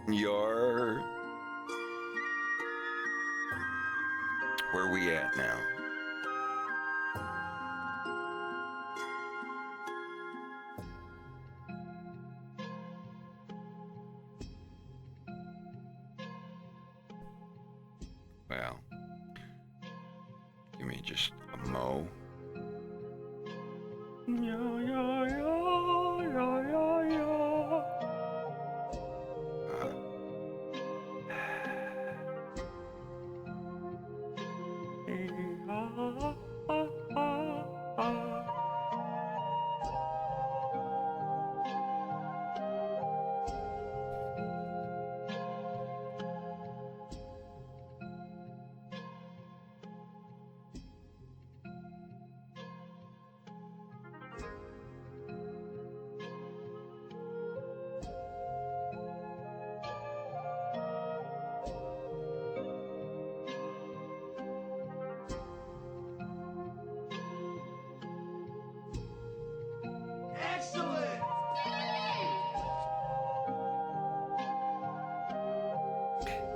Your... Where we at now? Well, give me just a mo. Yeah, yeah, yeah, yeah, yeah, yeah. Excellent!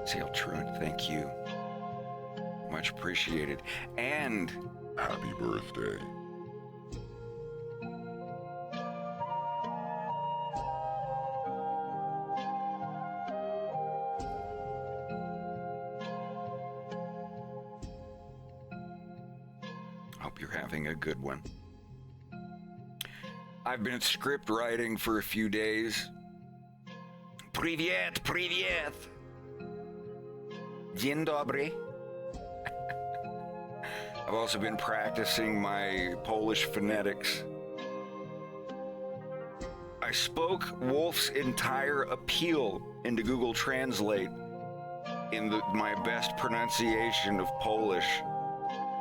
Sail Truant, thank you. Much appreciated. And happy birthday. Hope you're having a good one. I've been script writing for a few days. Привет, привет. Dzień dobry. I've also been practicing my Polish phonetics. I spoke Wolf's entire appeal into Google Translate in my best pronunciation of Polish,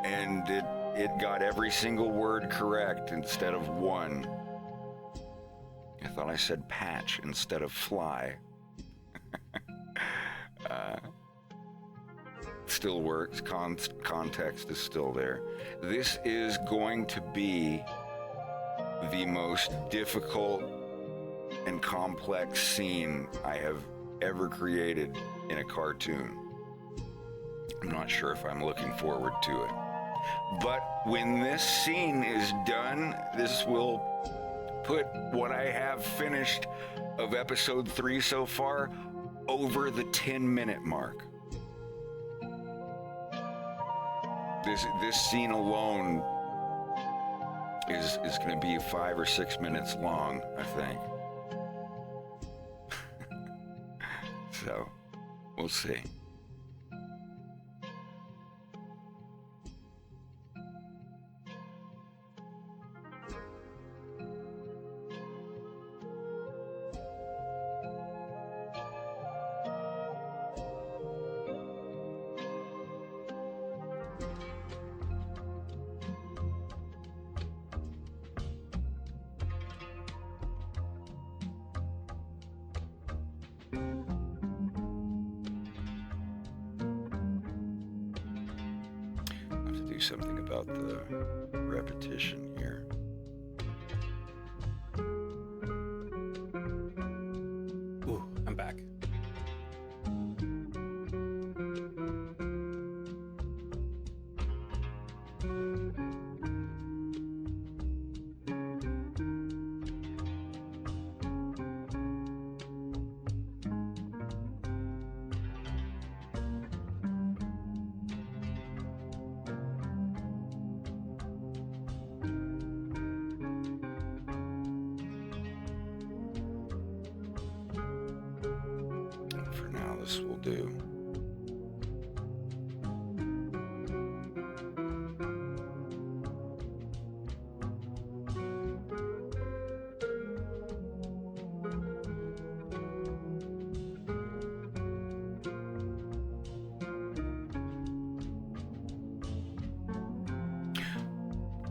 and it got every single word correct instead of one. I thought I said patch instead of fly. Still works. Context is still there. This is going to be the most difficult and complex scene I have ever created in a cartoon. I'm not sure if I'm looking forward to it. But when this scene is done, this will put what I have finished of episode 3 so far over the 10-minute mark. This scene alone is going to be 5 or 6 minutes long, I think. So, we'll see. Something about the repetition here. Ooh, I'm back. This will do.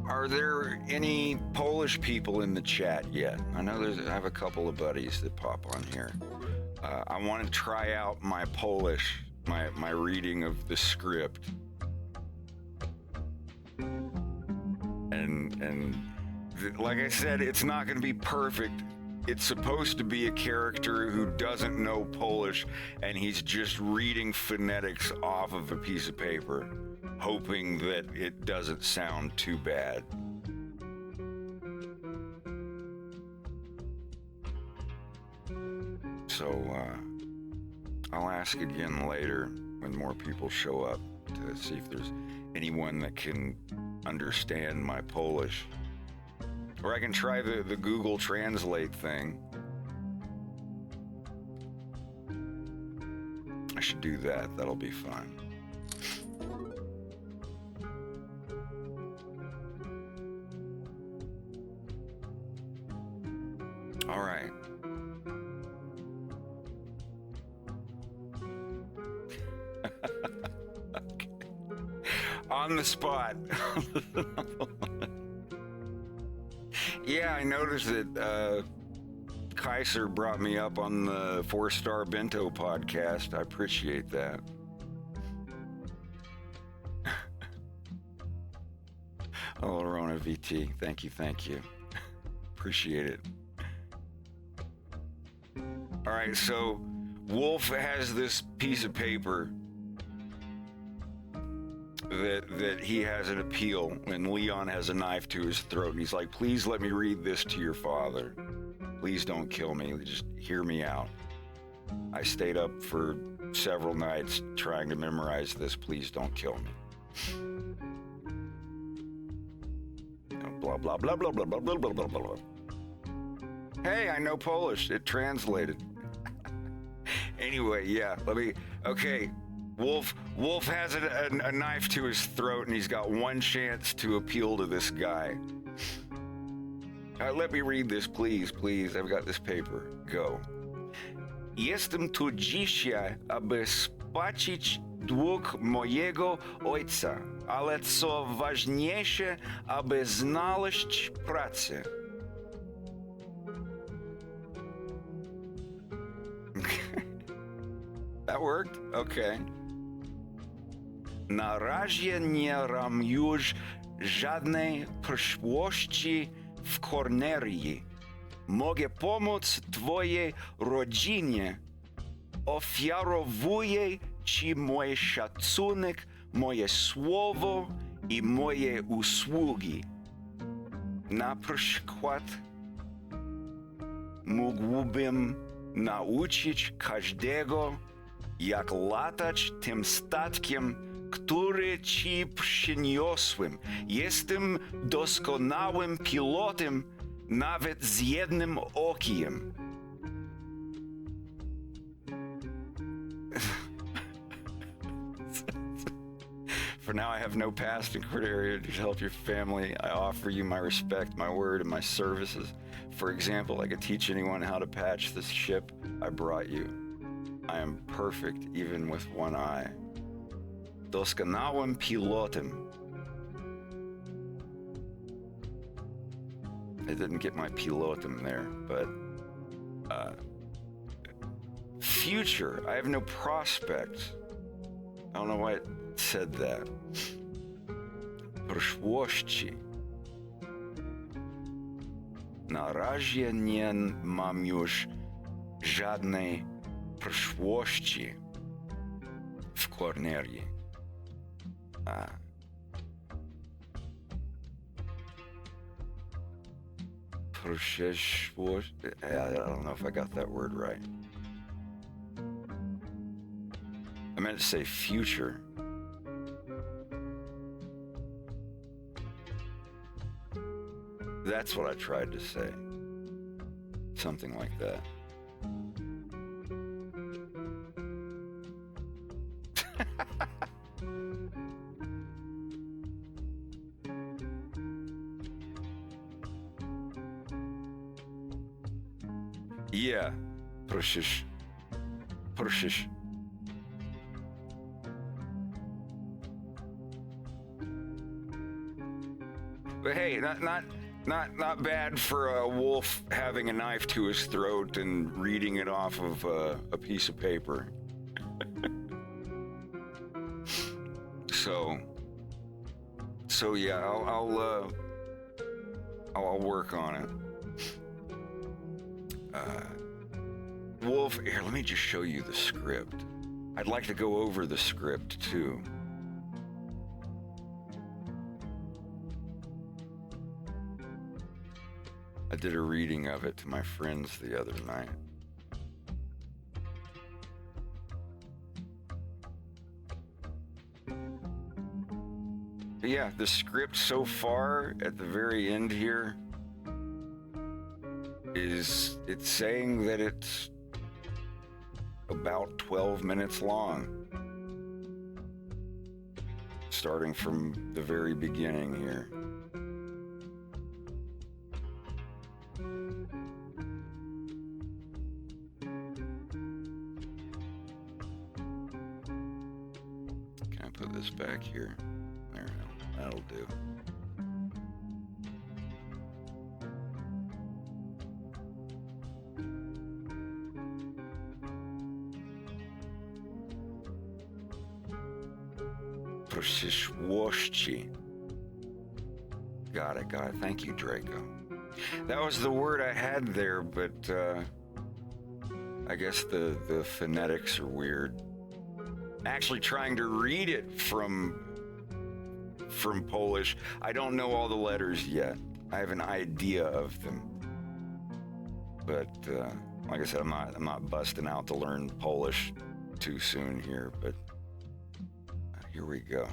Are there any Polish people in the chat yet? I know I have a couple of buddies that pop on here. I want to try out my Polish, my reading of the script, and like I said, it's not going to be perfect it's supposed to be a character who doesn't know Polish, and he's just reading phonetics off of a piece of paper, hoping that it doesn't sound too bad. So, I'll ask again later when more people show up to see if there's anyone that can understand my Polish. Or I can try the Google Translate thing. I should do that. That'll be fun. All right. Okay. On the spot. Yeah, I noticed that Kaiser brought me up on the 4-Star Bento podcast. I appreciate that. Oh, Rona VT, thank you. Appreciate it. All right, so Wolf has this piece of paper that he has an appeal, and Leon has a knife to his throat, and he's like, please let me read this to your father. Please don't kill me. Just hear me out. I stayed up for several nights trying to memorize this. Please don't kill me. Blah, blah, blah, blah, blah, blah, blah, blah, blah, blah. Hey, I know Polish. It translated. Anyway, yeah, okay. Wolf has a knife to his throat, and he's got one chance to appeal to this guy. Let me read this, please. I've got this paper. Go. Jestem tu dzisiaj, aby spłacić dług mojego ojca, ale co ważniejsze, aby znaleźć pracę. That worked? Okay. Na razie nie mam już żadnej przyszłości w Kornerii. Mogę pomóc twojej rodzinie. Ofiarowuję ci mój szacunek, moje słowo i moje usługi. Na przykład mógłbym nauczyć każdego, jak latać tym statkiem, który ci przyniosłem. Jestem doskonałym pilotem, nawet z jednym okiem. For now, I have no past in Cordelia to help your family. I offer you my respect, my word, and my services. For example, I could teach anyone how to patch this ship I brought you. I am perfect even with one eye. Doskonałym pilotem. I didn't get my pilotem there, but future. I have no prospects. I don't know why it said that. Przyszłości. Na razie nie mam już żadnej przyszłości w Kornerii. Przyszłość. I don't know if I got that word right. I meant to say future. That's what I tried to say. Something like that. Yeah, Prushish. But hey, not bad for a wolf having a knife to his throat and reading it off of a piece of paper. So yeah, I'll work on it. Wolf, here, let me just show you the script. I'd like to go over the script too. I did a reading of it to my friends the other night. But yeah, the script so far at the very end here it's saying that it's about 12 minutes long. Starting from the very beginning here. Can I put this back here? There, that'll do. Przyszłości. Got it. Thank you, Draco. That was the word I had there, but I guess the phonetics are weird. Actually trying to read it from Polish, I don't know all the letters yet. I have an idea of them. But like I said, I'm not busting out to learn Polish too soon here, but here we go.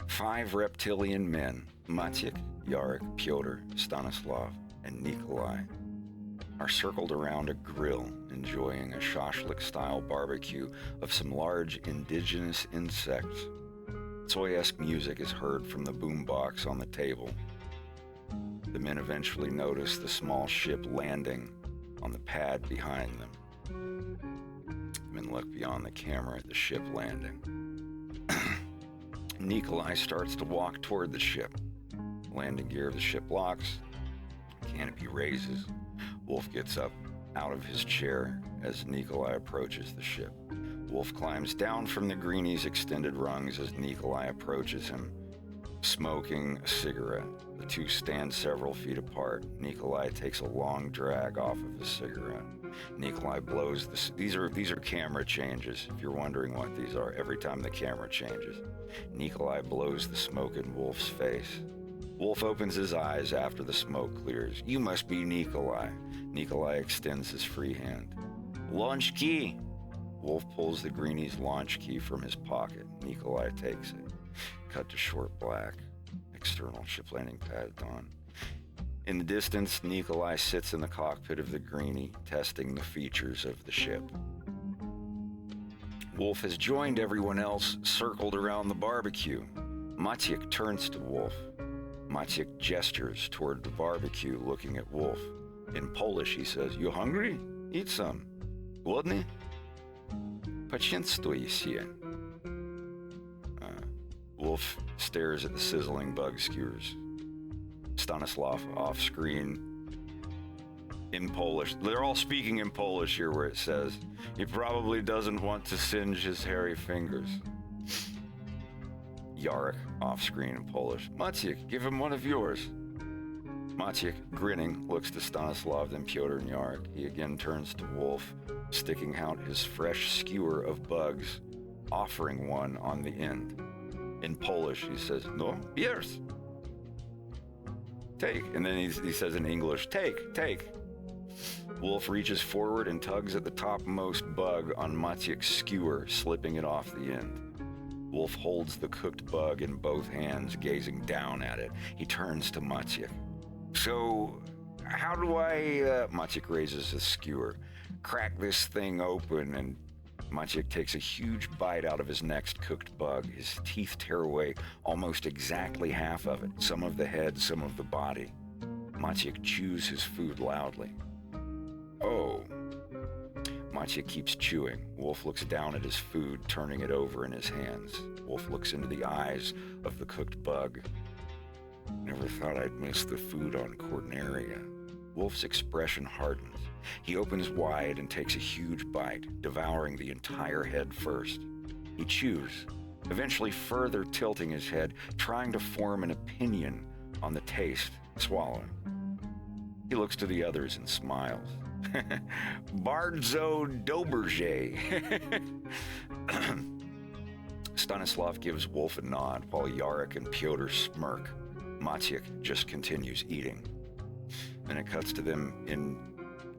5 reptilian men, Maciek, Yarek, Pyotr, Stanislav, and Nikolai, are circled around a grill, enjoying a shashlik-style barbecue of some large indigenous insects. Soy-esque music is heard from the boombox on the table. The men eventually notice the small ship landing on the pad behind them. Men look beyond the camera at the ship landing. Nikolai starts to walk toward the ship. Landing gear of the ship locks. Canopy raises. Wolf gets up out of his chair as Nikolai approaches the ship. Wolf climbs down from the greenie's extended rungs as Nikolai approaches him, smoking a cigarette. The two stand several feet apart. Nikolai takes a long drag off of his cigarette. Nikolai blows these are camera changes, if you're wondering what these are, every time the camera changes. Nikolai blows the smoke in Wolf's face. Wolf opens his eyes after the smoke clears. You must be Nikolai. Nikolai extends his free hand. Launch key. Wolf pulls the greenie's launch key from his pocket. Nikolai takes it. Cut to short black. External ship landing pad on. In the distance, Nikolai sits in the cockpit of the greenie, testing the features of the ship. Wolf has joined everyone else circled around the barbecue. Maciek turns to Wolf. Maciek gestures toward the barbecue, looking at Wolf. In Polish, he says, You hungry? Eat some. Głodny? Poczęstuj się. Wolf stares at the sizzling bug skewers. Stanislav off screen in Polish. They're all speaking in Polish here where it says, he probably doesn't want to singe his hairy fingers. Yarek off screen in Polish. Maciek, give him one of yours. Maciek, grinning, looks to Stanislav, then Pyotr and Yarek. He again turns to Wolf, sticking out his fresh skewer of bugs, offering one on the end. In Polish, he says, No, bierz. Take. And then he says in English, take. Wolf reaches forward and tugs at the topmost bug on Maciek's skewer, slipping it off the end. Wolf holds the cooked bug in both hands, gazing down at it. He turns to Maciek. So, how do I, Maciek raises his skewer, crack this thing open, and Maciek takes a huge bite out of his next cooked bug. His teeth tear away almost exactly half of it, some of the head, some of the body. Maciek chews his food loudly. Oh. Maciek keeps chewing. Wolf looks down at his food, turning it over in his hands. Wolf looks into the eyes of the cooked bug. Never thought I'd miss the food on Corneria. Wolf's expression hardens. He opens wide and takes a huge bite, devouring the entire head first. He chews, eventually further tilting his head, trying to form an opinion on the taste swallowing. He looks to the others and smiles. Bardzo Doberge. Stanislav gives Wolf a nod while Yarek and Pyotr smirk. Maciek just continues eating. Then it cuts to them in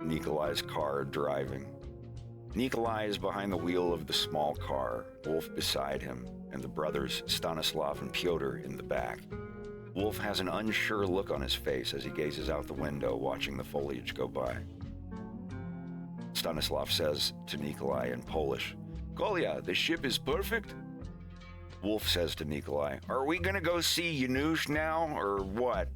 Nikolai's car driving. Nikolai is behind the wheel of the small car, Wolf beside him, and the brothers Stanislav and Pyotr in the back. Wolf has an unsure look on his face as he gazes out the window, watching the foliage go by. Stanislav says to Nikolai in Polish, "Kolya, the ship is perfect?" Wolf says to Nikolai, "Are we gonna go see Janusz now, or what?"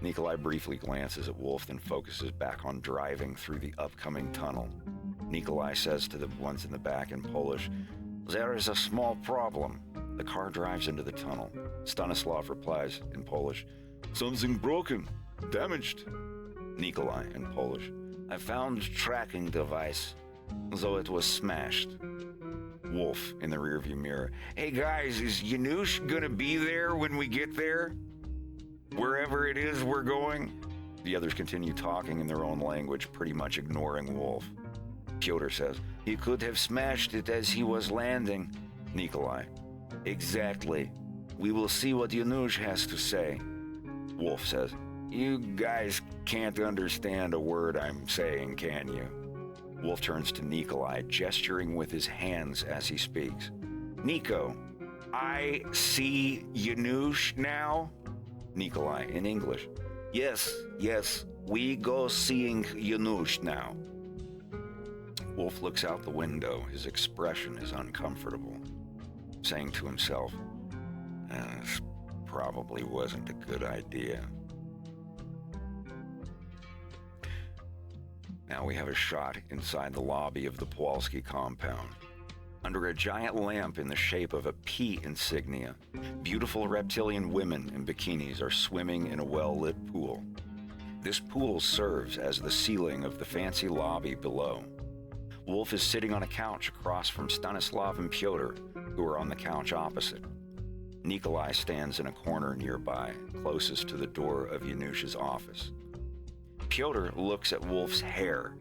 Nikolai briefly glances at Wolf, then focuses back on driving through the upcoming tunnel. Nikolai says to the ones in the back in Polish, "There is a small problem." The car drives into the tunnel. Stanislav replies in Polish, "Something broken, damaged." Nikolai in Polish, "I found tracking device, though it was smashed." Wolf in the rearview mirror, "Hey guys, is Janusz gonna be there when we get there? Wherever it is we're going?" The others continue talking in their own language, pretty much ignoring Wolf. Pyotr says, "He could have smashed it as he was landing." Nikolai, "Exactly. We will see what Janusz has to say." Wolf says, "You guys can't understand a word I'm saying, can you?" Wolf turns to Nikolai, gesturing with his hands as he speaks. "Nico, I see Janusz now?" Nikolai in English, Yes, we go seeing Janusz now." Wolf looks out the window. His expression is uncomfortable, saying to himself, "This probably wasn't a good idea." Now we have a shot inside the lobby of the Pawlowski compound. Under a giant lamp in the shape of a P insignia, beautiful reptilian women in bikinis are swimming in a well-lit pool. This pool serves as the ceiling of the fancy lobby below. Wolf is sitting on a couch across from Stanislav and Pyotr, who are on the couch opposite. Nikolai stands in a corner nearby, closest to the door of Janusz's office. Pyotr looks at Wolf's hair,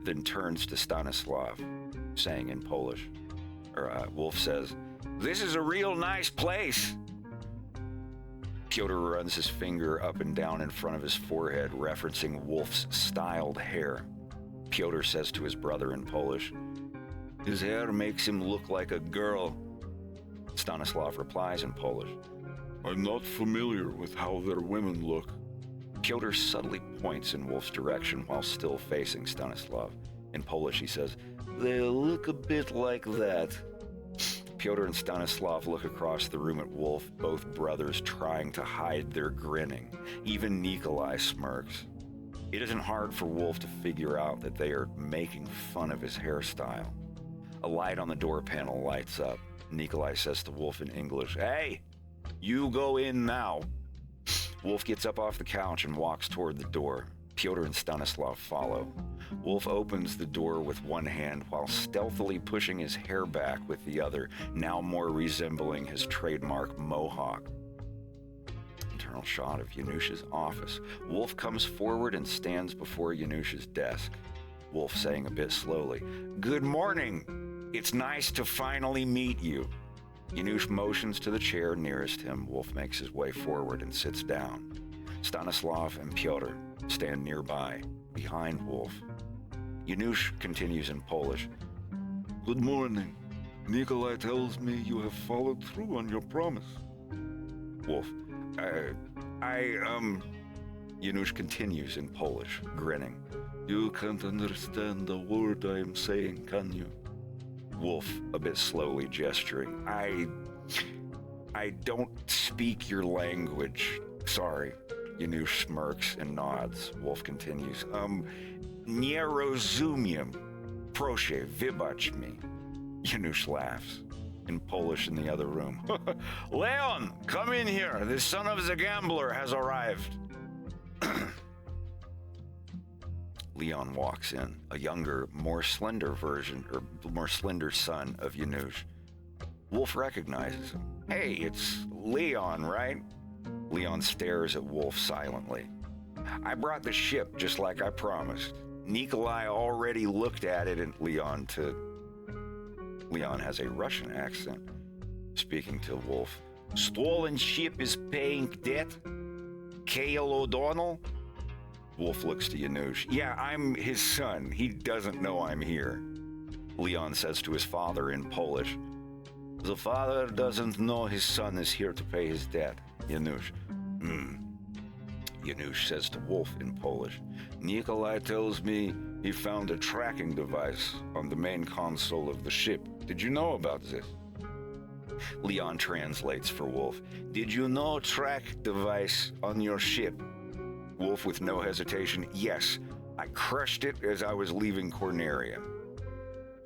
then turns to Stanislav, saying in Polish, Wolf says, "This is a real nice place." Pyotr runs his finger up and down in front of his forehead, referencing Wolf's styled hair. Pyotr says to his brother in Polish, "His hair makes him look like a girl." Stanislav replies in Polish, "I'm not familiar with how their women look." Pyotr subtly points in Wolf's direction while still facing Stanislav. In Polish, he says, "They look a bit like that." Pyotr and Stanislav look across the room at Wolf, both brothers trying to hide their grinning. Even Nikolai smirks. It isn't hard for Wolf to figure out that they are making fun of his hairstyle. A light on the door panel lights up. Nikolai says to Wolf in English, "Hey, you go in now." Wolf gets up off the couch and walks toward the door. Pyotr and Stanislav follow. Wolf opens the door with one hand while stealthily pushing his hair back with the other, now more resembling his trademark mohawk. Internal shot of Janusz's office. Wolf comes forward and stands before Janusz's desk. Wolf saying a bit slowly, "Good morning. It's nice to finally meet you." Janusz motions to the chair nearest him. Wolf makes his way forward and sits down. Stanislav and Pyotr stand nearby, behind Wolf. Janusz continues in Polish. "Good morning. Nikolai tells me you have followed through on your promise." Wolf, Janusz continues in Polish, grinning. "You can't understand a word I am saying, can you?" Wolf, a bit slowly gesturing. I don't speak your language. Sorry." Janusz smirks and nods. Wolf continues. Nie rozumiem. Proszę, wybacz mi." Janusz laughs. In Polish in the other room. "Leon, come in here. The son of the gambler has arrived." Leon walks in, a younger, more slender son of Janusz. Wolf recognizes him. "Hey, it's Leon, right?" Leon stares at Wolf silently. I brought the ship just like I promised. Nikolai already looked at it, and Leon has a Russian accent, speaking to Wolf. Stolen ship is paying debt? Cale O'Donnell? Wolf looks to Yanush. Yeah, I'm his son. He doesn't know I'm here. Leon says to his father in Polish. The father doesn't know his son is here to pay his debt. Yanush. Yanush says to Wolf in Polish. Nikolai tells me he found a tracking device on the main console of the ship. Did you know about this? Leon translates for Wolf. Did you know track device on your ship? Wolf with no hesitation. Yes, I crushed it as I was leaving Corneria.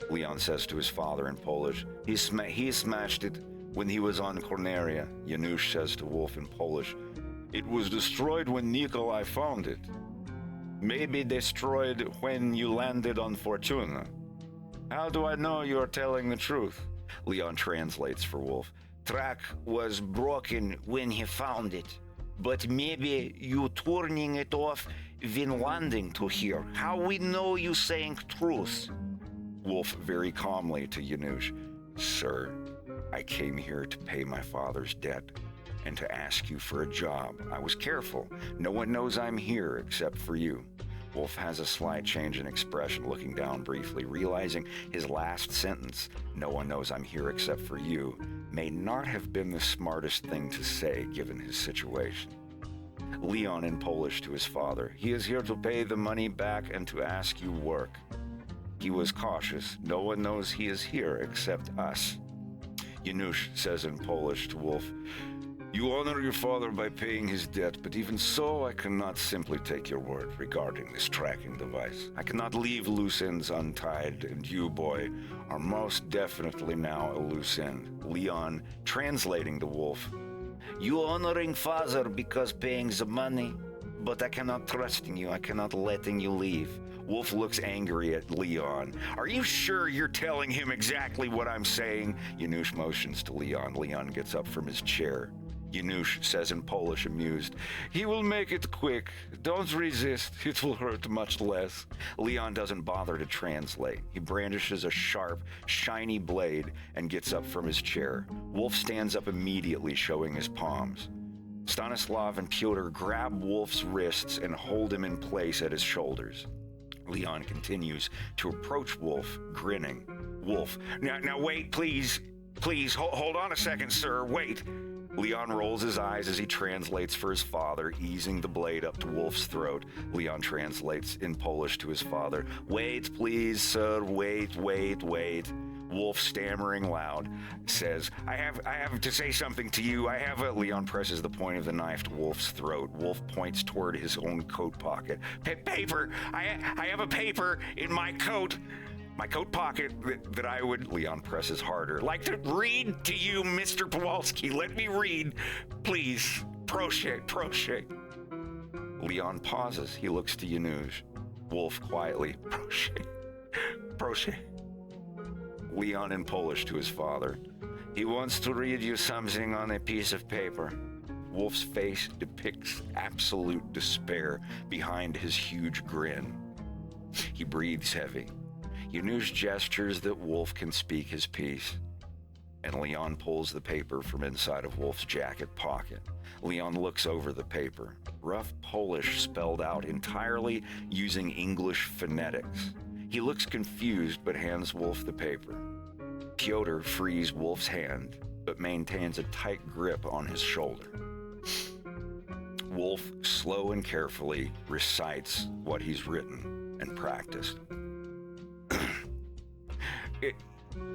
Leon says to his father in Polish. He smashed it when he was on Corneria. Janusz says to Wolf in Polish. It was destroyed when Nikolai found it. Maybe destroyed when you landed on Fortuna. How do I know you're telling the truth? Leon translates for Wolf. Track was broken when he found it, but maybe you turning it off when landing to here. How we know you saying truth? Wolf very calmly to Janusz. Sir, I came here to pay my father's debt and to ask you for a job. I was careful. No one knows I'm here except for you. Wolf has a slight change in expression, looking down briefly, realizing his last sentence, no one knows I'm here except for you, may not have been the smartest thing to say given his situation. Leon in Polish to his father. He is here to pay the money back and to ask you work. He was cautious. No one knows he is here except us. Janusz says in Polish to Wolf, you honor your father by paying his debt, but even so, I cannot simply take your word regarding this tracking device. I cannot leave loose ends untied, and you, boy, are most definitely now a loose end. Leon, translating to Wolf, you honoring father because paying the money, but I cannot trusting you. I cannot letting you leave. Wolf looks angry at Leon. Are you sure you're telling him exactly what I'm saying? Janusz motions to Leon. Leon gets up from his chair. Janusz says in Polish, amused, he will make it quick. Don't resist. It will hurt much less. Leon doesn't bother to translate. He brandishes a sharp, shiny blade and gets up from his chair. Wolf stands up immediately, showing his palms. Stanislav and Pyotr grab Wolf's wrists and hold him in place at his shoulders. Leon continues to approach Wolf, grinning. Wolf, now wait, please. Please, hold on a second, sir. Wait. Leon rolls his eyes as he translates for his father, easing the blade up to Wolf's throat. Leon translates in Polish to his father. Wait, please, sir. Wait. Wolf, stammering loud, says, I have to say something to you. Leon presses the point of the knife to Wolf's throat. Wolf points toward his own coat pocket. Paper! I have a paper in my coat. My coat pocket that I would, Leon presses harder, like to read to you, Mr. Pawlowski. Let me read, please. Proszę. Leon pauses. He looks to Janusz. Wolf quietly, proszę. Leon in Polish to his father. He wants to read you something on a piece of paper. Wolf's face depicts absolute despair behind his huge grin. He breathes heavy. Janusz gestures that Wolf can speak his piece, and Leon pulls the paper from inside of Wolf's jacket pocket. Leon looks over the paper, rough Polish spelled out entirely using English phonetics. He looks confused but hands Wolf the paper. Pyotr frees Wolf's hand but maintains a tight grip on his shoulder. Wolf, slow and carefully, recites what he's written and practiced.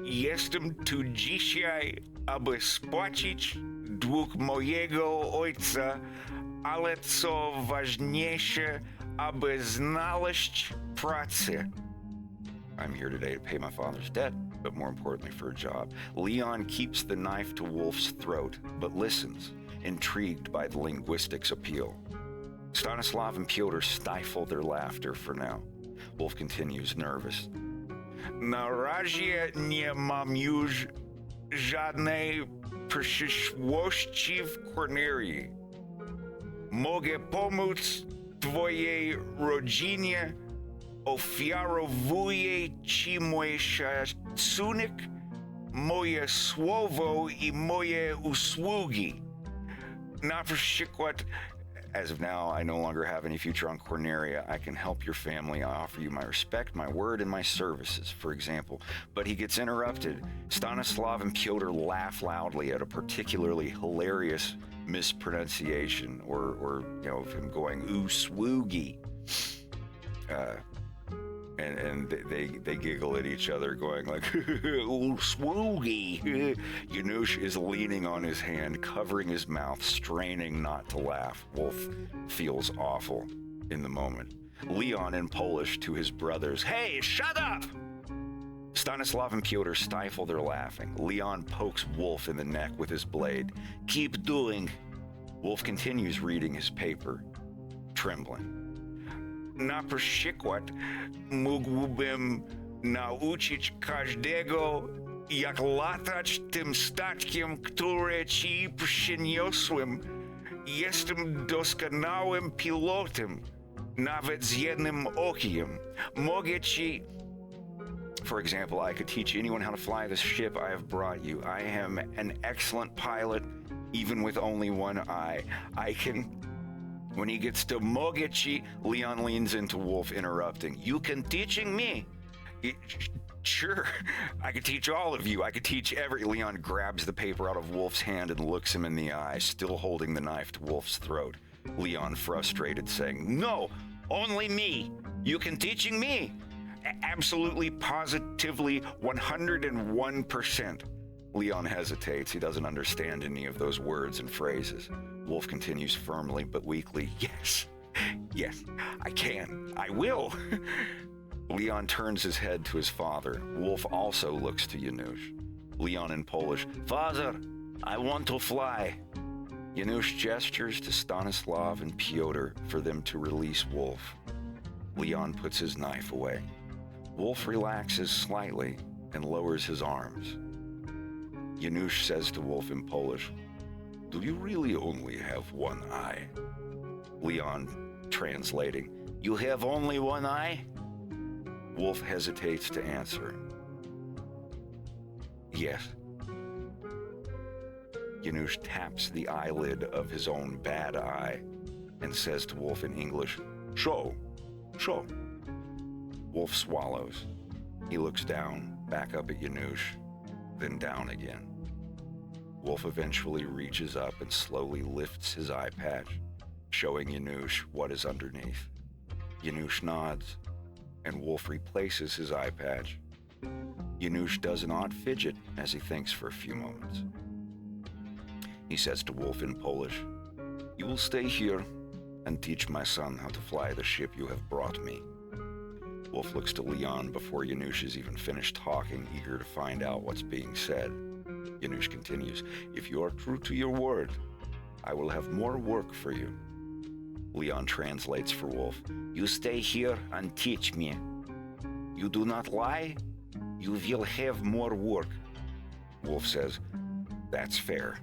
Jestem tu dzisiaj, aby spłacić dług mojego ojca, ale co ważniejsze, aby znaleźć pracę. I'm here today to pay my father's debt, but more importantly for a job. Leon keeps the knife to Wolf's throat, but listens, intrigued by the linguistics appeal. Stanislav and Pyotr stifle their laughter for now. Wolf continues, nervous. Na razie nie mam już żadnej przyszłości w Cornerii. Mogę pomóc Twoje rodzinie ofiarowuje ci mój szacunek, moje słowo I moje usługi. Na przykład, as of now, I no longer have any future on Corneria. I can help your family. I offer you my respect, my word, and my services, for example. But he gets interrupted. Stanislav and Pyotr laugh loudly at a particularly hilarious mispronunciation or of him going, ooh, swoogie. And they giggle at each other, going like, ooh, swoogie. Yanush is leaning on his hand, covering his mouth, straining not to laugh. Wolf feels awful in the moment. Leon in Polish to his brothers, hey, shut up! Stanislav and Pyotr stifle their laughing. Leon pokes Wolf in the neck with his blade. Keep doing. Wolf continues reading his paper, trembling. Na przykład mógłbym nauczyć każdego, jak latać tym statkiem, który ci przyniosłem. Jestem doskonałym pilotem, nawet z jednym okiem. Mogę ci... For example, I could teach anyone how to fly the ship I have brought you. I am an excellent pilot, even with only one eye. I can... When he gets to Mogichi, Leon leans into Wolf, interrupting. You can teaching me? Sure, I could teach all of you. I could teach every... Leon grabs the paper out of Wolf's hand and looks him in the eye, still holding the knife to Wolf's throat. Leon, frustrated, saying, no, only me. You can teaching me? Absolutely, positively, 101%. Leon hesitates. He doesn't understand any of those words and phrases. Wolf continues firmly but weakly, yes, I can, I will. Leon turns his head to his father. Wolf also looks to Janusz. Leon in Polish, Father, I want to fly. Janusz gestures to Stanislav and Pyotr for them to release Wolf. Leon puts his knife away. Wolf relaxes slightly and lowers his arms. Janusz says to Wolf in Polish, do you really only have one eye? Leon, translating, you have only one eye? Wolf hesitates to answer. Yes. Janusz taps the eyelid of his own bad eye and says to Wolf in English, show. Wolf swallows. He looks down, back up at Janusz, then down again. Wolf eventually reaches up and slowly lifts his eye patch, showing Janusz what is underneath. Janusz nods, and Wolf replaces his eye patch. Janusz does an odd fidget as he thinks for a few moments. He says to Wolf in Polish, you will stay here and teach my son how to fly the ship you have brought me. Wolf looks to Leon before Janusz has even finished talking, eager to find out what's being said. Janusz continues, if you are true to your word, I will have more work for you. Leon translates for Wolf, you stay here and teach me. You do not lie, you will have more work. Wolf says, that's fair.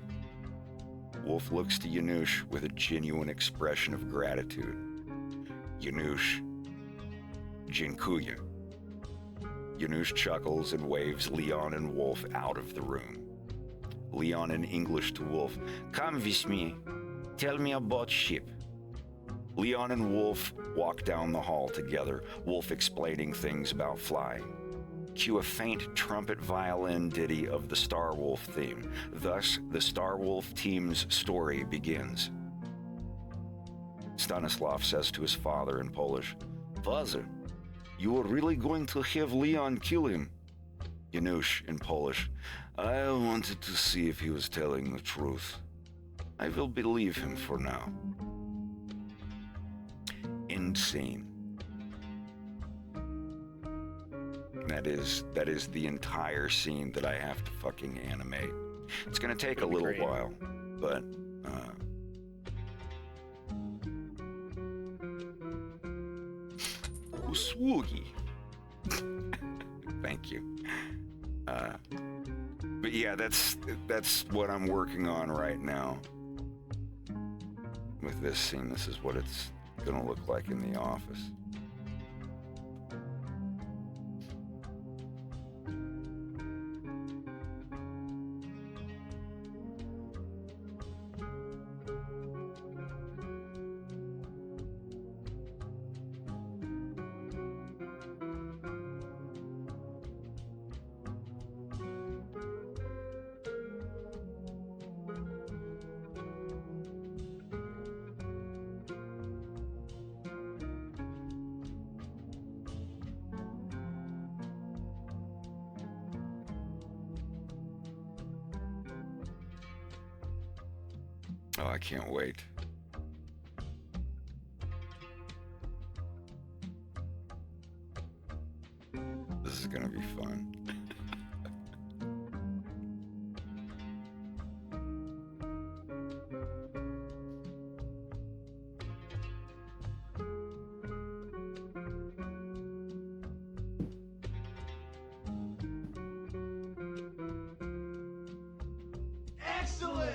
Wolf looks to Janusz with a genuine expression of gratitude. Janusz, dziękuję. Janusz chuckles and waves Leon and Wolf out of the room. Leon in English to Wolf, come with me, tell me about ship. Leon and Wolf walk down the hall together, Wolf explaining things about flying. Cue a faint trumpet violin ditty of the Star Wolf theme. Thus, the Star Wolf team's story begins. Stanislav says to his father in Polish, Father, you are really going to have Leon kill him? Janusz in Polish, I wanted to see if he was telling the truth. I will believe him for now. End scene. That is the entire scene that I have to fucking animate. It's gonna take a little while, but Swoogie. Thank you. But yeah, that's what I'm working on right now with this scene. This is what it's going to look like in the office. Oh, I can't wait. This is going to be fun. Excellent!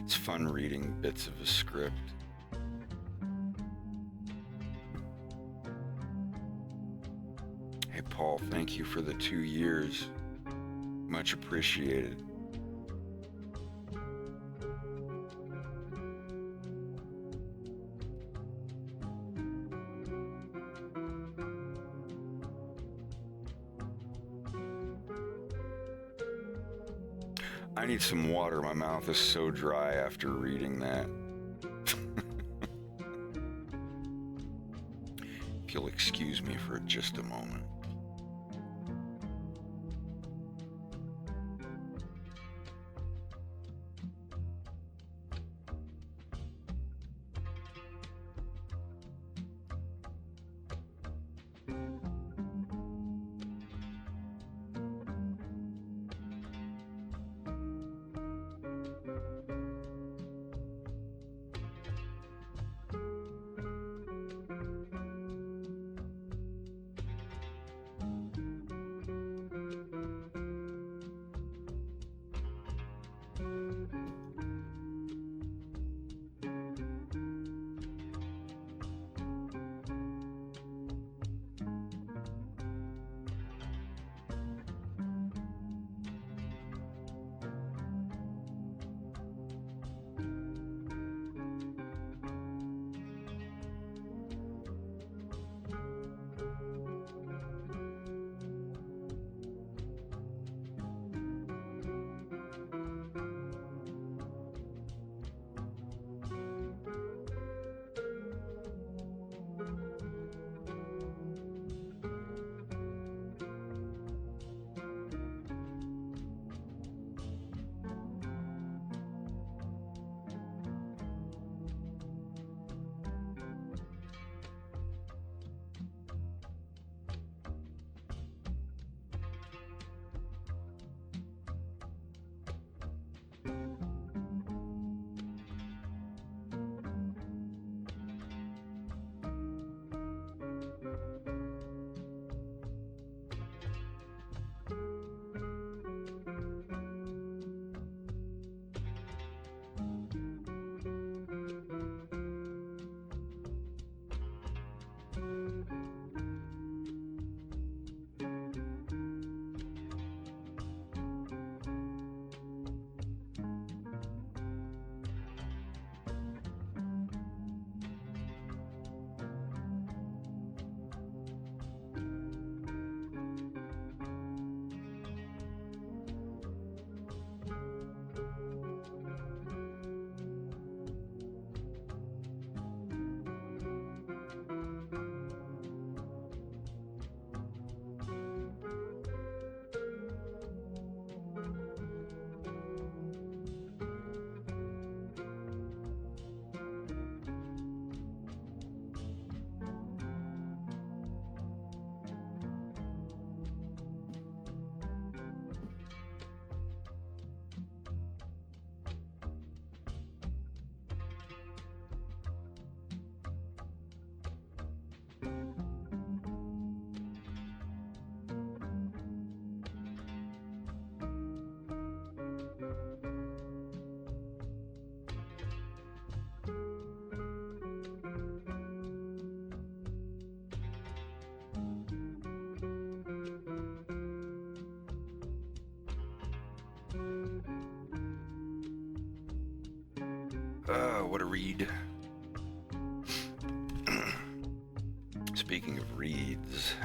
It's fun reading bits of a script. Hey, Paul, thank you for the 2 years. Much appreciated. I need some water. My mouth is so dry after reading that. If you'll excuse me for just a moment. What a read. Speaking of reads,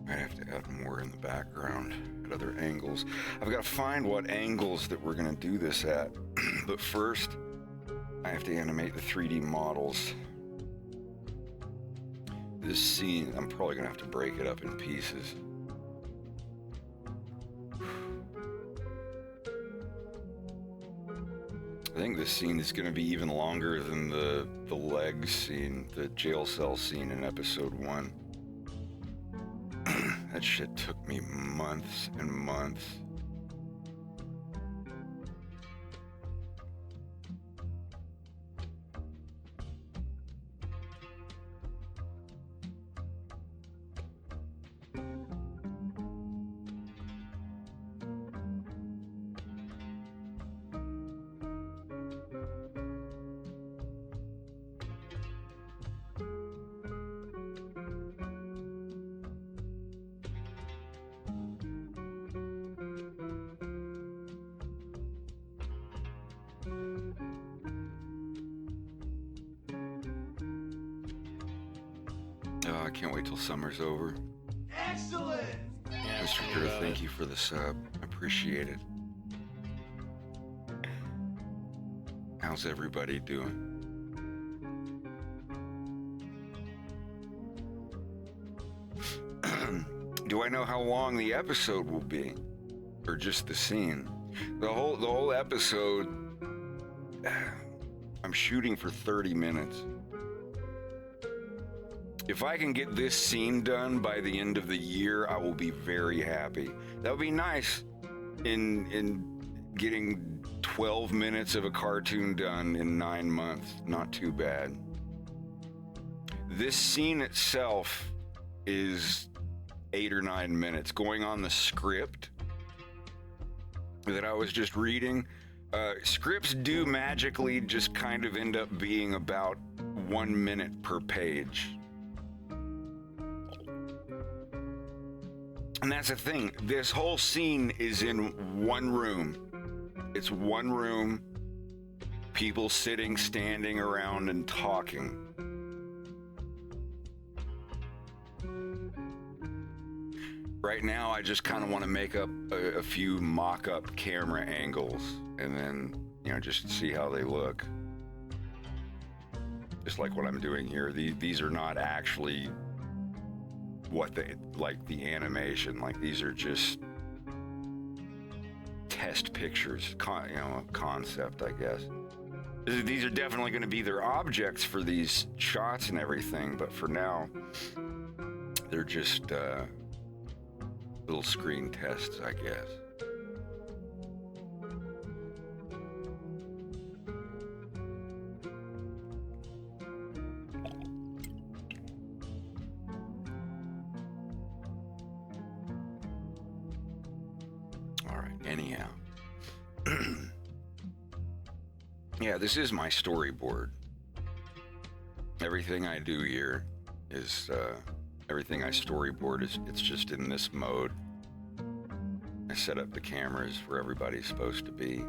might have to add more in the background at other angles. I've got to find what angles that we're going to do this at. But first, I have to animate the 3D models. This scene, I'm probably going to have to break it up in pieces. I think this scene is going to be even longer than the leg scene, the jail cell scene in episode 1. That shit took me months and months. I can't wait till summer's over. Excellent! Yeah, Mr. Drew, thank you for the sub. Appreciate it. How's everybody doing? Do I know how long the episode will be? Or just the scene? The whole episode, I'm shooting for 30 minutes. If I can get this scene done by the end of the year, I will be very happy. That would be nice in getting 12 minutes of a cartoon done in 9 months. Not too bad. This scene itself is 8 or 9 minutes. Going on the script that I was just reading, scripts do magically just kind of end up being about 1 minute per page. And that's the thing. This whole scene is in one room. It's one room, people sitting, standing around and talking. Right now, I just kind of want to make up a few mock-up camera angles and then, just see how they look. Just like what I'm doing here. These are not actually the animation. Like, these are just test pictures, a concept, I guess. These are definitely going to be their objects for these shots and everything, but for now, they're just little screen tests, I guess. All right, anyhow. Yeah, this is my storyboard. Everything I do here is everything I storyboard it's just in this mode. I set up the cameras where everybody's supposed to be.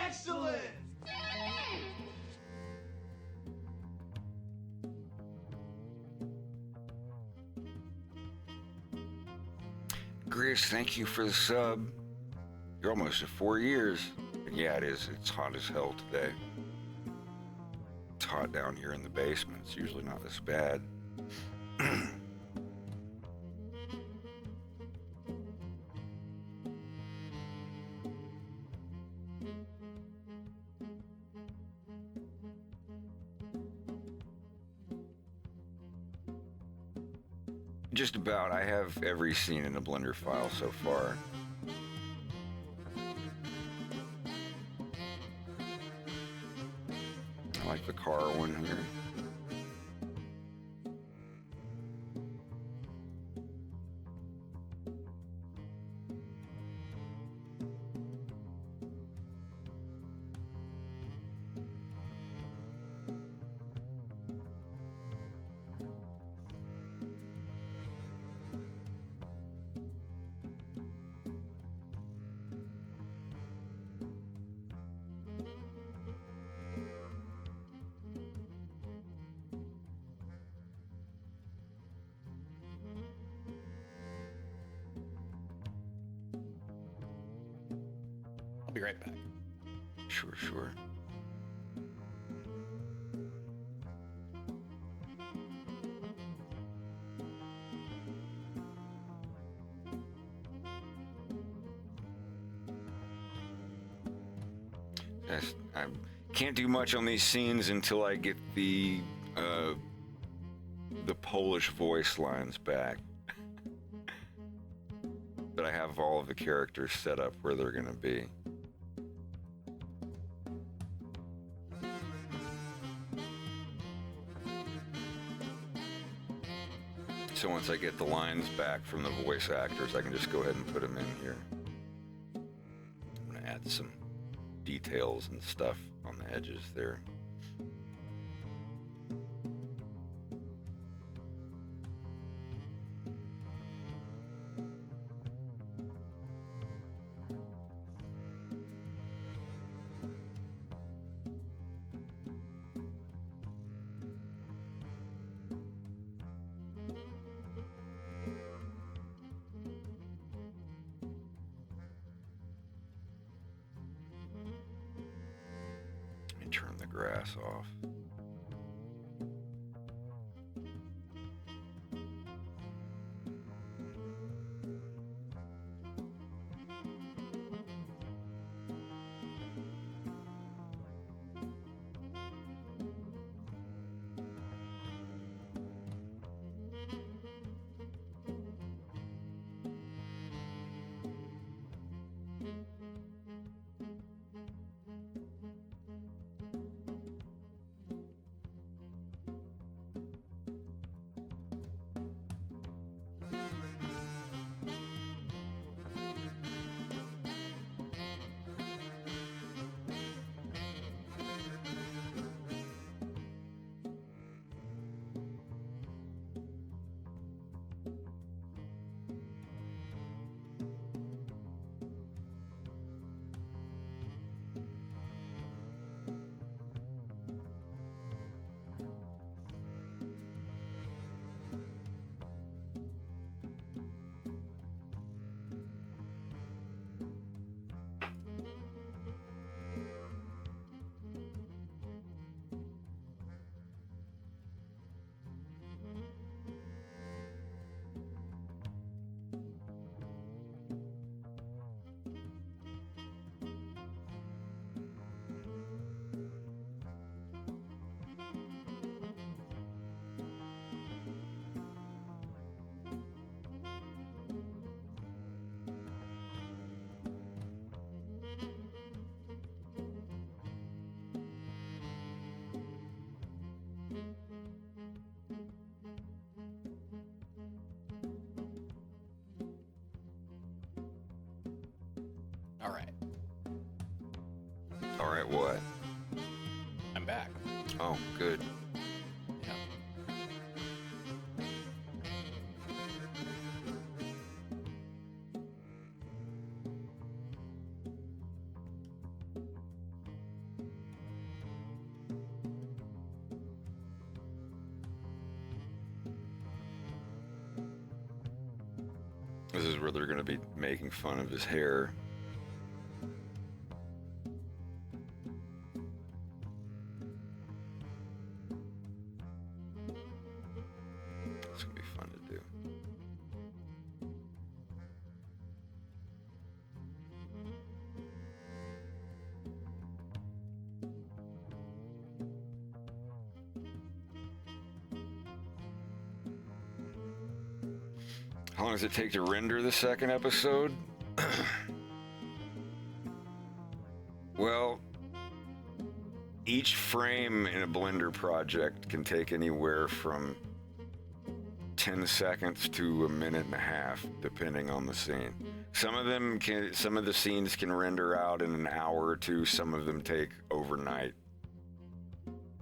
Excellent! Gris, thank you for the sub. You're almost at 4 years. Yeah, it is. It's hot as hell today. It's hot down here in the basement. It's usually not this bad. Just about. I have every scene in the Blender file so far. I like the car one here. I'll be right back. Sure. I can't do much on these scenes until I get the Polish voice lines back. But I have all of the characters set up where they're gonna be. So once I get the lines back from the voice actors, I can just go ahead and put them in here. I'm gonna add some details and stuff on the edges there. Turn the grass off. Alright, what? I'm back. Oh, good. Yeah. This is where they're going to be making fun of his hair. It's going to be fun to do. How long does it take to render the second episode? Well, each frame in a Blender project can take anywhere from 10 seconds to a minute and a half, depending on the scene. Some of the scenes can render out in an hour or two. Some of them take overnight.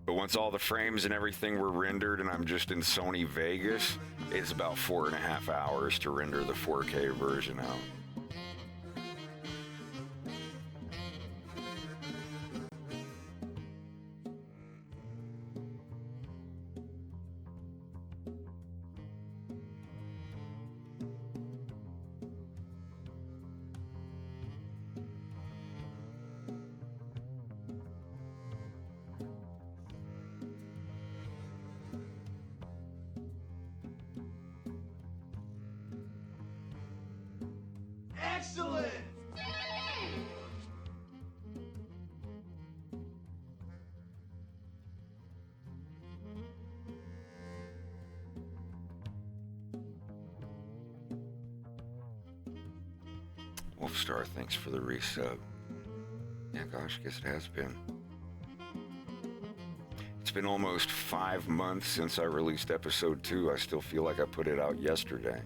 But once all the frames and everything were rendered and I'm just in Sony Vegas, it's about 4.5 hours to render the 4K version out. Excellent! Wolfstar, thanks for the resub. Yeah, gosh, guess it has been. It's been almost 5 months since I released episode 2. I still feel like I put it out yesterday.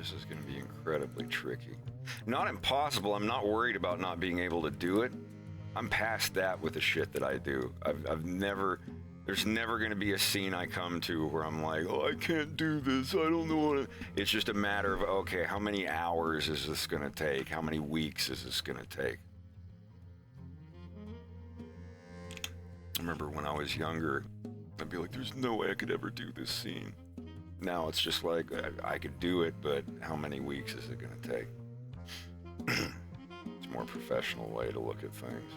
this is going to be incredibly tricky. Not impossible. I'm not worried about not being able to do it. I'm past that with the shit that I do. There's never going to be a scene I come to where I'm like, oh, I can't do this. I don't know what. It's just a matter of, okay, how many hours is this going to take? How many weeks is this going to take? I remember when I was younger, I'd be like, there's no way I could ever do this scene. Now it's just like, I could do it, but how many weeks is it going to take? It's a more professional way to look at things.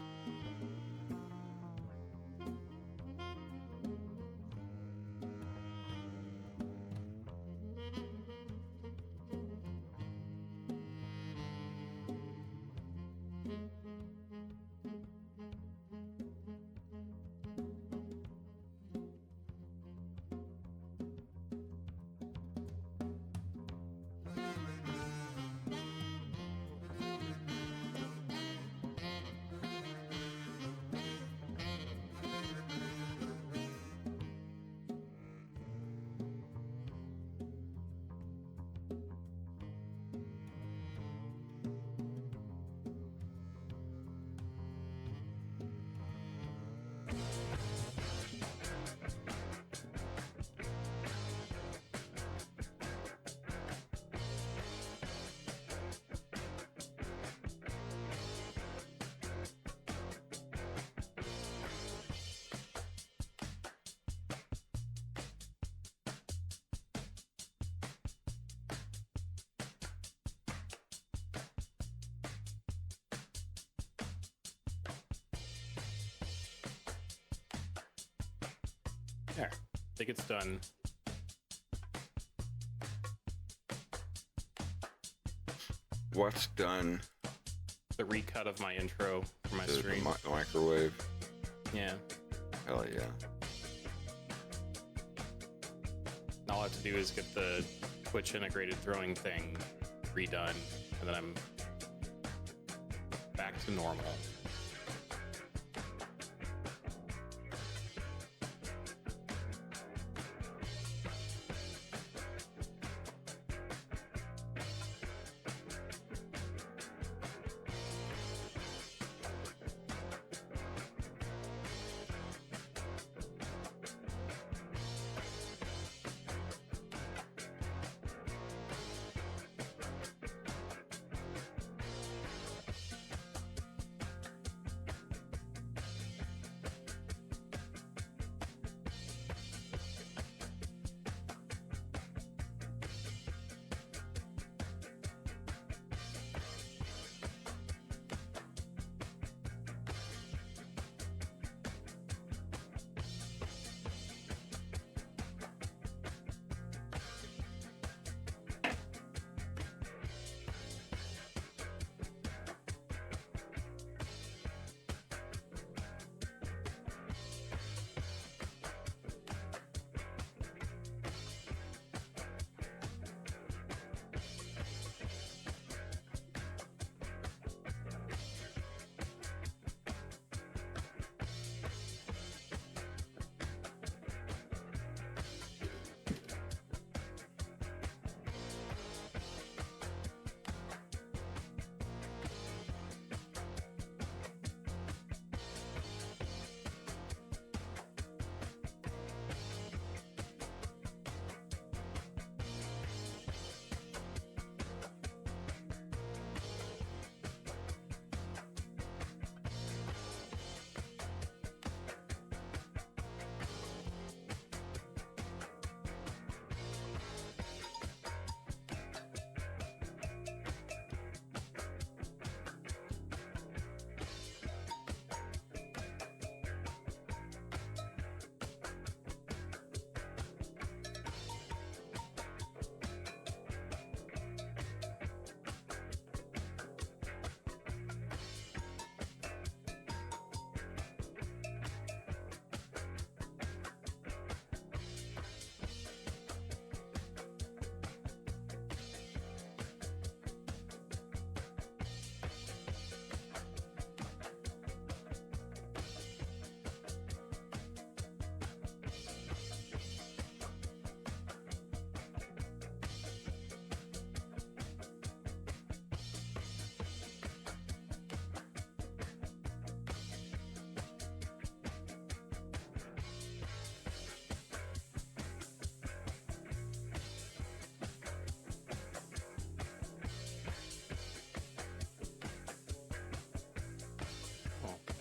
There. I think it's done. What's done? The recut of my intro for my stream. The microwave. Yeah. Hell yeah. All I have to do is get the Twitch integrated throwing thing redone, and then I'm back to normal.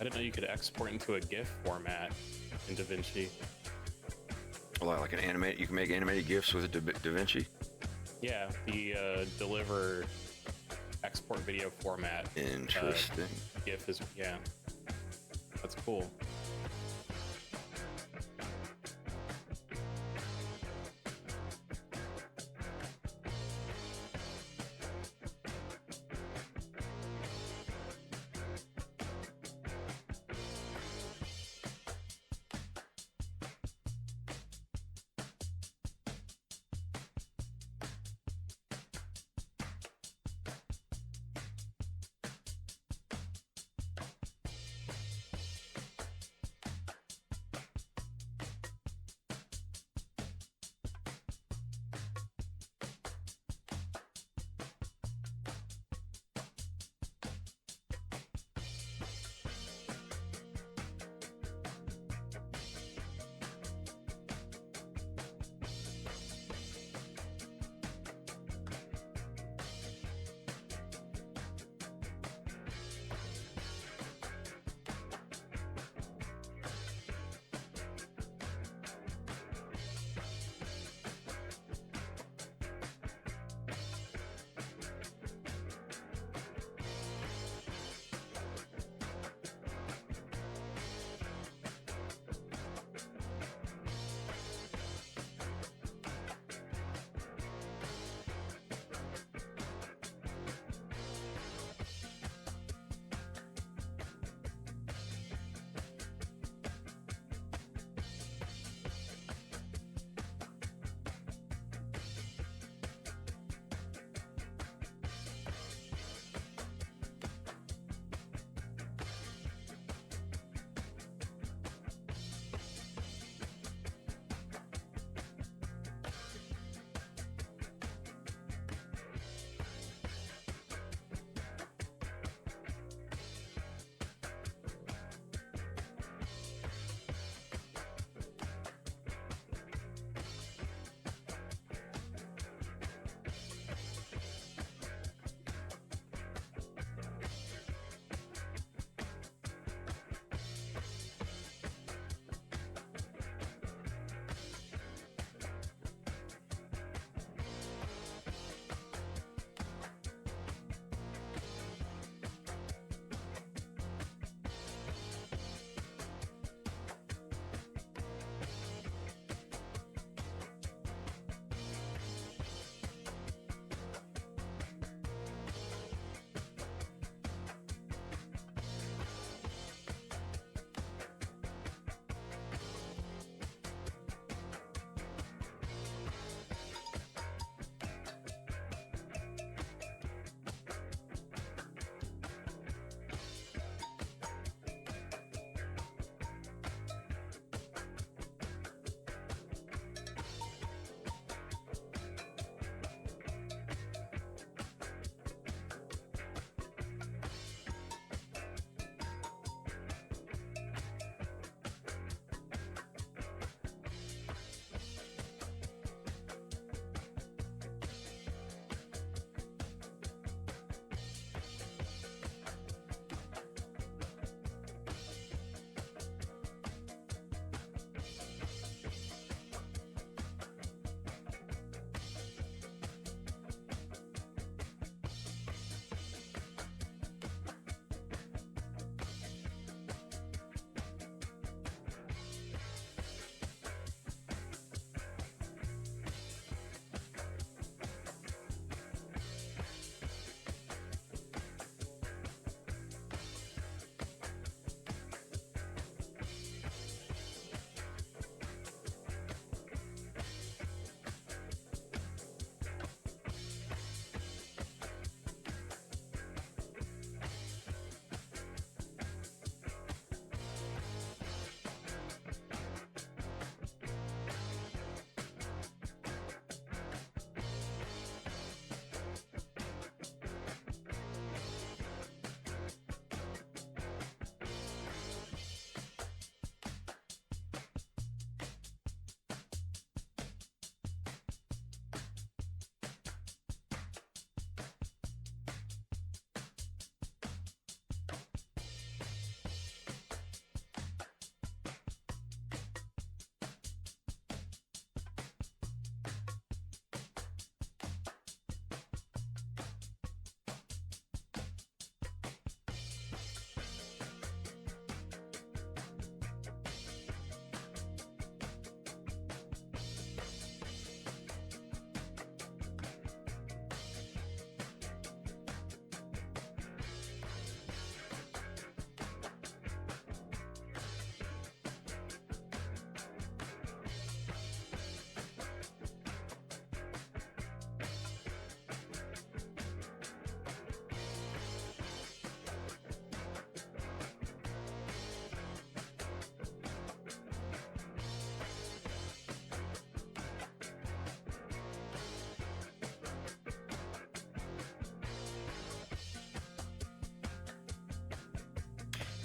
I didn't know you could export into a GIF format in DaVinci. Like an animate, you can make animated GIFs with DaVinci. Yeah, the deliver export video format. Interesting. GIF is, yeah, that's cool.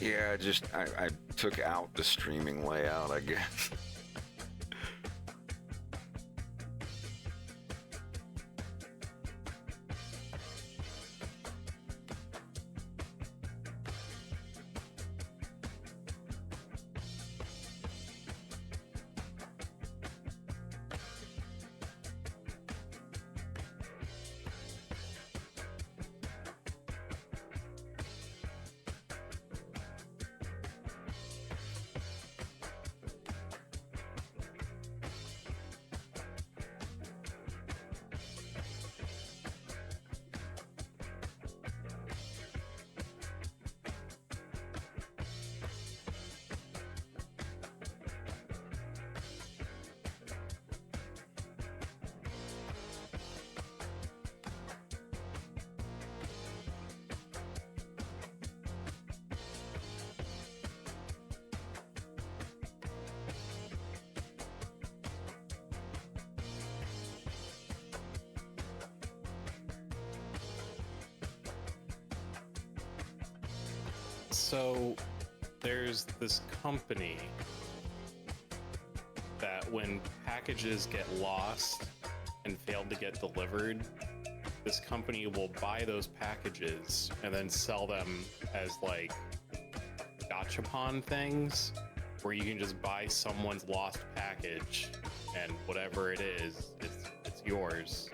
Yeah, just I took out the streaming layout, I guess. So there's this company that when packages get lost and fail to get delivered, this company will buy those packages and then sell them as like gachapon things where you can just buy someone's lost package and whatever it is, it's yours.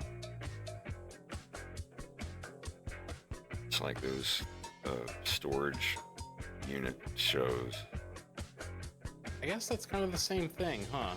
It's like those storage unit shows. I guess that's kind of the same thing, huh?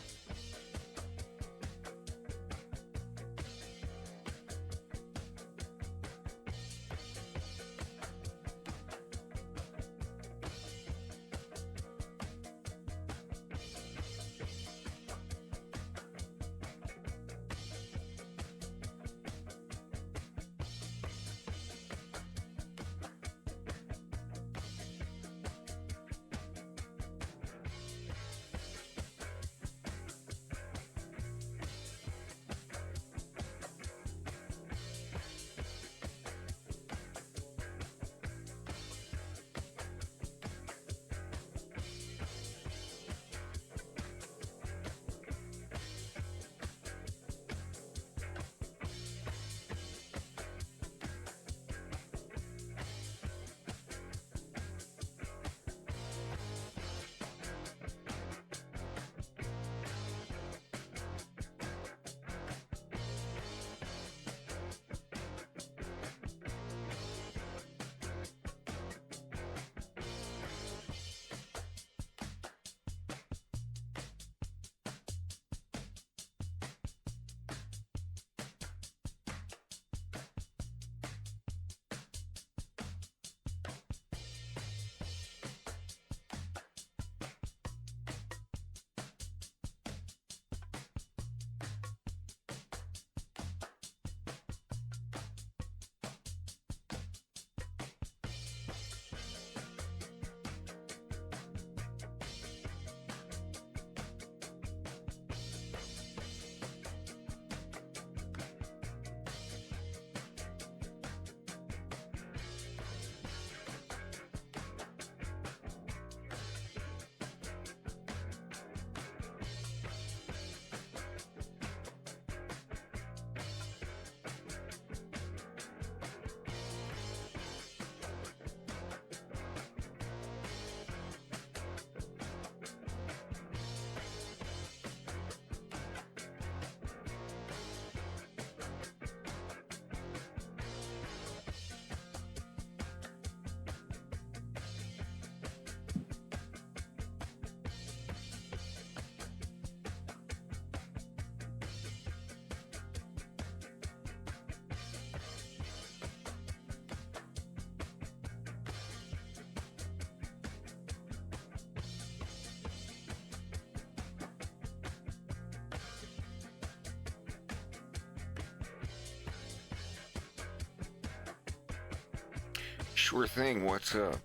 Sure thing, what's up?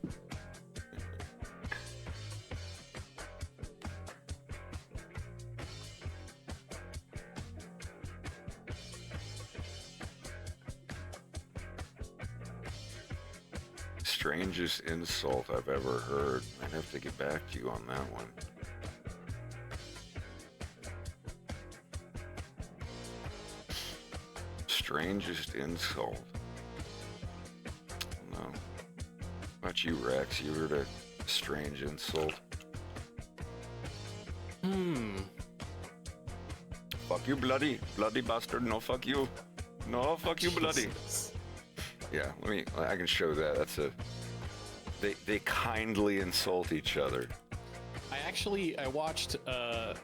strangest insult I've ever heard. I'd have to get back to you on that one. Strangest insult. No. How about you, Rex? You heard a strange insult? Fuck you, bloody bastard. No, fuck you. No, fuck you, bloody. Jesus. Yeah, I can show that. That's a, they kindly insult each other. I watched, God,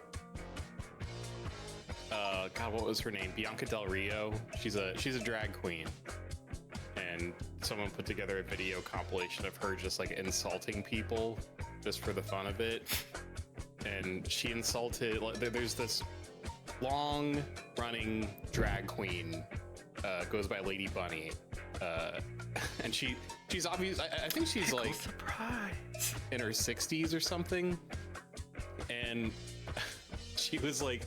what was her name? Bianca Del Rio. She's a drag queen. And someone put together a video compilation of her just like insulting people just for the fun of it. And she insulted, like, there's this long running drag queen, goes by Lady Bunny. And she's obvious. I think she's like surprise in her 60s or something. And she was like,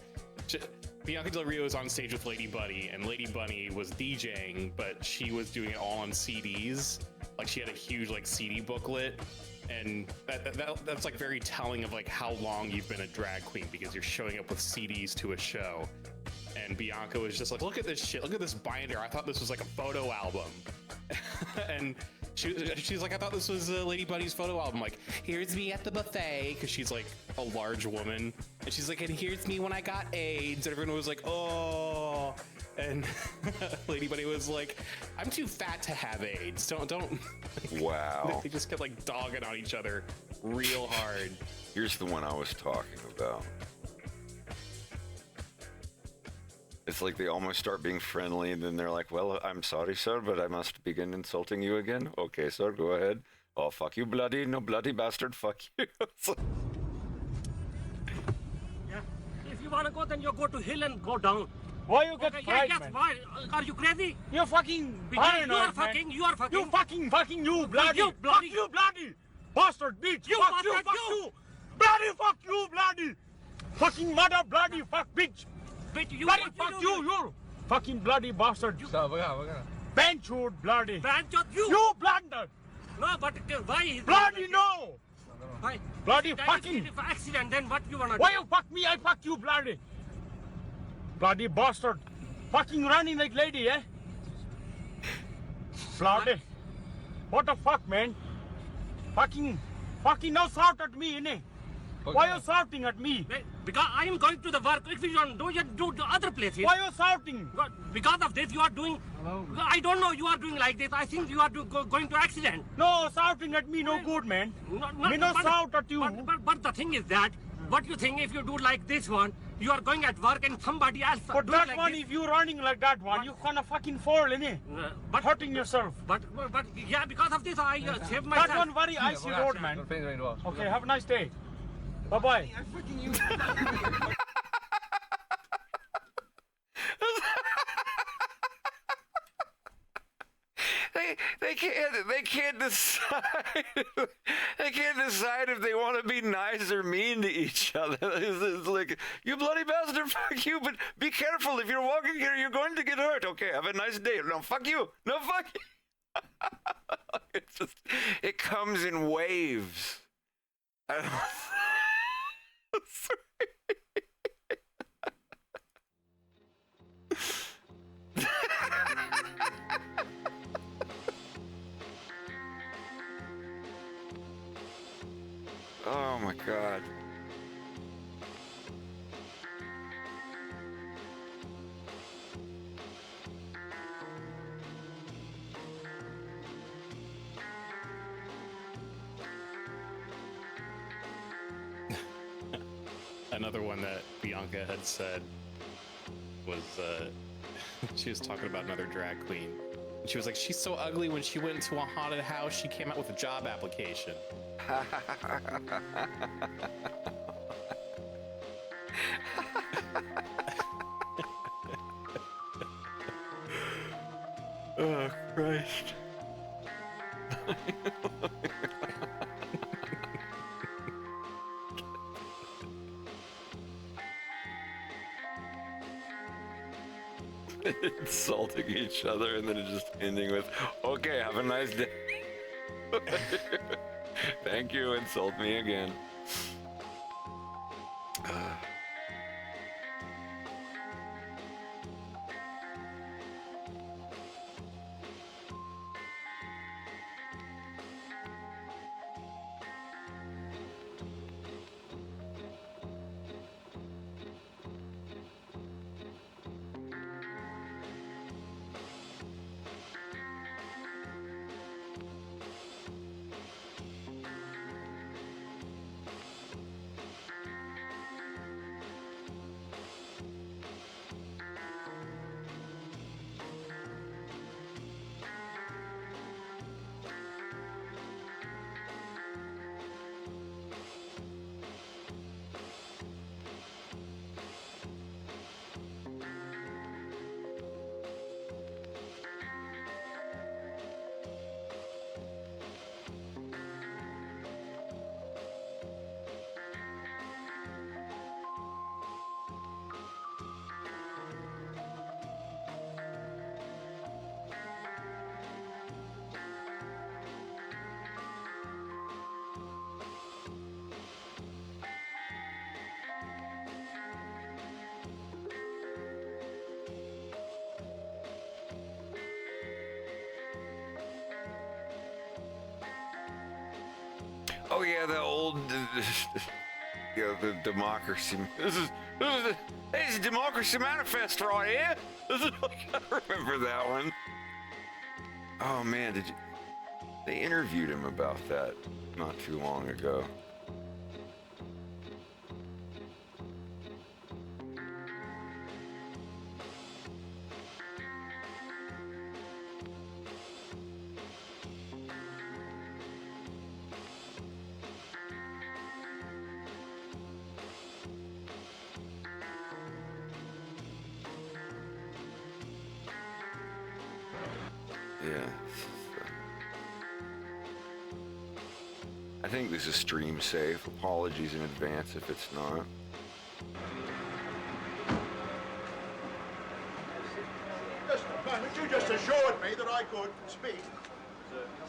Bianca Del Rio was on stage with Lady Bunny, and Lady Bunny was DJing, but she was doing it all on CDs. Like, she had a huge like CD booklet, and that's like very telling of like how long you've been a drag queen, because you're showing up with CDs to a show. And Bianca was just like, look at this shit, look at this binder. I thought this was like a photo album. And she's like, I thought this was Lady Bunny's photo album. Like, here's me at the buffet, because she's like a large woman. And she's like, and here's me when I got AIDS. And everyone was like, oh. And Lady Bunny was like, I'm too fat to have AIDS. Don't. Wow. They just kept like dogging on each other real hard. Here's the one I was talking about. It's like they almost start being friendly, and then they're like, well, I'm sorry, sir, but I must begin insulting you again. Okay, sir, go ahead. Oh, fuck you, bloody. No, bloody bastard. Fuck you. Yeah. If you want to go, then you go to hill and go down. Why you get Okay, fried, yes, man? why? Are you crazy? You're fucking Because paranoid, you are man. fucking, you are fucking. You fucking, you bloody. you bloody. Fuck you, bloody. Bastard, bitch. You fuck you, bastard, fuck you. you. Bloody, fuck you, bloody. Fucking mother, bloody, fuck, bitch. But you Bloody, what fuck do? you. Fucking bloody bastard. Benchwood, bloody. Banchot, you. You blunder. No, but why is Bloody no. Why? Bloody That fucking. is if accident, then what you wanna Why do? you fuck me? I fuck you, bloody. Bloody bastard. Fucking running like lady, eh? Bloody. What the fuck, man? Fucking now shout at me, innit? Why you shouting at me? Because I am going to the work. If you don't do, you do the other places. Why you shouting? Because of this, you are doing. I don't know. You are doing like this. I think you are going to accident. No, shouting at me no good, man. Me no but- shout at you. But the thing is that, what you think if you do like this one, you are going at work and somebody else. But do that like one, this. if you running like that one, you gonna fucking fall, innit? But Hurting yourself. But yeah, because of this, I saved myself. That one very icy road, man. Okay, have a nice day. Bye bye. They can't decide. They can't decide if they want to be nice or mean to each other. It's like, you bloody bastard, fuck you, but be careful. If you're walking here, you're going to get hurt. Okay, have a nice day. No, fuck you. No, fuck you. It's just, it comes in waves. I don't Oh my god. Another one that Bianca had said was, she was talking about another drag queen. And she was like, she's so ugly, when she went into a haunted house, she came out with a job application. Oh, Christ. Insulting each other and then it's just ending with, okay, have a nice day. Thank you. Insult me again. Oh yeah, the old, the democracy. This is the Democracy Manifest right here. This is, I remember that one. Oh man, they interviewed him about that not too long ago. Yeah. I think this is stream safe. Apologies in advance if it's not. Just a moment, you just assured me that I could speak.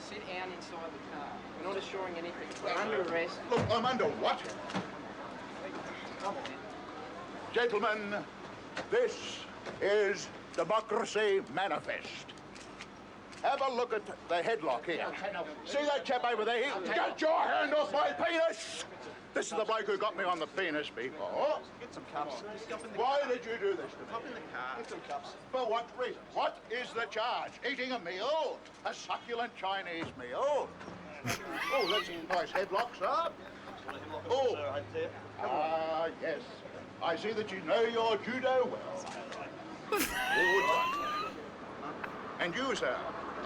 Sit down inside the car. We're not assuring anything. We're under arrest. Look, I'm under what? Come on. Gentlemen, this is Democracy Manifest. Have a look at the headlock here. See that chap over there? Get your hand off my penis! This is the bloke who got me on the penis before. Get some cups. Why did you do this to me? Hop in the car. Get some cups. For what reason? What is the charge? Eating a meal? A succulent Chinese meal? Oh, that's a nice headlock, sir. Oh, ah, yes. I see that you know your judo well. Good. And you, sir,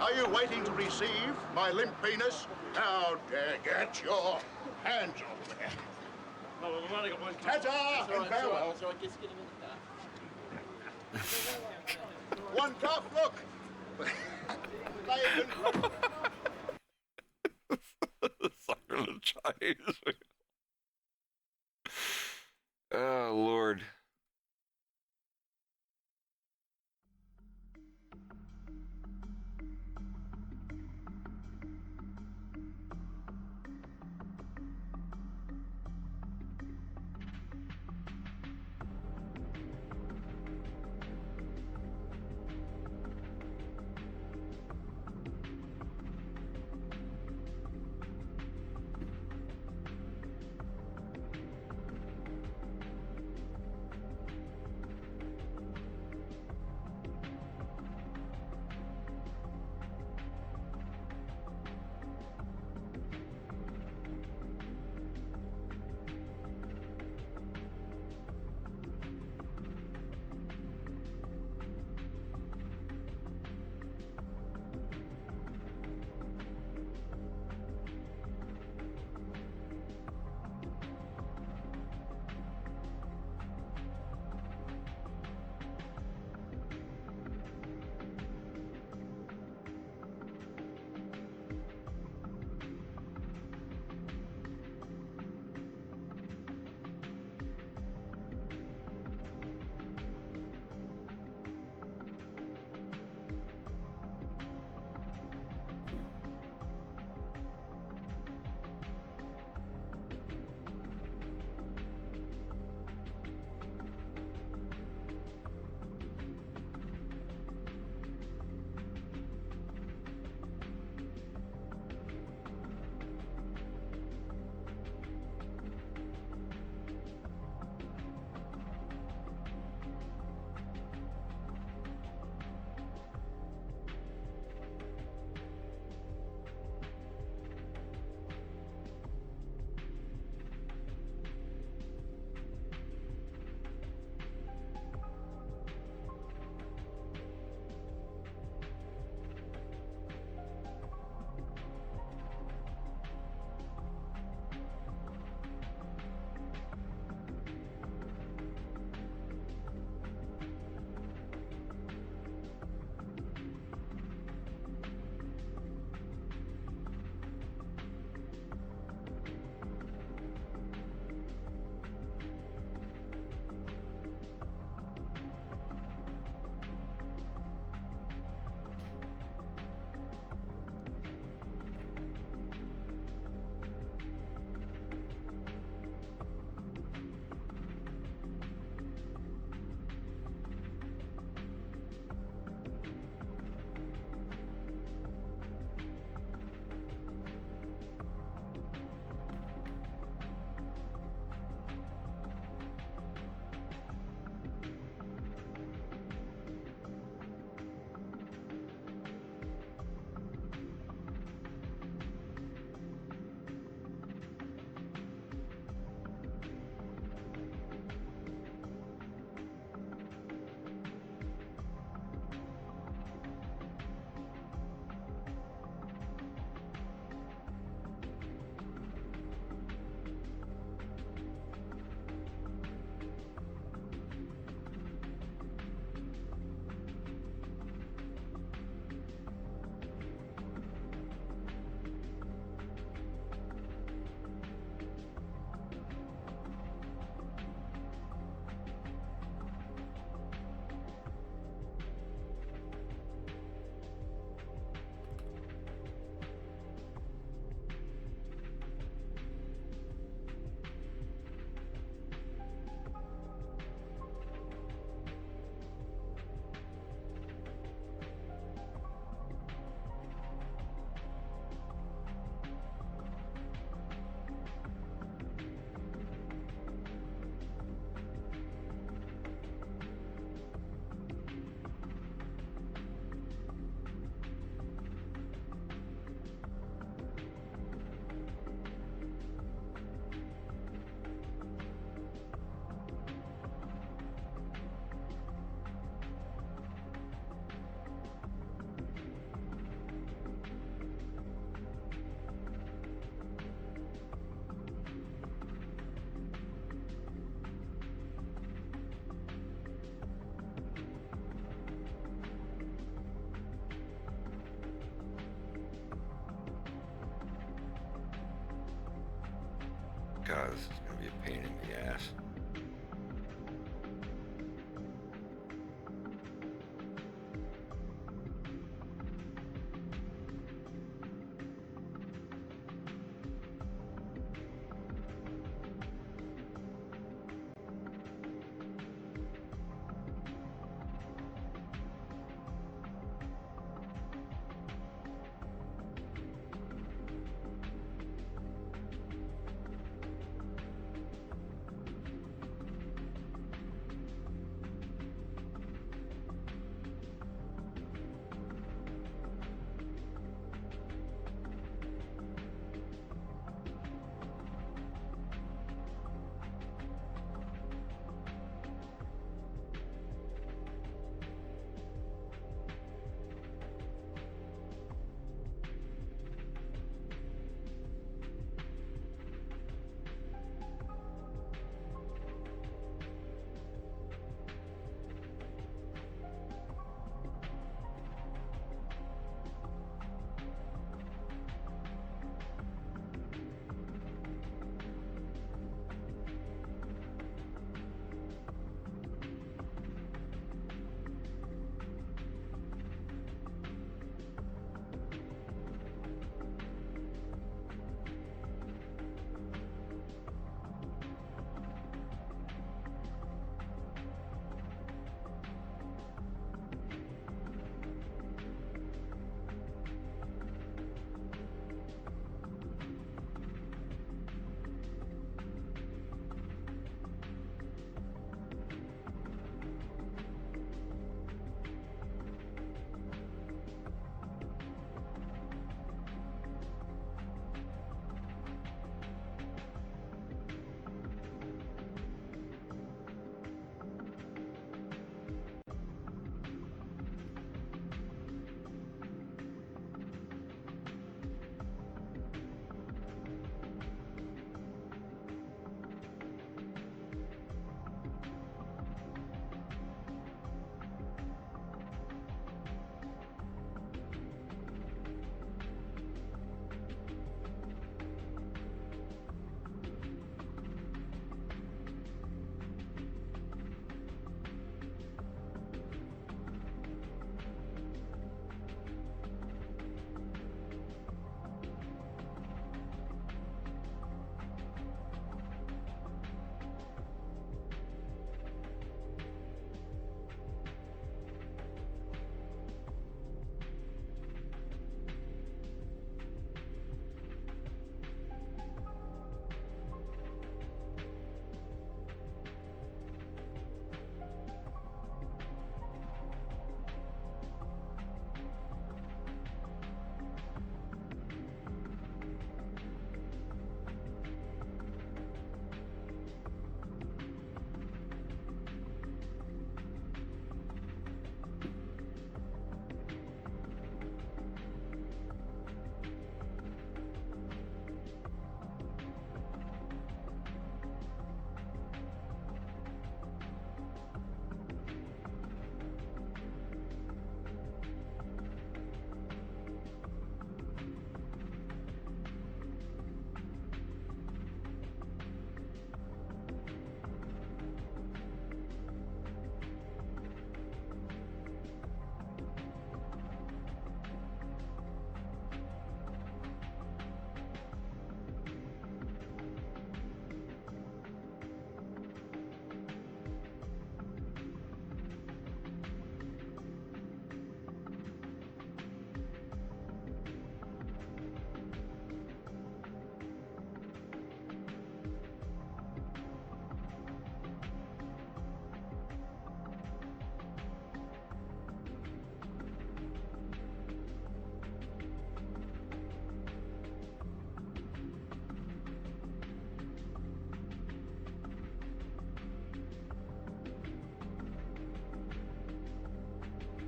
are you waiting to receive my limp penis? How dare get your hands off there. No, we've only got one cup. Ta-ta and farewell. So I guess get him in the car. One cup, look. Silent Chinese. Oh, Lord. God, this is going to be a pain in the ass.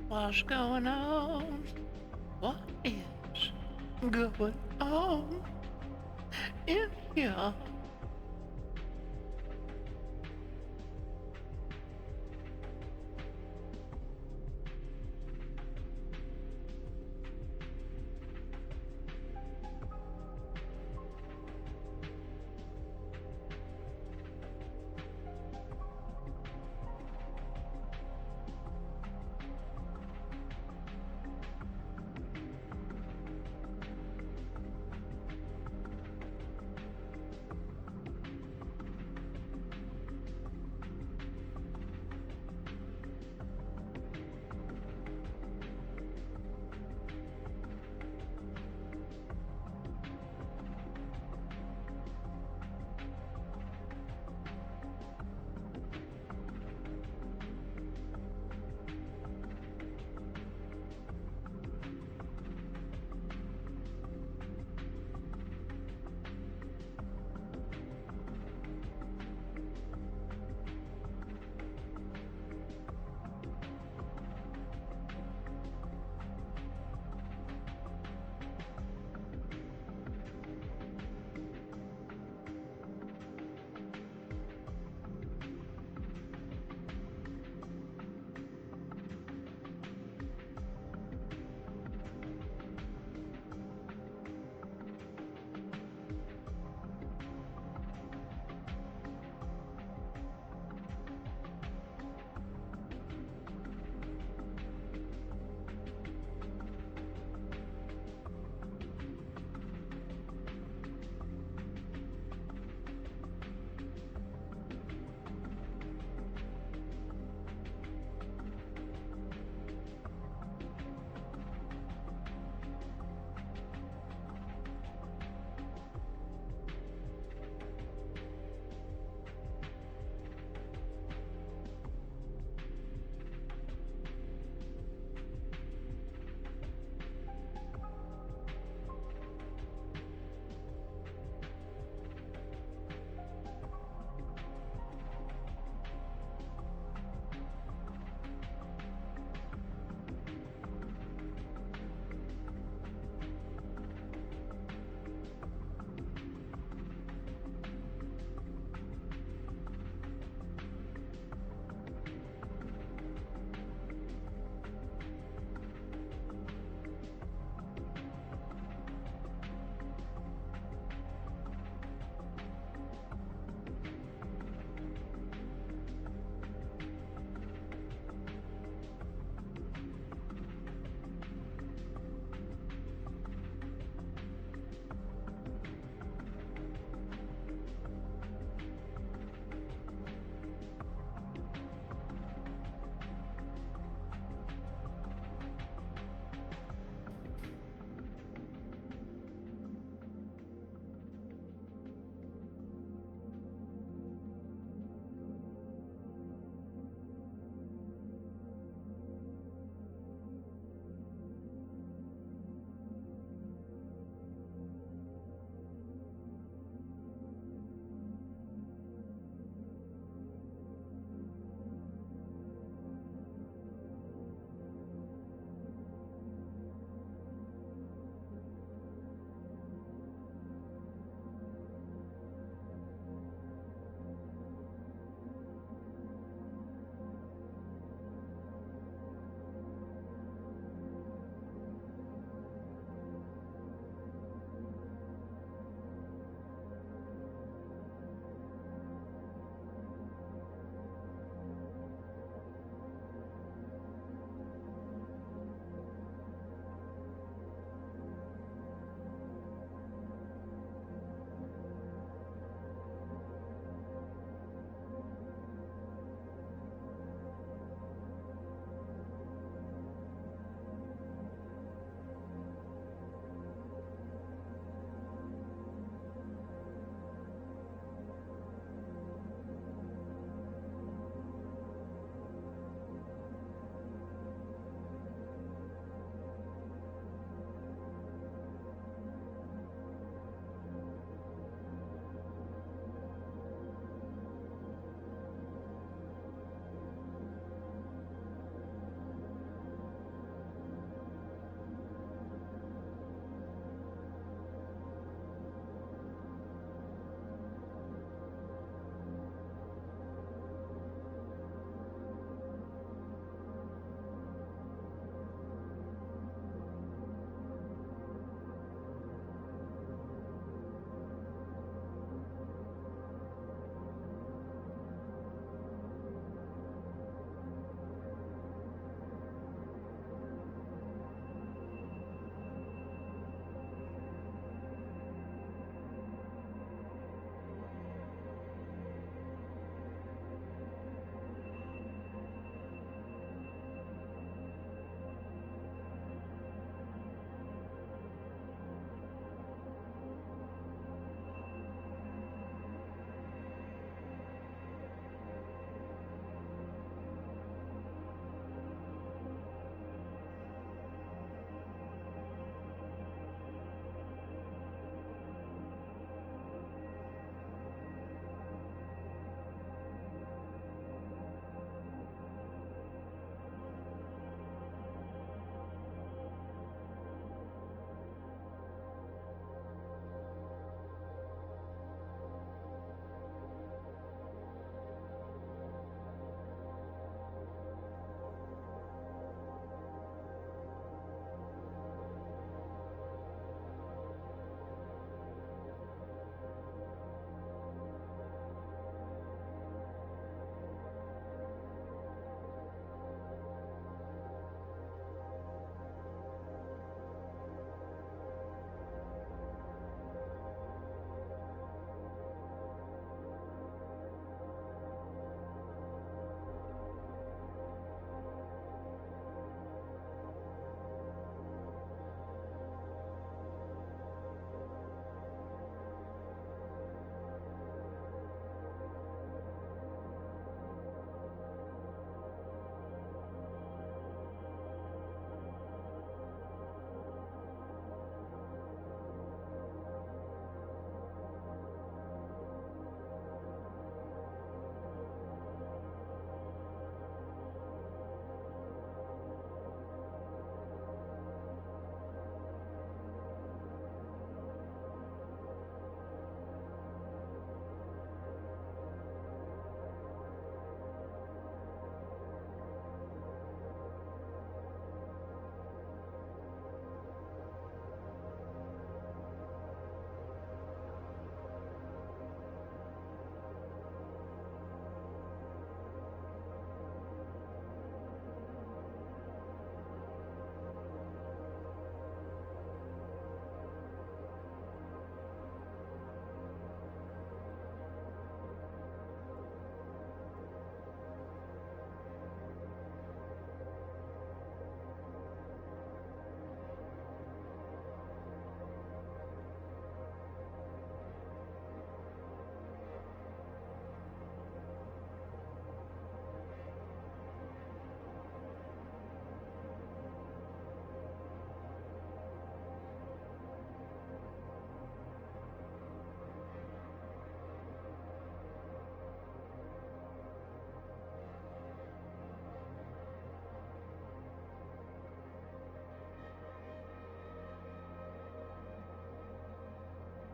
What's going on? What is going on in here?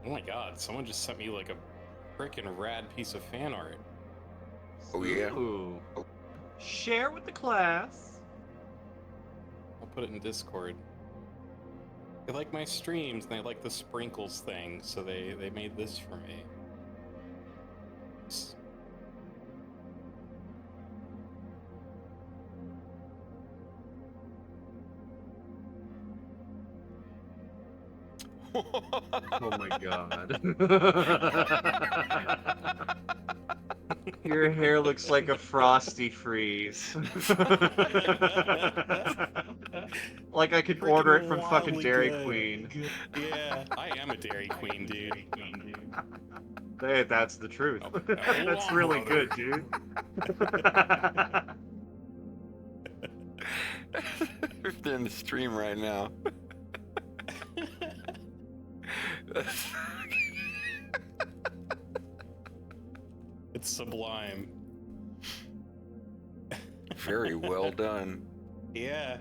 Oh my god, someone just sent me like a freaking rad piece of fan art. Oh yeah. Ooh. Share with the class. I'll put it in Discord. They like my streams and they like the sprinkles thing, so they made this for me. Oh my god. Your hair looks like a frosty freeze. Like I could order it from fucking Dairy Queen. Yeah, I am a Dairy Queen, dude. Hey, that's the truth. Oh, That's hold on, really brother. good, dude. If they're in the stream right now. It's sublime. Very well done. Yeah.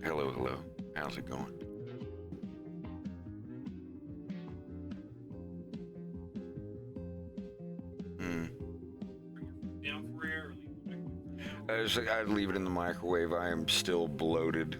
Hello, hello. How's it going? I'd leave it in the microwave. I am still bloated.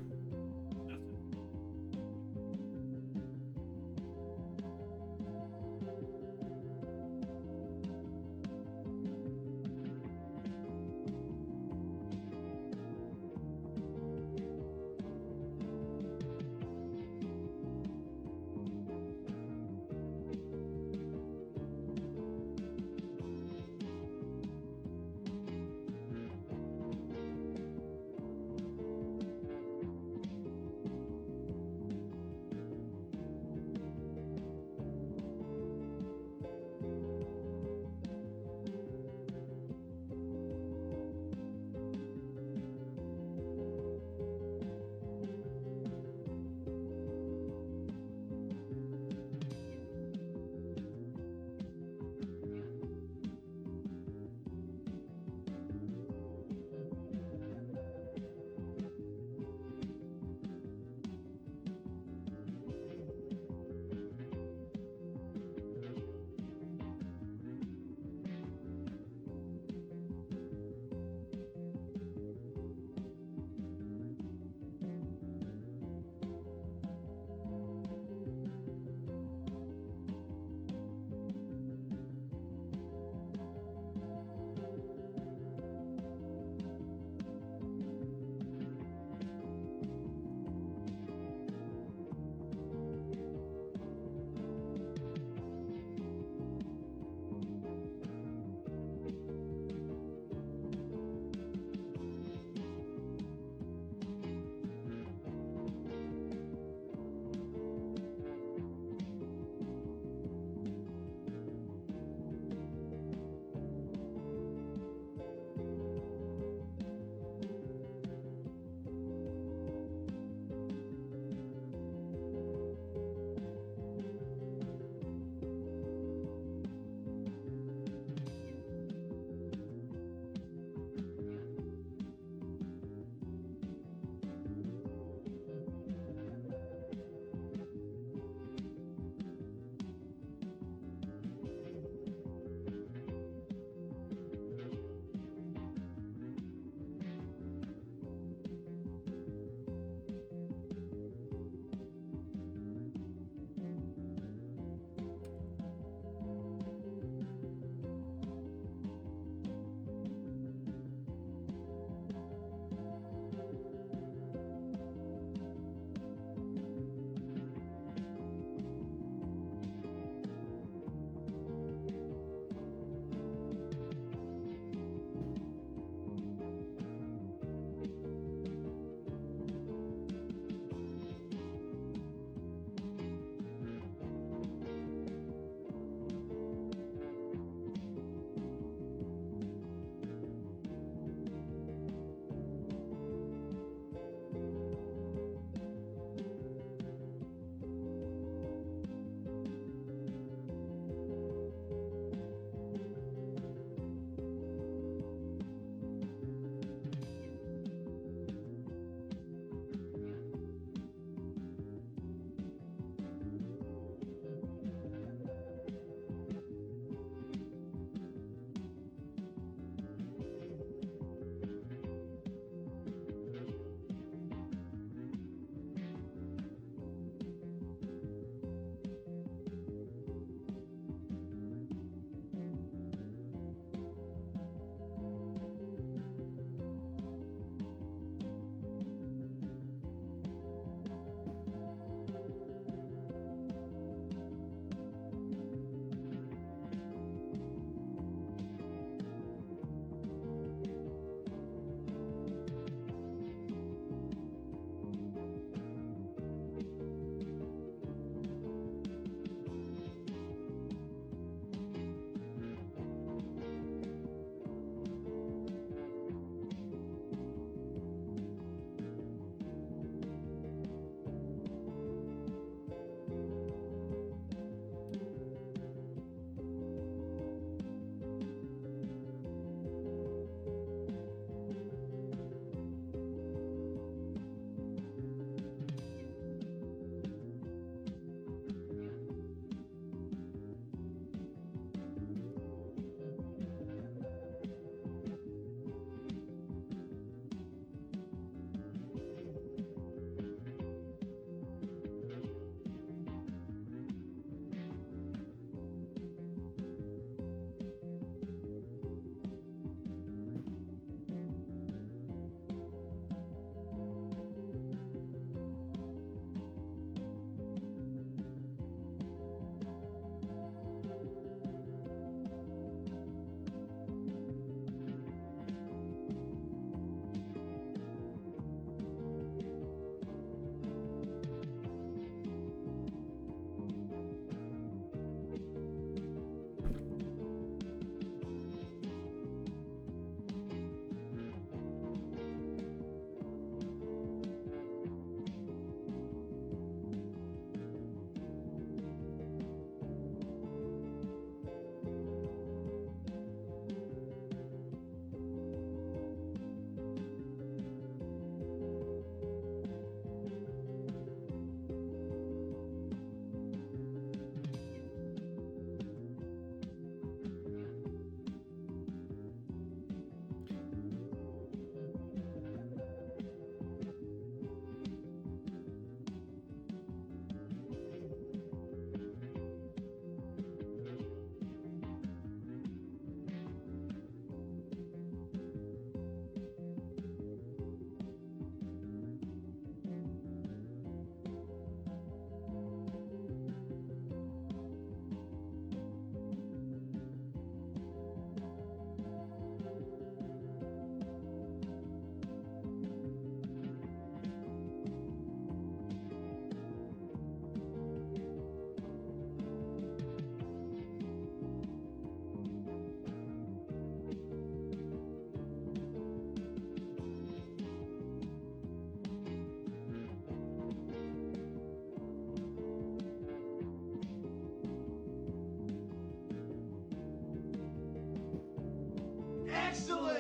Excellent!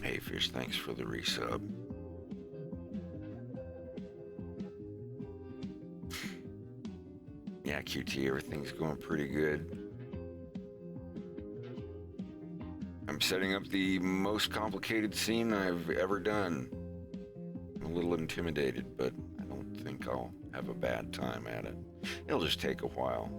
AFIS, thanks for the resub. Yeah, QT, everything's going pretty good. I'm setting up the most complicated scene I've ever done. I'm a little intimidated, but I don't think I'll have a bad time at it. It'll just take a while.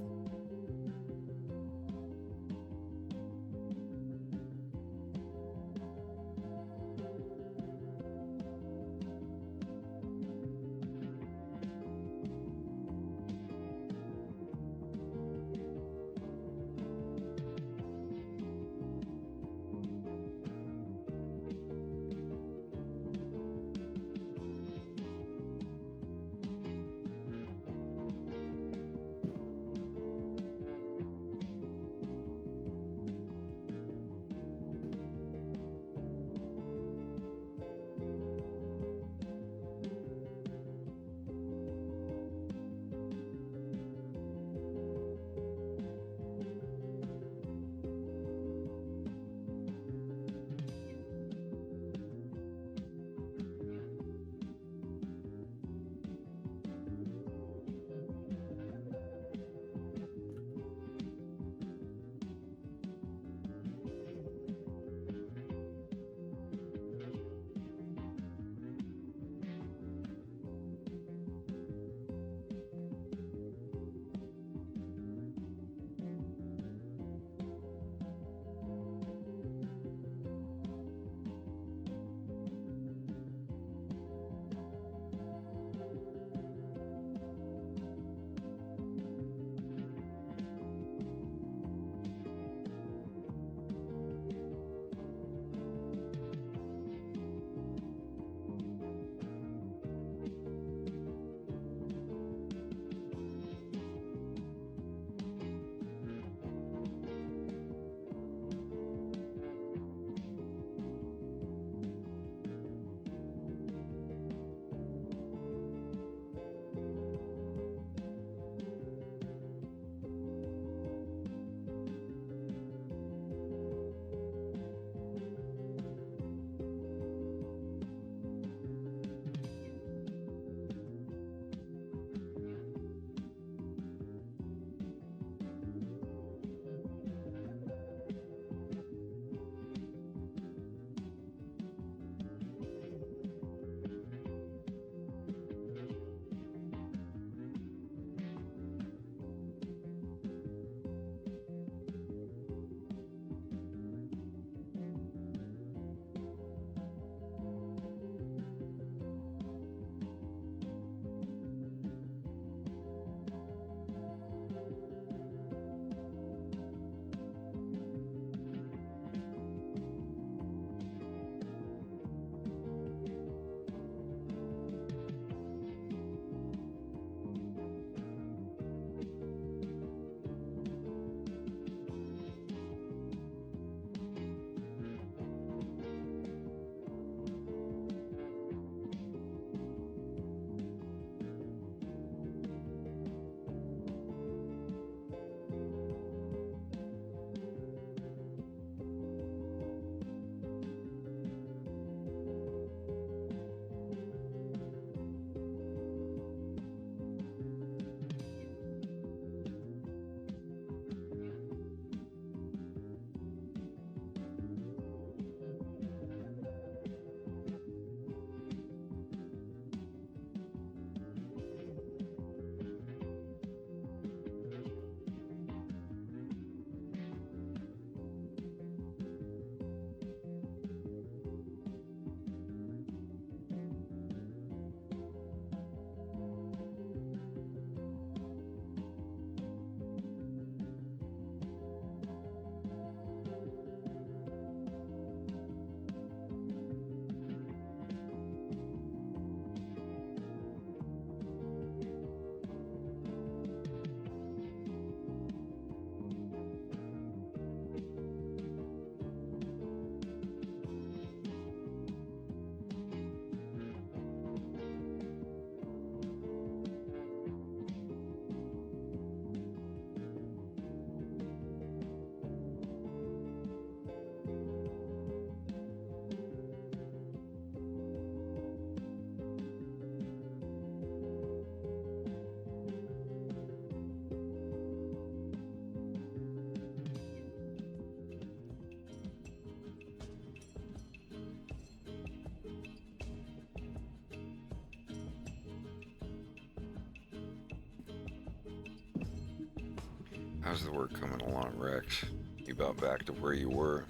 How's the work coming along, Rex? You about back to where you were?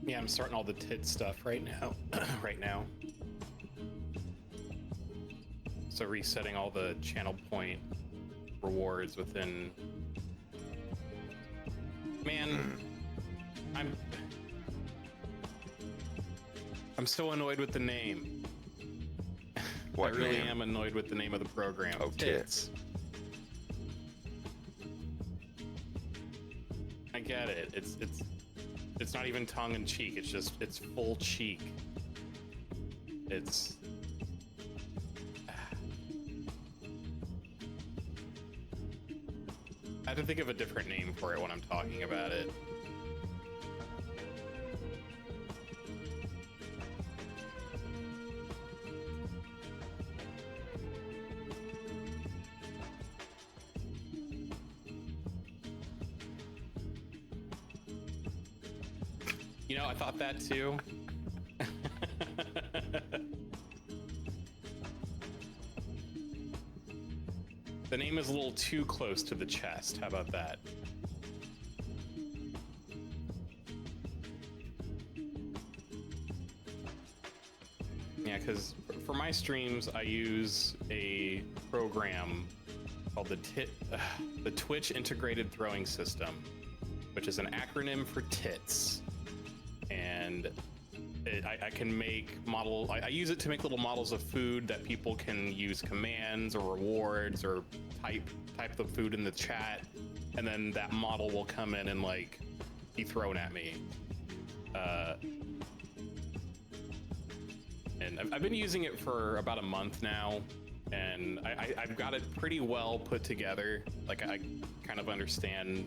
Yeah, I'm starting all the tit stuff right now. right now. So resetting all the channel point rewards within. Man, I'm so annoyed with the name. What I really name? am annoyed with the name of the program. Oh, Tits. I get it. It's not even tongue in cheek. It's full cheek. It's. I had to think of a different name for it when I'm talking about it. You know, I thought that too. The name is a little too close to the chest. How about that? Yeah, because for my streams, I use a program called the Twitch Integrated Throwing System, which is an acronym for TITS. And I can make I use it to make little models of food that people can use commands or rewards or type the food in the chat, and then that model will come in and like be thrown at me. And I've been using it for about a month now, and I've got it pretty well put together. Like I kind of understand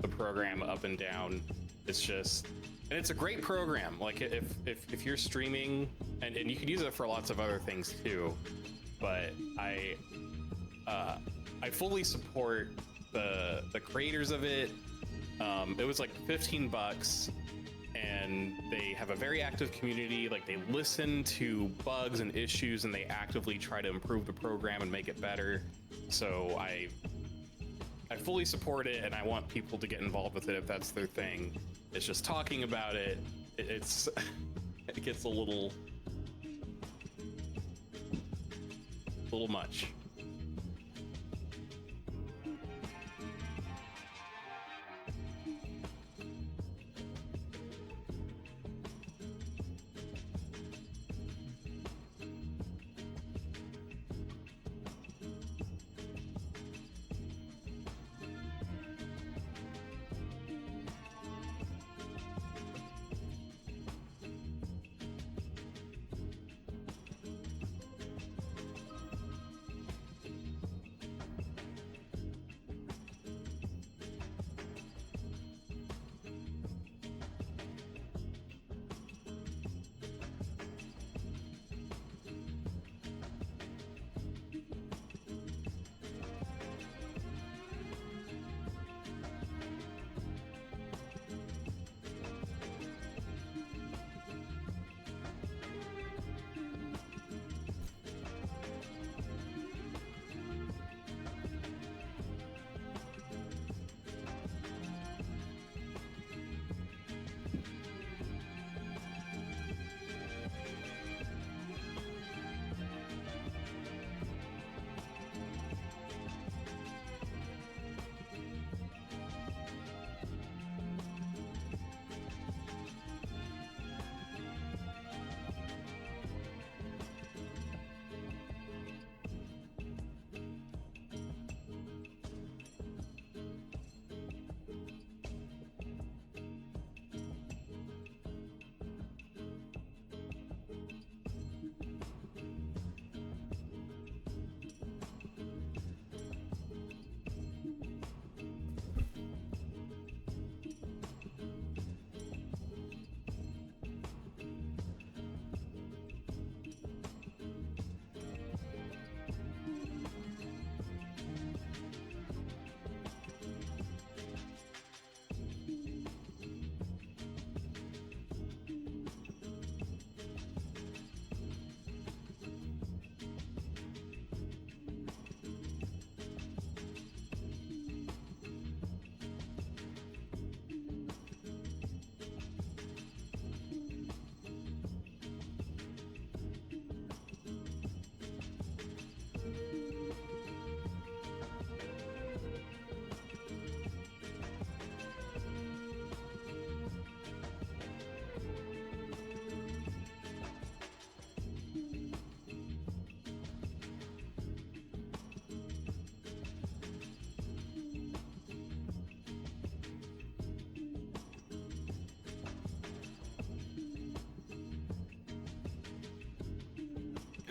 the program up and down. It's just. And it's a great program. Like if you're streaming, and you can use it for lots of other things too, but I fully support the creators of it. It was like $15, and they have a very active community. Like they listen to bugs and issues, and they actively try to improve the program and make it better. So I fully support it, and I want people to get involved with it if that's their thing. It's just talking about it. It gets a little much.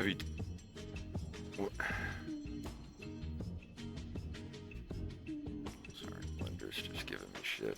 Have you? Sorry, Blender's just giving me shit.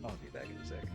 I'll be back in a second.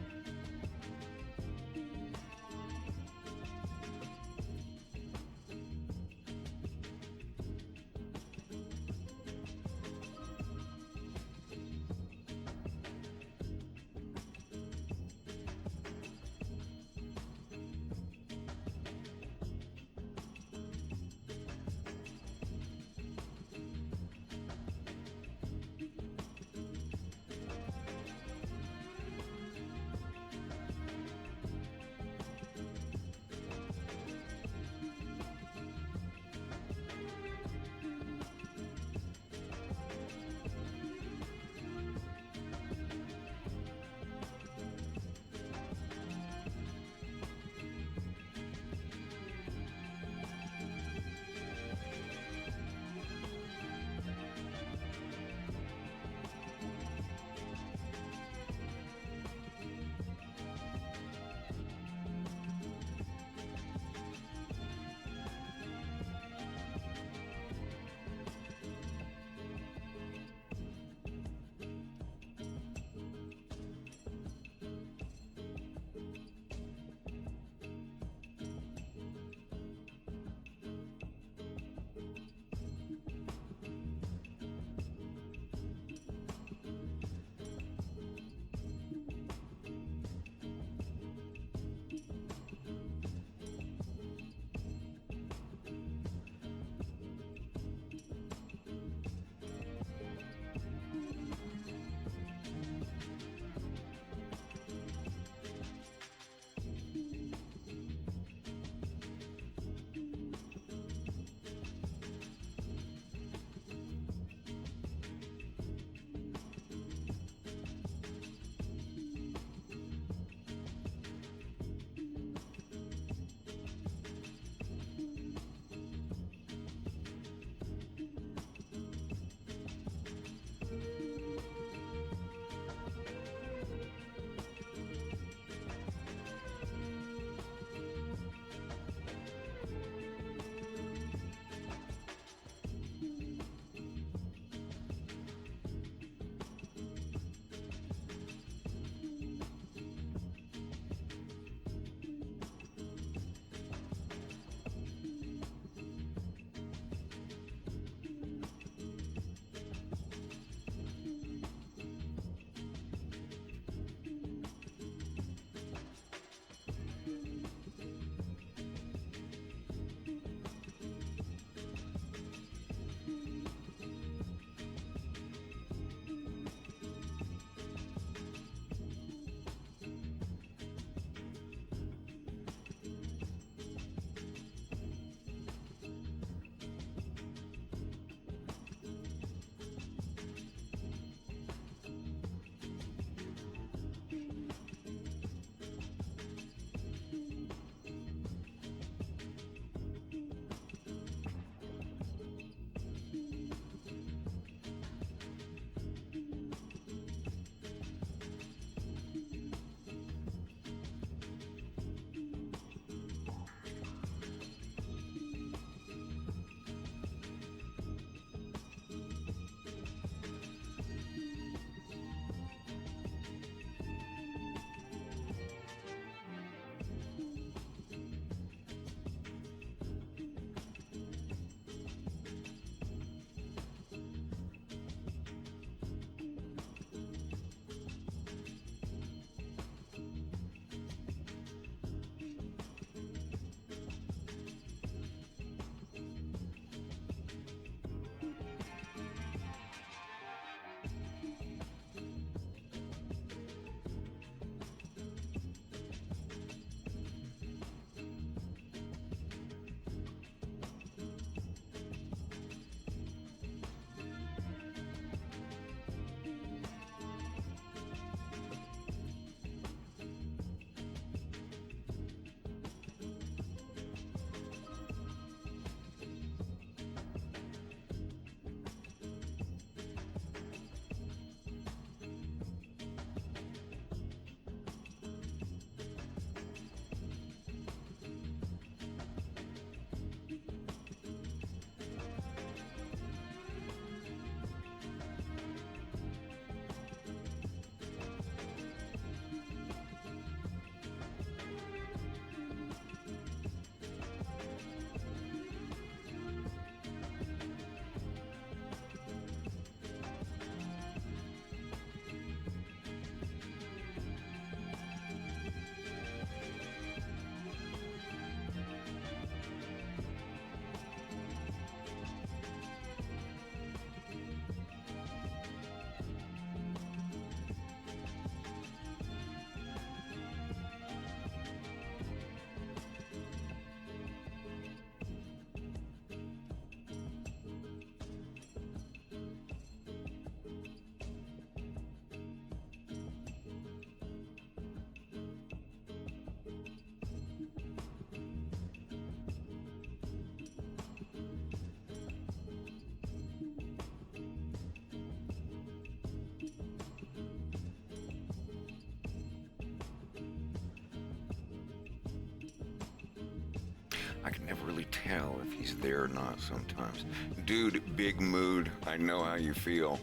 I can never really tell if he's there or not sometimes. Dude, big mood. I know how you feel.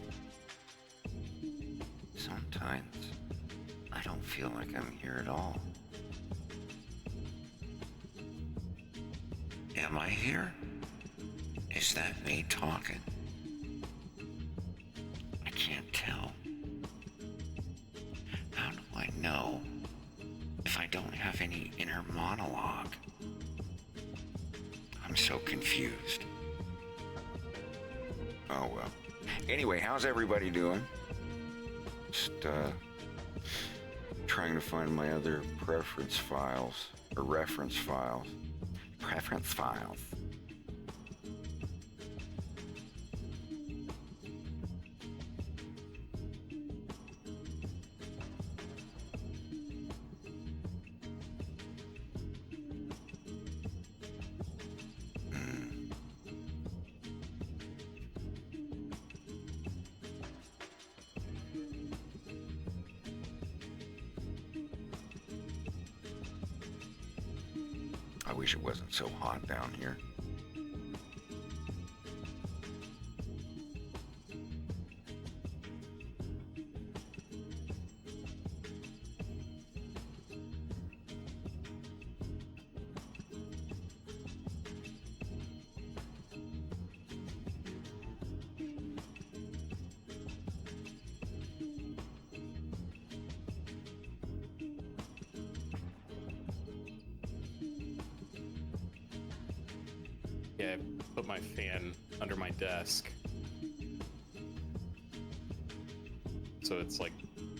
Sometimes I don't feel like I'm here at all. Am I here? Is that me talking? I can't tell. How do I know if I don't have any inner monologue? I'm so confused. Oh well. Anyway, how's everybody doing? Just trying to find my other preference files or reference files. Preference files. I wish it wasn't so hot down here. Yeah, I put my fan under my desk. So it's like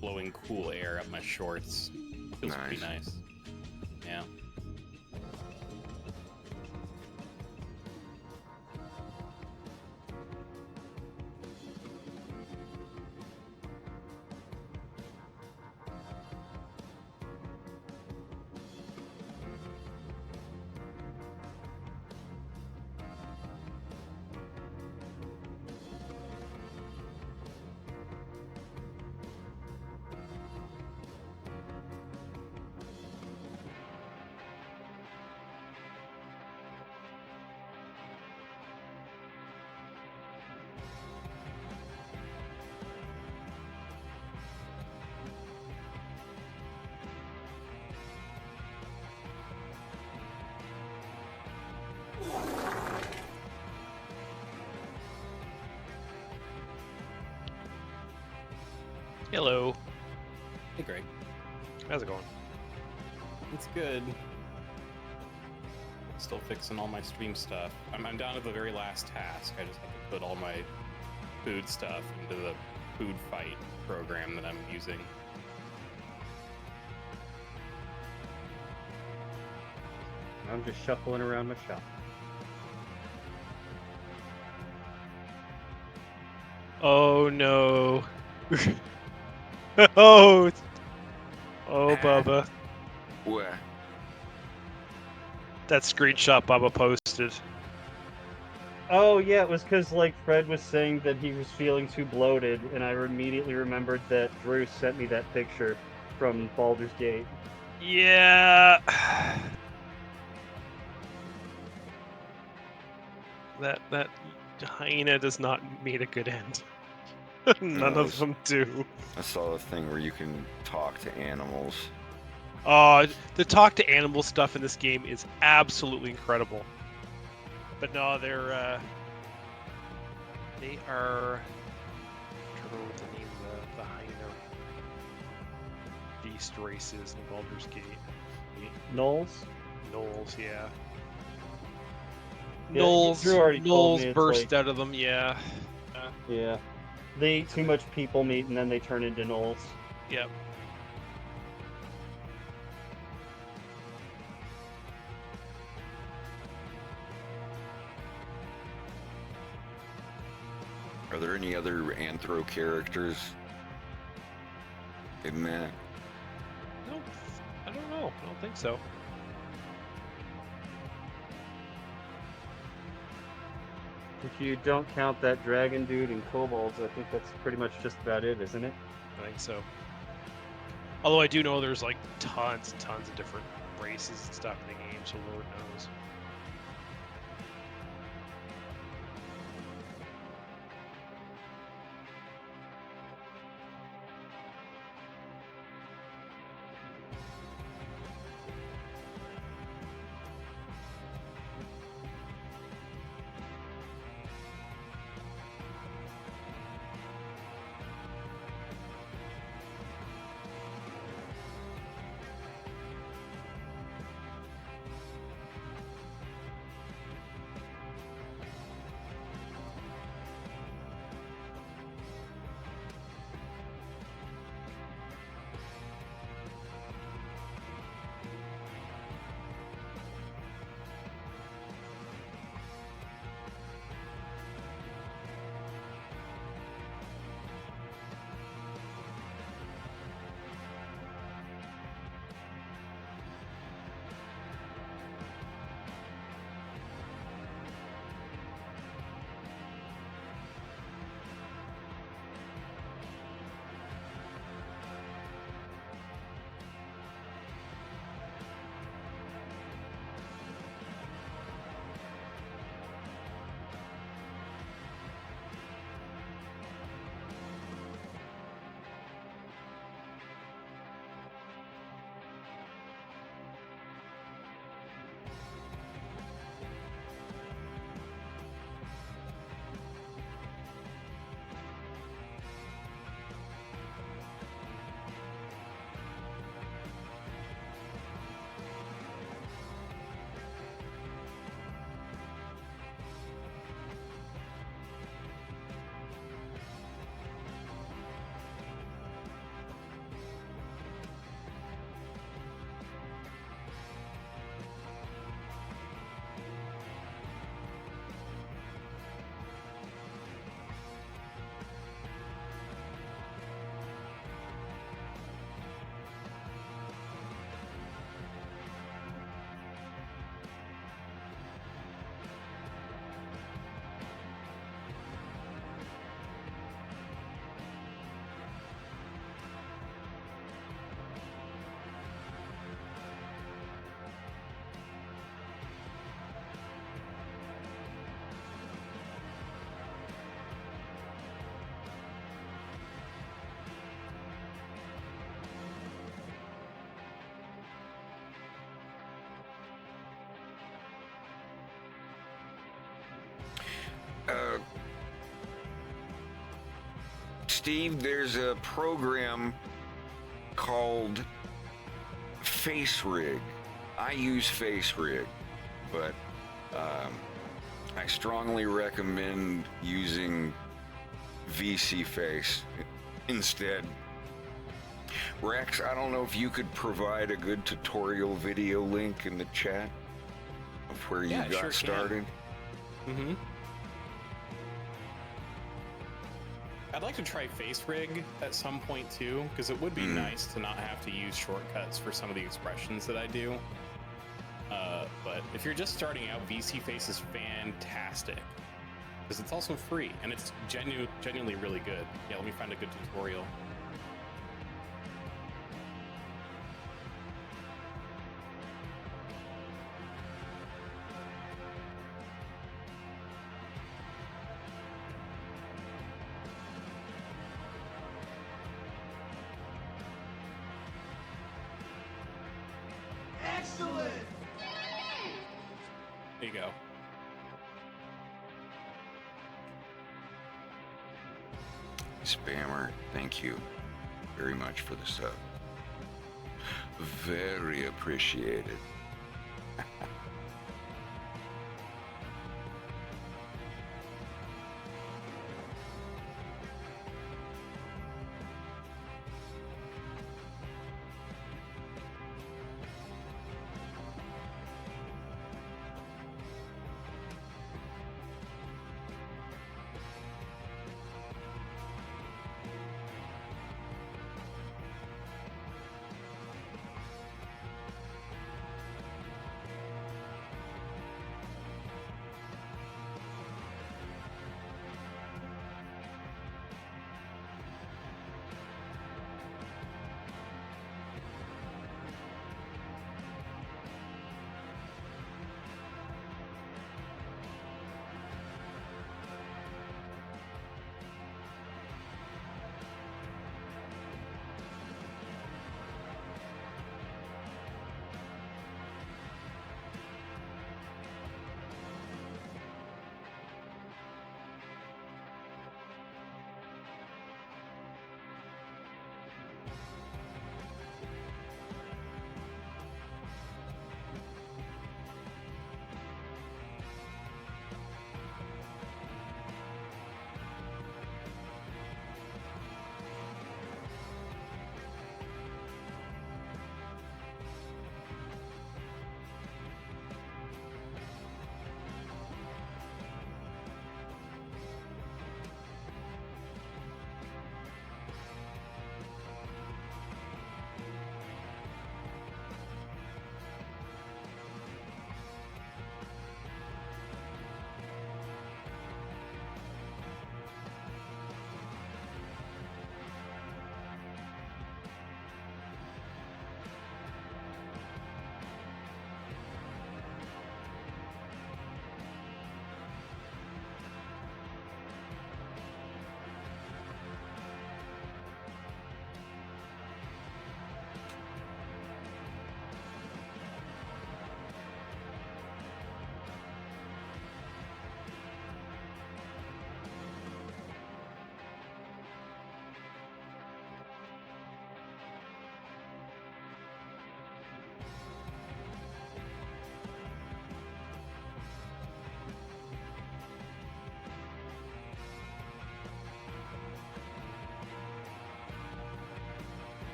blowing cool air up my shorts. Feels pretty nice. Yeah. Hello. Hey, Greg. How's it going? It's good. Still fixing all my stream stuff. I'm down to the very last task. I just have to put all my food stuff into the food fight program that I'm using. I'm just shuffling around my shop. Oh no. Oh, Bubba. What? That screenshot Bubba posted. Oh yeah, it was because like Fred was saying that he was feeling too bloated, and I immediately remembered that Drew sent me that picture from Baldur's Gate. Yeah. That hyena does not meet a good end. None of them do. I saw a thing where you can talk to animals. The talk to animal stuff in this game is absolutely incredible. But no, they are. I don't remember what the name of the hyena beast race is in Baldur's Gate. Knolls? Knolls, yeah. Yeah, Knolls, Drew already told me it's burst like- out of them, yeah. Yeah. They eat too much people meat and then they turn into gnolls. Yep. Are there any other anthro characters in that? I don't know. I don't think so. If you don't count that dragon dude and kobolds, I think that's pretty much just about it, isn't it? I think so. Although I do know there's like tons and tons of different races and stuff in the game, so Lord knows. Steve, there's a program called FaceRig. I use FaceRig, but I strongly recommend using VC Face instead. Rex, I don't know if you could provide a good tutorial video link in the chat of where you got sure started. Mm-hmm. I'd like to try FaceRig at some point too, because it would be nice to not have to use shortcuts for some of the expressions that I do. But if you're just starting out, VC Face is fantastic because it's also free and it's genuinely really good. Yeah, let me find a good tutorial. Excellent! There you go. Spammer, thank you very much for the sub. Very appreciated.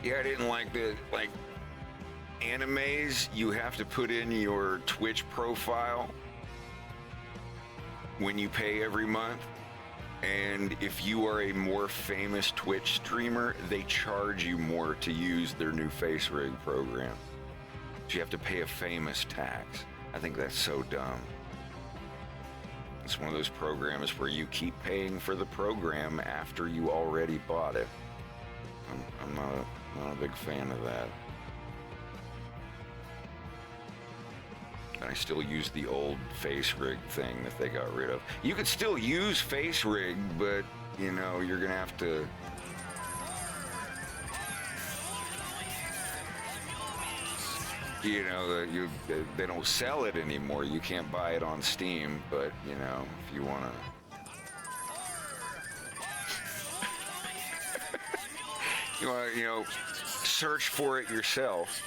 Yeah, I didn't like the animes. You have to put in your Twitch profile when you pay every month. And if you are a more famous Twitch streamer, they charge you more to use their new face rig program. So you have to pay a famous tax. I think that's so dumb. It's one of those programs where you keep paying for the program after you already bought it. I'm not a big fan of that. And I still use the old face rig thing that they got rid of. You could still use face rig, but you know, you're gonna have to they don't sell it anymore. You can't buy it on Steam, but you know, if you wanna search for it yourself.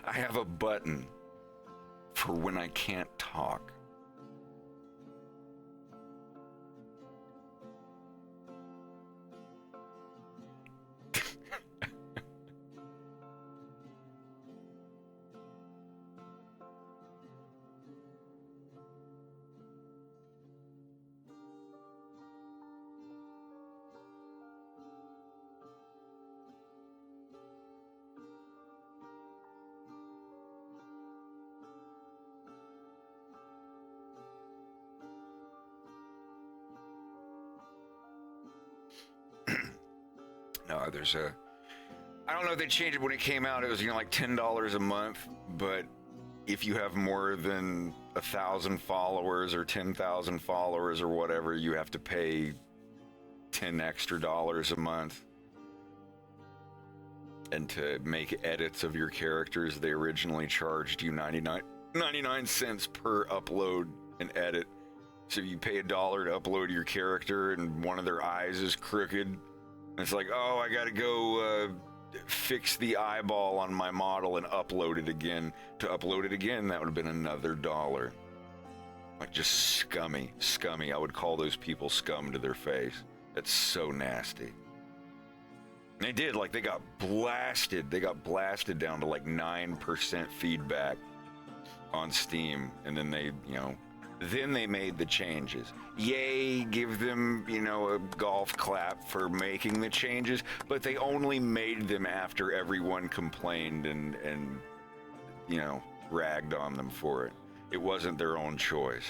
I have a button for when I can't talk. No, I don't know if they changed it when it came out. It was, like $10 a month, but if you have more than 1,000 followers or 10,000 followers or whatever, you have to pay $10 extra a month. And to make edits of your characters, they originally charged you 99 cents per upload and edit. So you pay $1 to upload your character and one of their eyes is crooked. It's like, oh, I gotta go fix the eyeball on my model and upload it again. To upload it again, that would have been another $1. Like, just scummy. I would call those people scum to their face. That's so nasty. And they did, they got blasted. They got blasted down to 9% feedback on Steam. And then they made the changes. Yay, give them, a golf clap for making the changes, but they only made them after everyone complained and ragged on them for it. It wasn't their own choice.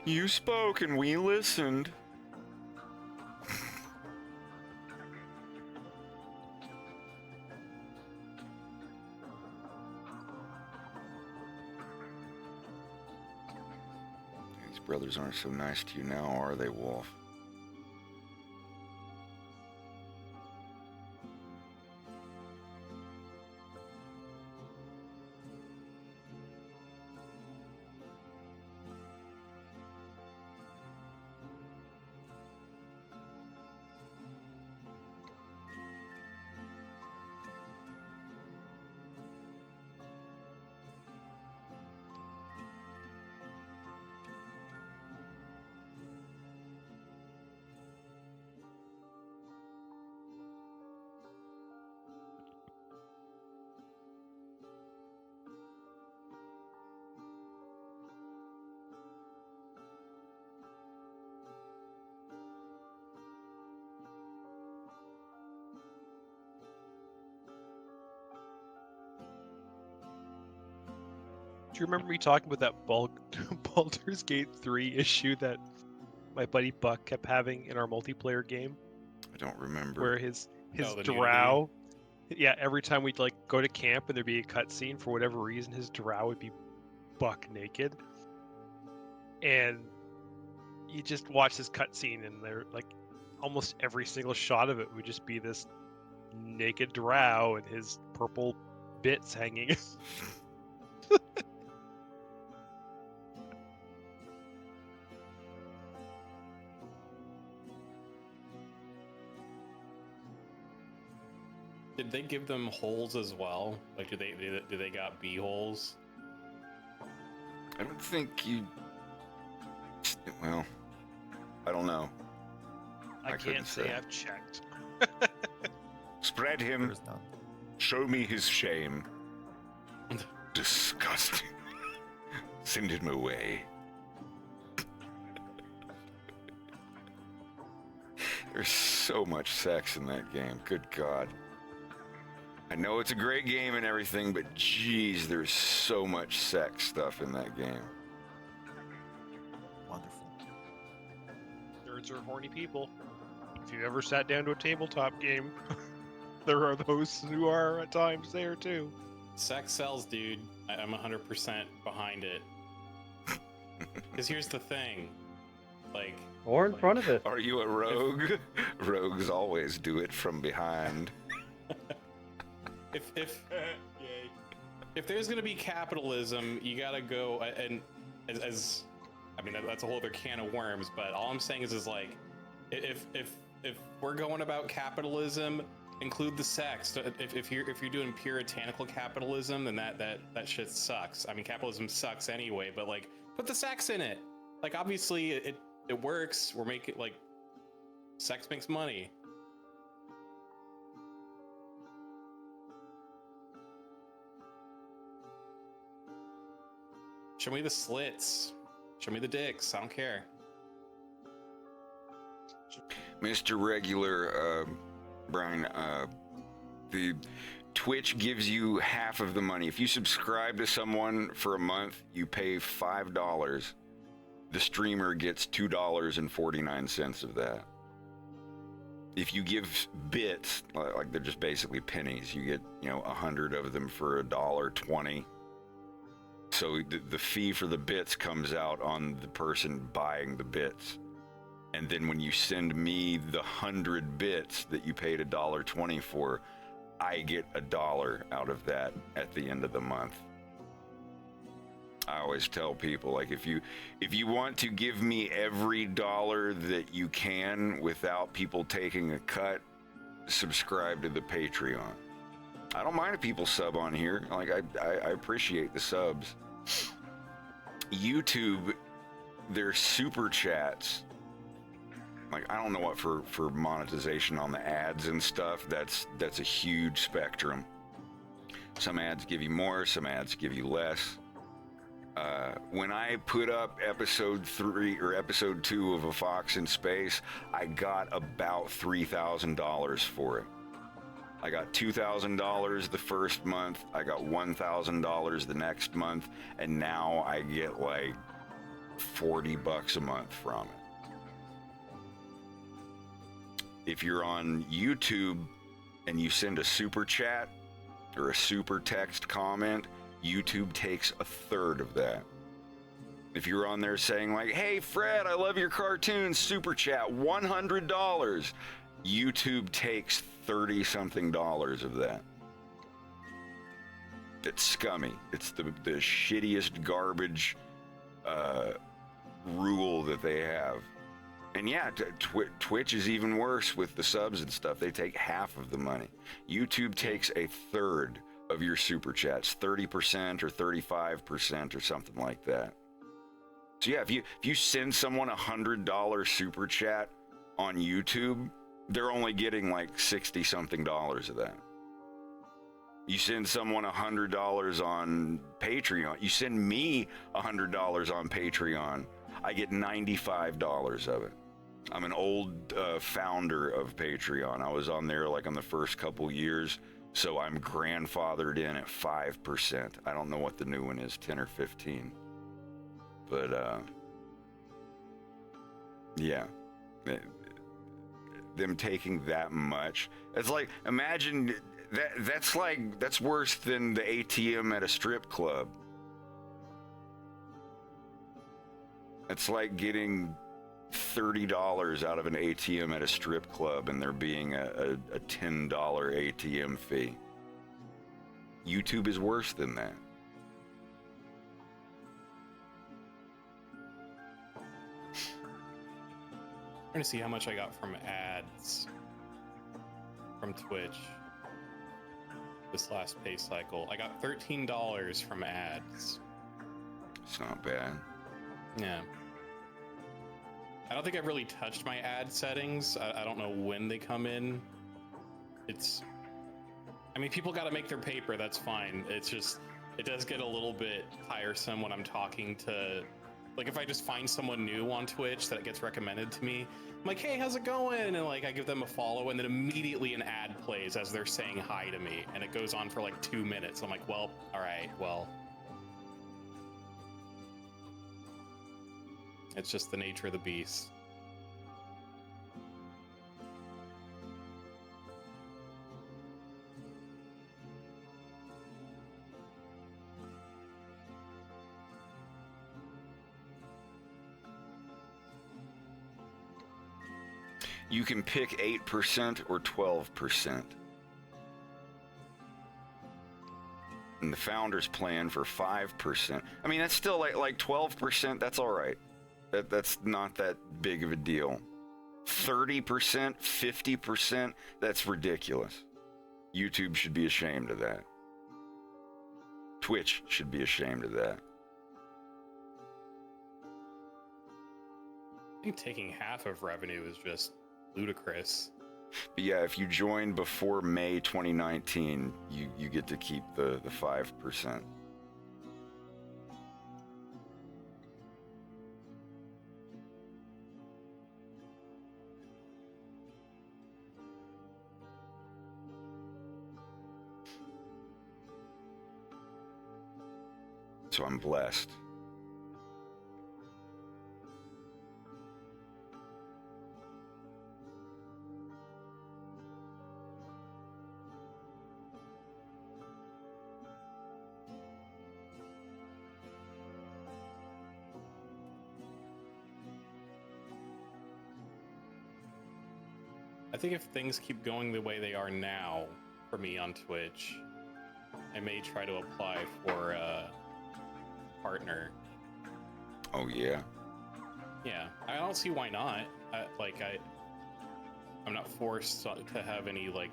You spoke and we listened. Brothers aren't so nice to you now, are they, Wolf? Do you remember me talking about that Baldur's Gate 3 issue that my buddy Buck kept having in our multiplayer game? I don't remember. Where his the drow, yeah, every time we'd go to camp and there'd be a cutscene, for whatever reason, his drow would be buck naked, and you just watch this cutscene, and they're almost every single shot of it would just be this naked drow and his purple bits hanging. Did they give them holes as well? Like, do they got bee holes? I don't think you. Well, I don't know. I couldn't can't say I've checked. Spread him. Show me his shame. Disgusting. Send him away. There's so much sex in that game. Good God. I know it's a great game and everything, but geez, there's so much sex stuff in that game. Wonderful. Nerds are horny people. If you ever sat down to a tabletop game, there are those who are at times there too. Sex sells, dude. I'm 100% behind it. Because here's the thing. Like... Or in front of it. Are you a rogue? Rogues always do it from behind. If there's gonna be capitalism, you gotta go and as I mean that's a whole other can of worms. But all I'm saying is like, if we're going about capitalism, include the sex. If you're doing puritanical capitalism, then that shit sucks. I mean, capitalism sucks anyway. But like, put the sex in it. Like, obviously it works. We're making like, sex makes money. Show me the slits. Show me the dicks. I don't care. Mr. Regular, Brian, the Twitch gives you half of the money. If you subscribe to someone for a month, you pay $5. The streamer gets $2.49 of that. If you give bits, like they're just basically pennies, you get 100 of them for $1.20. So the fee for the bits comes out on the person buying the bits. And then when you send me the 100 bits that you paid $1.20 for, I get $1 out of that at the end of the month. I always tell people, like, if you want to give me every dollar that you can without people taking a cut, subscribe to the Patreon. I don't mind if people sub on here. Like, I appreciate the subs. YouTube, their super chats. Like, I don't know what for monetization on the ads and stuff. That's a huge spectrum. Some ads give you more, some ads give you less. When I put up episode 3 or episode 2 of A Fox in Space, I got about $3,000 for it. I got $2,000 the first month, I got $1,000 the next month, and now I get like $40 a month from it. If you're on YouTube and you send a super chat or a super text comment, YouTube takes 1/3 of that. If you're on there saying like, hey Fred, I love your cartoons, super chat, $100, YouTube takes $30-something of that. It's scummy. It's the shittiest garbage rule that they have. And yeah, Twitch is even worse with the subs and stuff. They take half of the money. YouTube takes 1/3 of your super chats, 30% or 35% or something like that. So yeah, if you send someone $100 super chat on YouTube, they're only getting like $60-something of that. You send someone $100 on Patreon, you send me $100 on Patreon, I get $95 of it. I'm an old founder of Patreon. I was on there like on the first couple years, so I'm grandfathered in at 5%. I don't know what the new one is, 10 or 15. But yeah, them taking that much. It's like, imagine that's worse than the ATM at a strip club. It's like getting $30 out of an ATM at a strip club and there being a $10 ATM fee. YouTube is worse than that. I'm trying to see how much I got from ads from Twitch. this last pay cycle. I got $13 from ads. It's not bad. Yeah. I don't think I've really touched my ad settings. I don't know when they come in. I mean, people got to make their paper. That's fine. It's just, it does get a little bit tiresome when I'm talking to, like, if I just find someone new on Twitch that gets recommended to me, I'm like, hey, how's it going? And like, I give them a follow, and then immediately an ad plays as they're saying hi to me, and it goes on for like 2 minutes. I'm like, well, all right, well. It's just the nature of the beast. You can pick 8% or 12%. And the founders plan for 5%. I mean, that's still like 12%. That's all right. That's not that big of a deal. 30%, 50%, that's ridiculous. YouTube should be ashamed of that. Twitch should be ashamed of that. I think taking half of revenue is just ludicrous. But yeah, if you join before May 2019, you get to keep the 5%. So I'm blessed. I think if things keep going the way they are now for me on Twitch, I may try to apply for a partner. Oh yeah. Yeah, I don't see why not. I'm not forced to have any like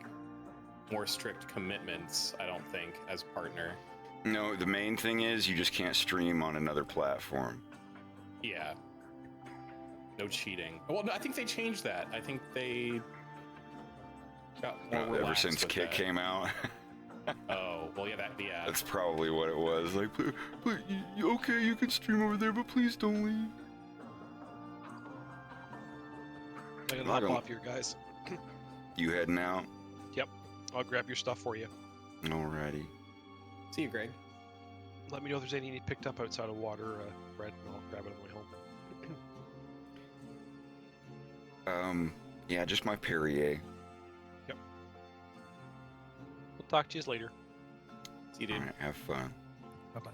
more strict commitments, I don't think, as partner. No, the main thing is you just can't stream on another platform. Yeah. No cheating. Well, no, I think they changed that. I think they got more Ever relaxed since with Kit that. came out. Oh, well, yeah, That's probably what it was. Like, but okay, you can stream over there, but please don't leave. I'm gonna hop off here, guys. You heading out? Yep. I'll grab your stuff for you. Alrighty. See you, Greg. Let me know if there's anything you picked up outside of water, Fred, and I'll grab it on the way home. Yeah, just my Perrier. Yep. We'll talk to you later. See you, dude. Alright, have fun. Bye-bye.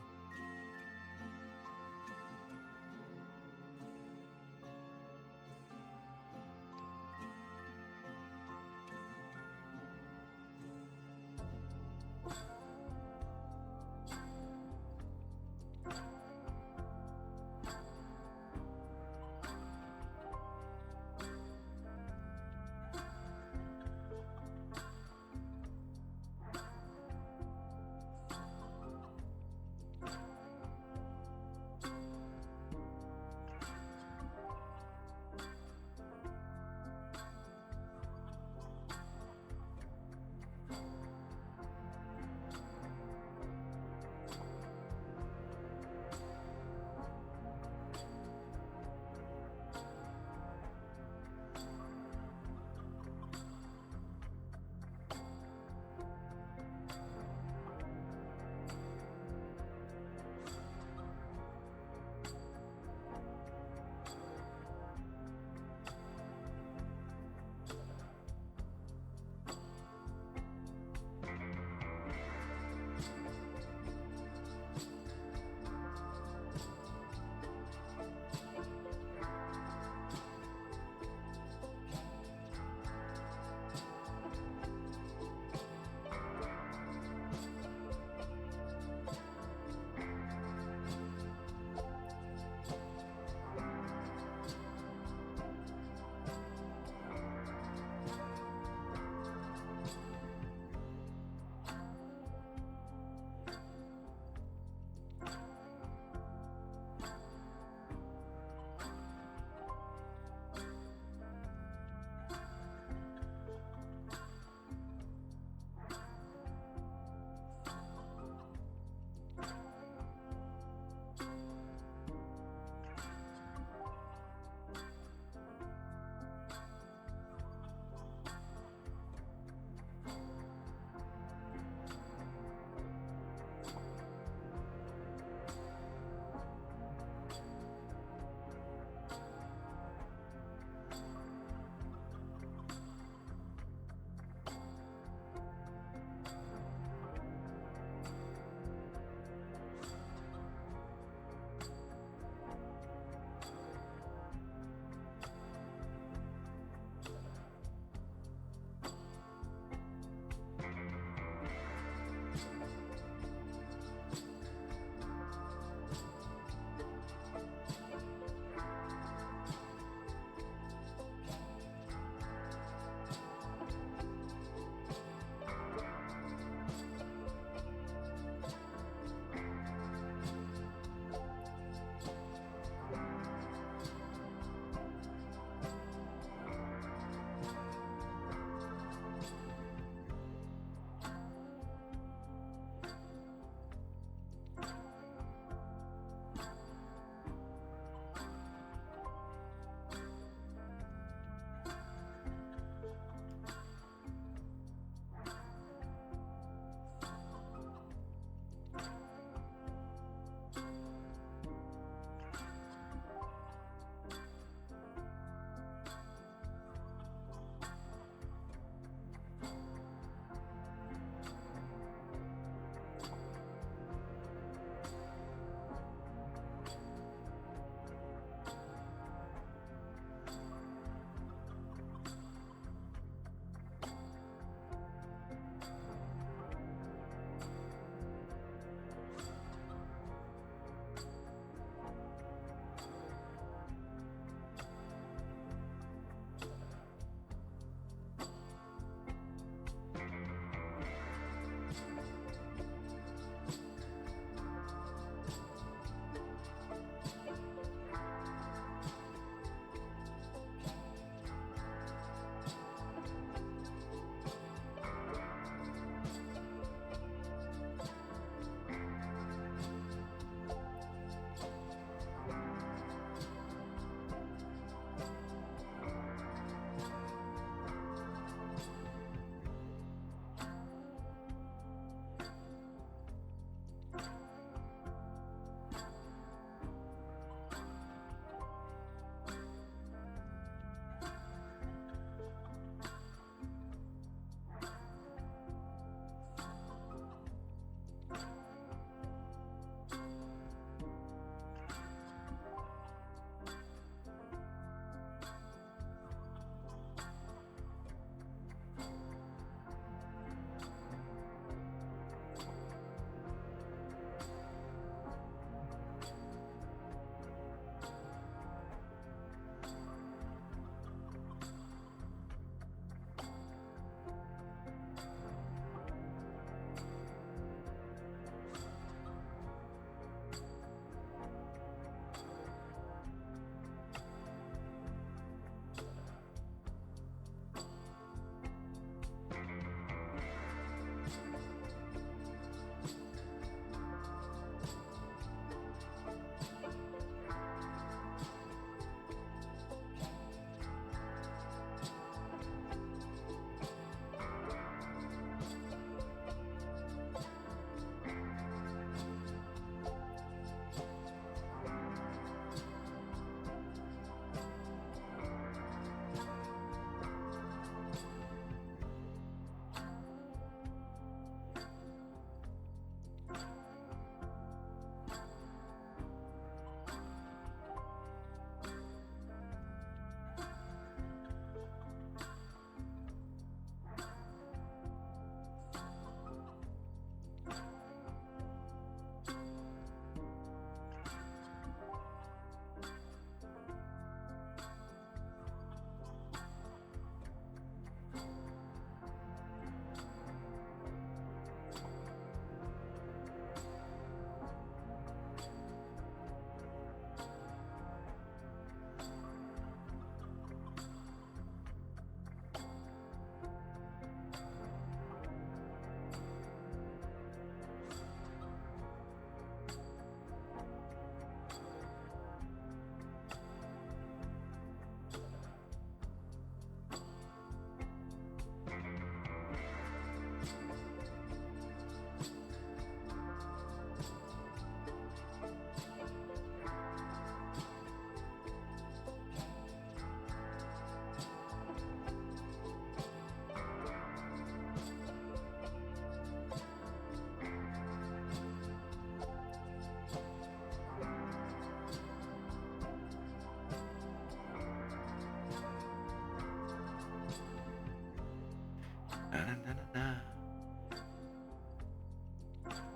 Na-na-na-na-na.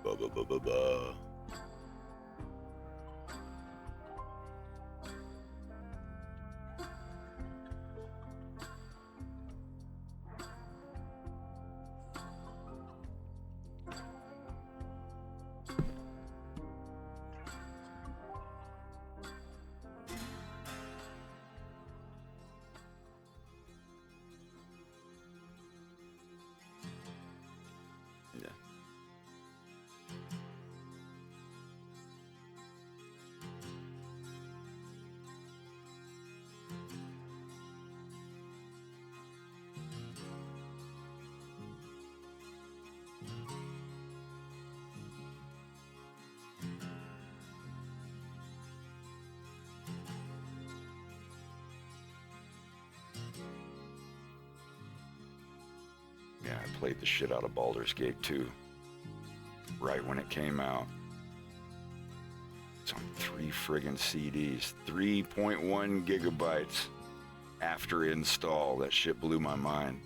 Ba-ba-ba-ba-ba. Yeah. Yeah, I played the shit out of Baldur's Gate 2 right when it came out. It's on 3 friggin' CDs, 3.1 gigabytes after install. That shit blew my mind.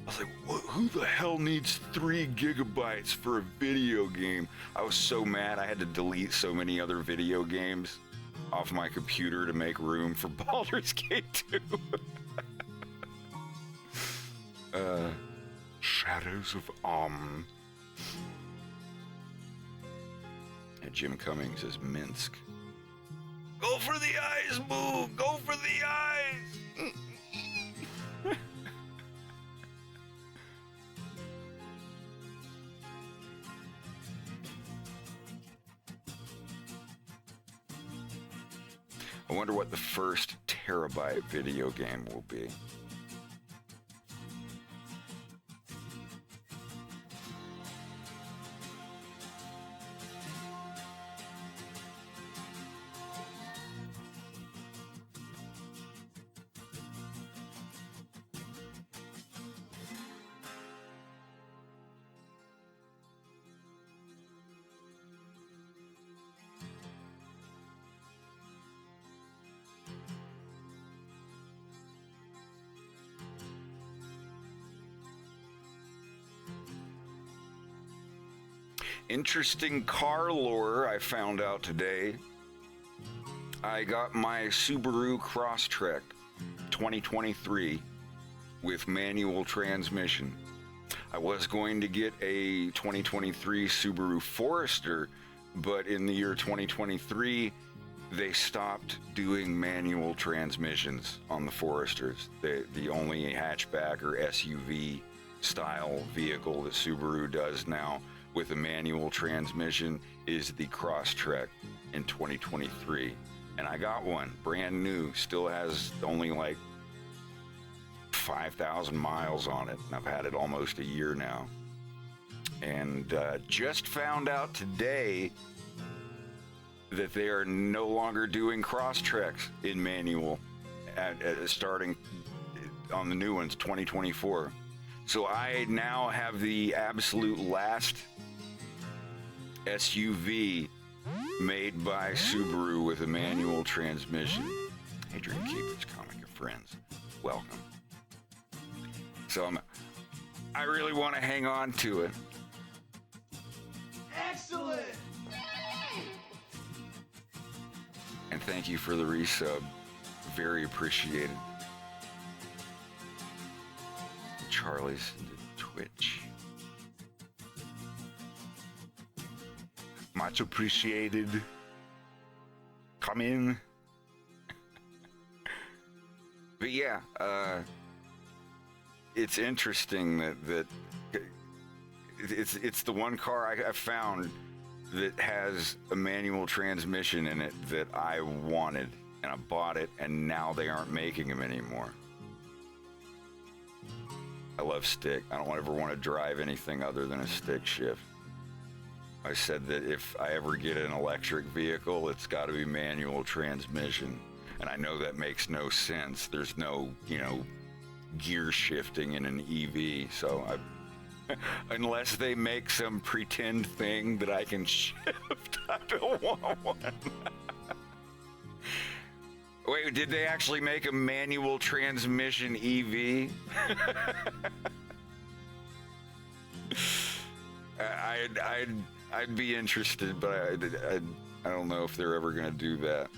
I was like, who the hell needs 3 gigabytes for a video game? I was so mad I had to delete so many other video games off my computer to make room for Baldur's Gate 2. Shadows of And Jim Cummings is Minsk. Go for the eyes, Boo! Go for the eyes! I wonder what the first terabyte video game will be. Interesting car lore I found out today. I got my Subaru Crosstrek 2023 with manual transmission. I was going to get a 2023 Subaru Forester, but in the year 2023, they stopped doing manual transmissions on the Foresters. The only hatchback or SUV style vehicle that Subaru does now with a manual transmission is the Crosstrek in 2023. And I got one, brand new, still has only like 5,000 miles on it. And I've had it almost a year now. And just found out today that they are no longer doing Crosstreks in manual starting on the new ones, 2024. So I now have the absolute last SUV made by Subaru with a manual transmission. Hey, Dreamkeepers, Comic and Friends, welcome. So I really want to hang on to it. Excellent! And thank you for the resub. Very appreciated. Charlie's into Twitch. Much appreciated. Come in. But yeah, it's interesting that it's the one car I found that has a manual transmission in it that I wanted, and I bought it, and now they aren't making them anymore. I love stick. I don't ever want to drive anything other than a stick shift. I said that if I ever get an electric vehicle, it's got to be manual transmission. And I know that makes no sense. There's no, gear shifting in an EV. So unless they make some pretend thing that I can shift, I don't want one. Wait, did they actually make a manual transmission EV? I'd be interested, but I don't know if they're ever gonna do that.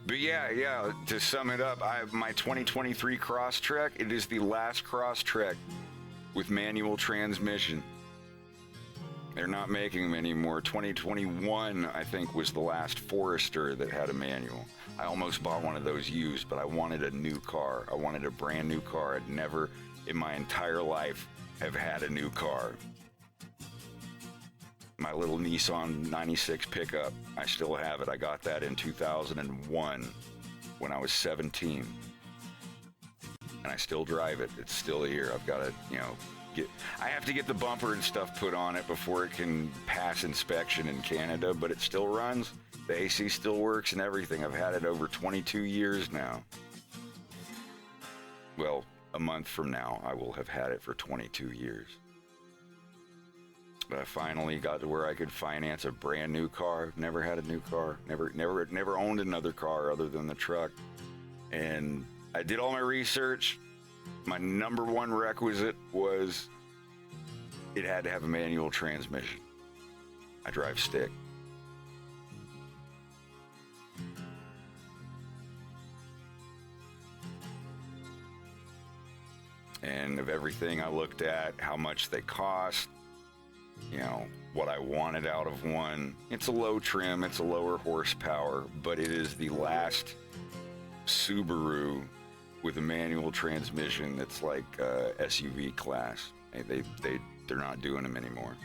But yeah. To sum it up, my 2023 Crosstrek. It is the last Crosstrek with manual transmission. They're not making them anymore. 2021, I think, was the last Forester that had a manual. I almost bought one of those used, but I wanted a new car. I wanted a brand new car. I'd never in my entire life have had a new car. My little Nissan 96 pickup, I still have it. I got that in 2001 when I was 17. And I still drive it. It's still here. I've got to, I have to get the bumper and stuff put on it before it can pass inspection in Canada, but it still runs. The AC still works and everything. I've had it over 22 years now. Well, a month from now, I will have had it for 22 years. But I finally got to where I could finance a brand new car. Never had a new car. Never owned another car other than the truck. And I did all my research. My number one requisite was it had to have a manual transmission. I drive stick. And of everything I looked at, how much they cost, what I wanted out of one, it's a low trim, it's a lower horsepower, but it is the last Subaru with a manual transmission that's like SUV class. They're not doing them anymore.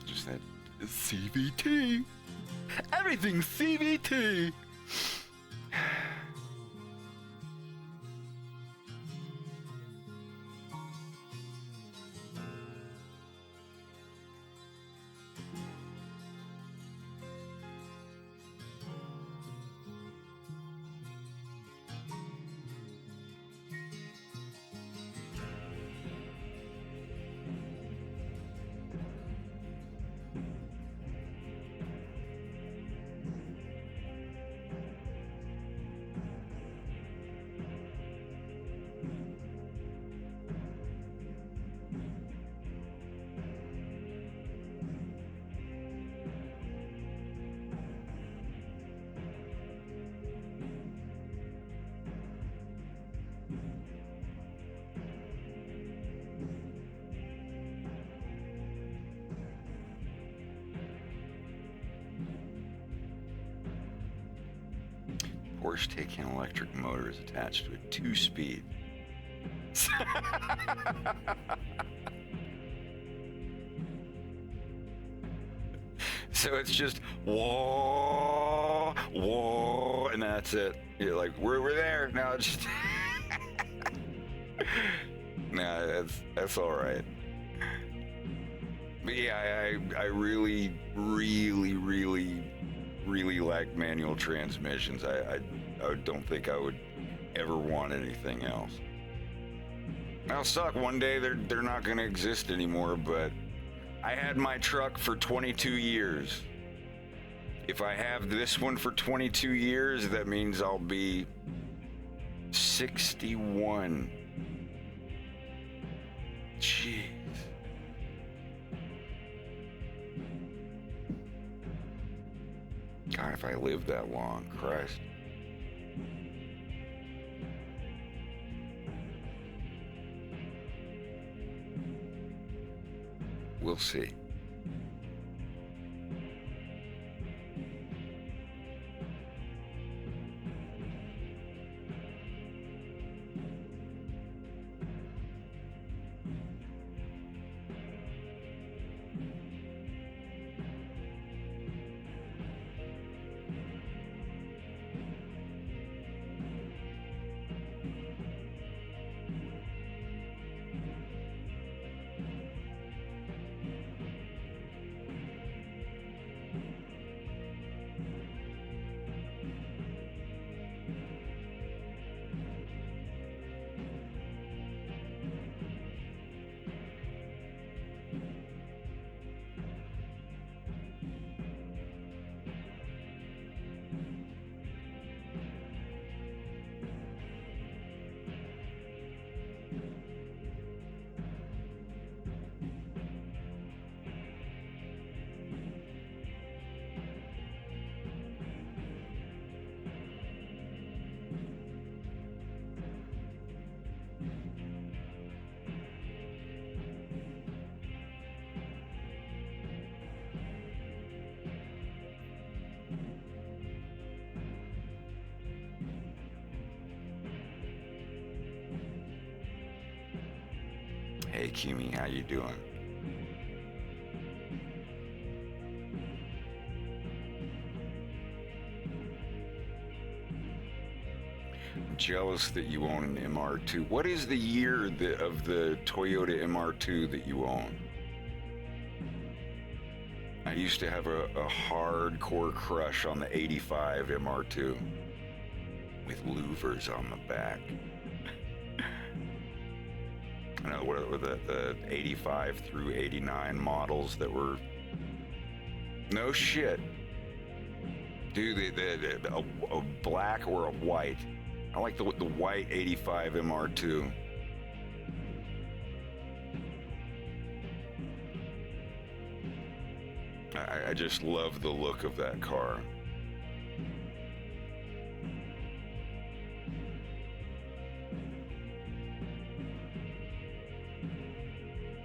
Just that CVT. Everything's CVT. Porsche Taycan electric motor is attached to a 2-speed. So it's just whoa, whoa, and that's it. You're like, we're there now. It's just nah, that's all right. But yeah, I really like manual transmissions. I don't think I would ever want anything else. That'll suck. One day they're not going to exist anymore, but I had my truck for 22 years. If I have this one for 22 years, that means I'll be 61. Jeez. God, if I live that long, Christ. We'll see. Hey, Kimi, how you doing? I'm jealous that you own an MR2. What is the year of the Toyota MR2 that you own? I used to have a hardcore crush on the 85 MR2 with louvers on the back. I know what were the 85 through 89 models that were no shit. Dude, a black or a white. I like the white 85 MR2. I just love the look of that car.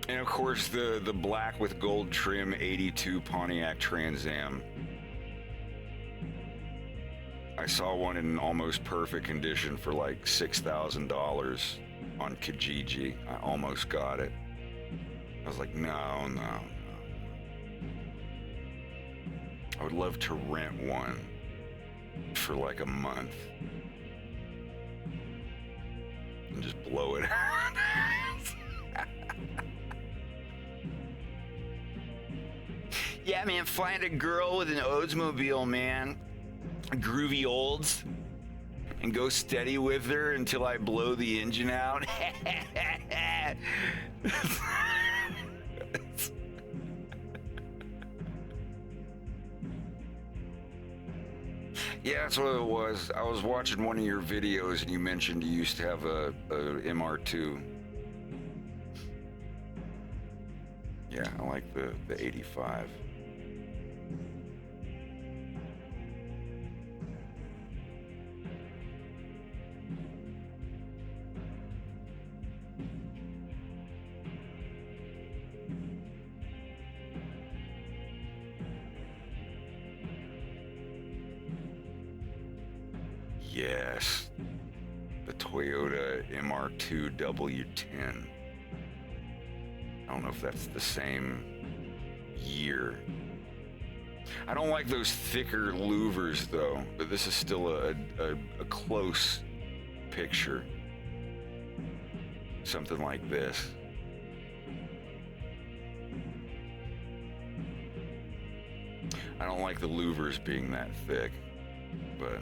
And of course the black with gold trim 82 Pontiac Trans Am. I saw one in almost perfect condition for like $6,000 on Kijiji. I almost got it. I was like, no. I would love to rent one for like a month and just blow it out. Yeah, man, find a girl with an Oldsmobile, man. Groovy Olds. And go steady with her until I blow the engine out. Yeah, that's what it was. I was watching one of your videos and you mentioned you used to have a MR2. Yeah, I like the 85. Yes, the Toyota MR2 W10. I don't know if that's the same year. I don't like those thicker louvers though, but this is still a close picture. Something like this. I don't like the louvers being that thick, but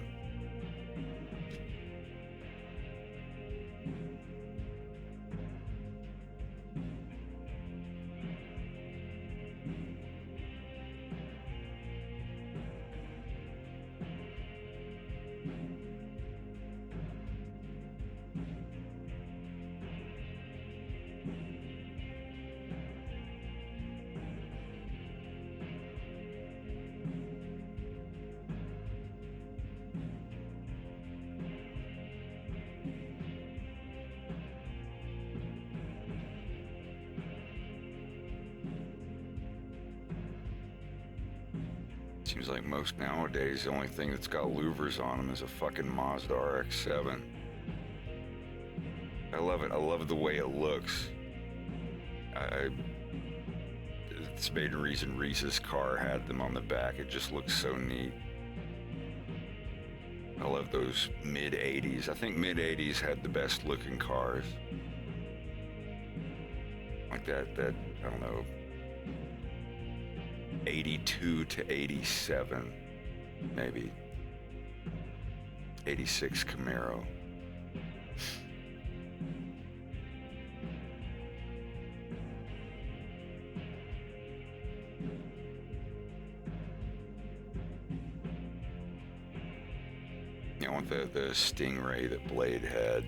seems like most nowadays, the only thing that's got louvers on them is a fucking Mazda RX-7. I love it. I love the way it looks. It's the main reason Reese's car had them on the back. It just looks so neat. I love those mid-'80s. I think mid-'80s had the best looking cars. Like that, I don't know, 82 to 87, maybe. 86 Camaro. I want the Stingray that Blade had.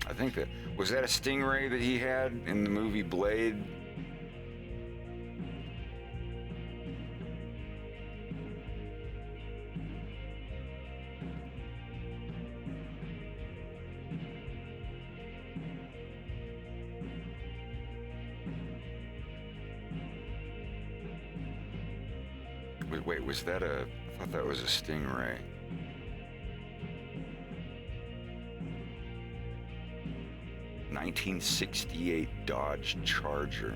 I think was that a Stingray that he had in the movie Blade? Wait, was that a... I thought that was a Stingray. ...1968 Dodge Charger.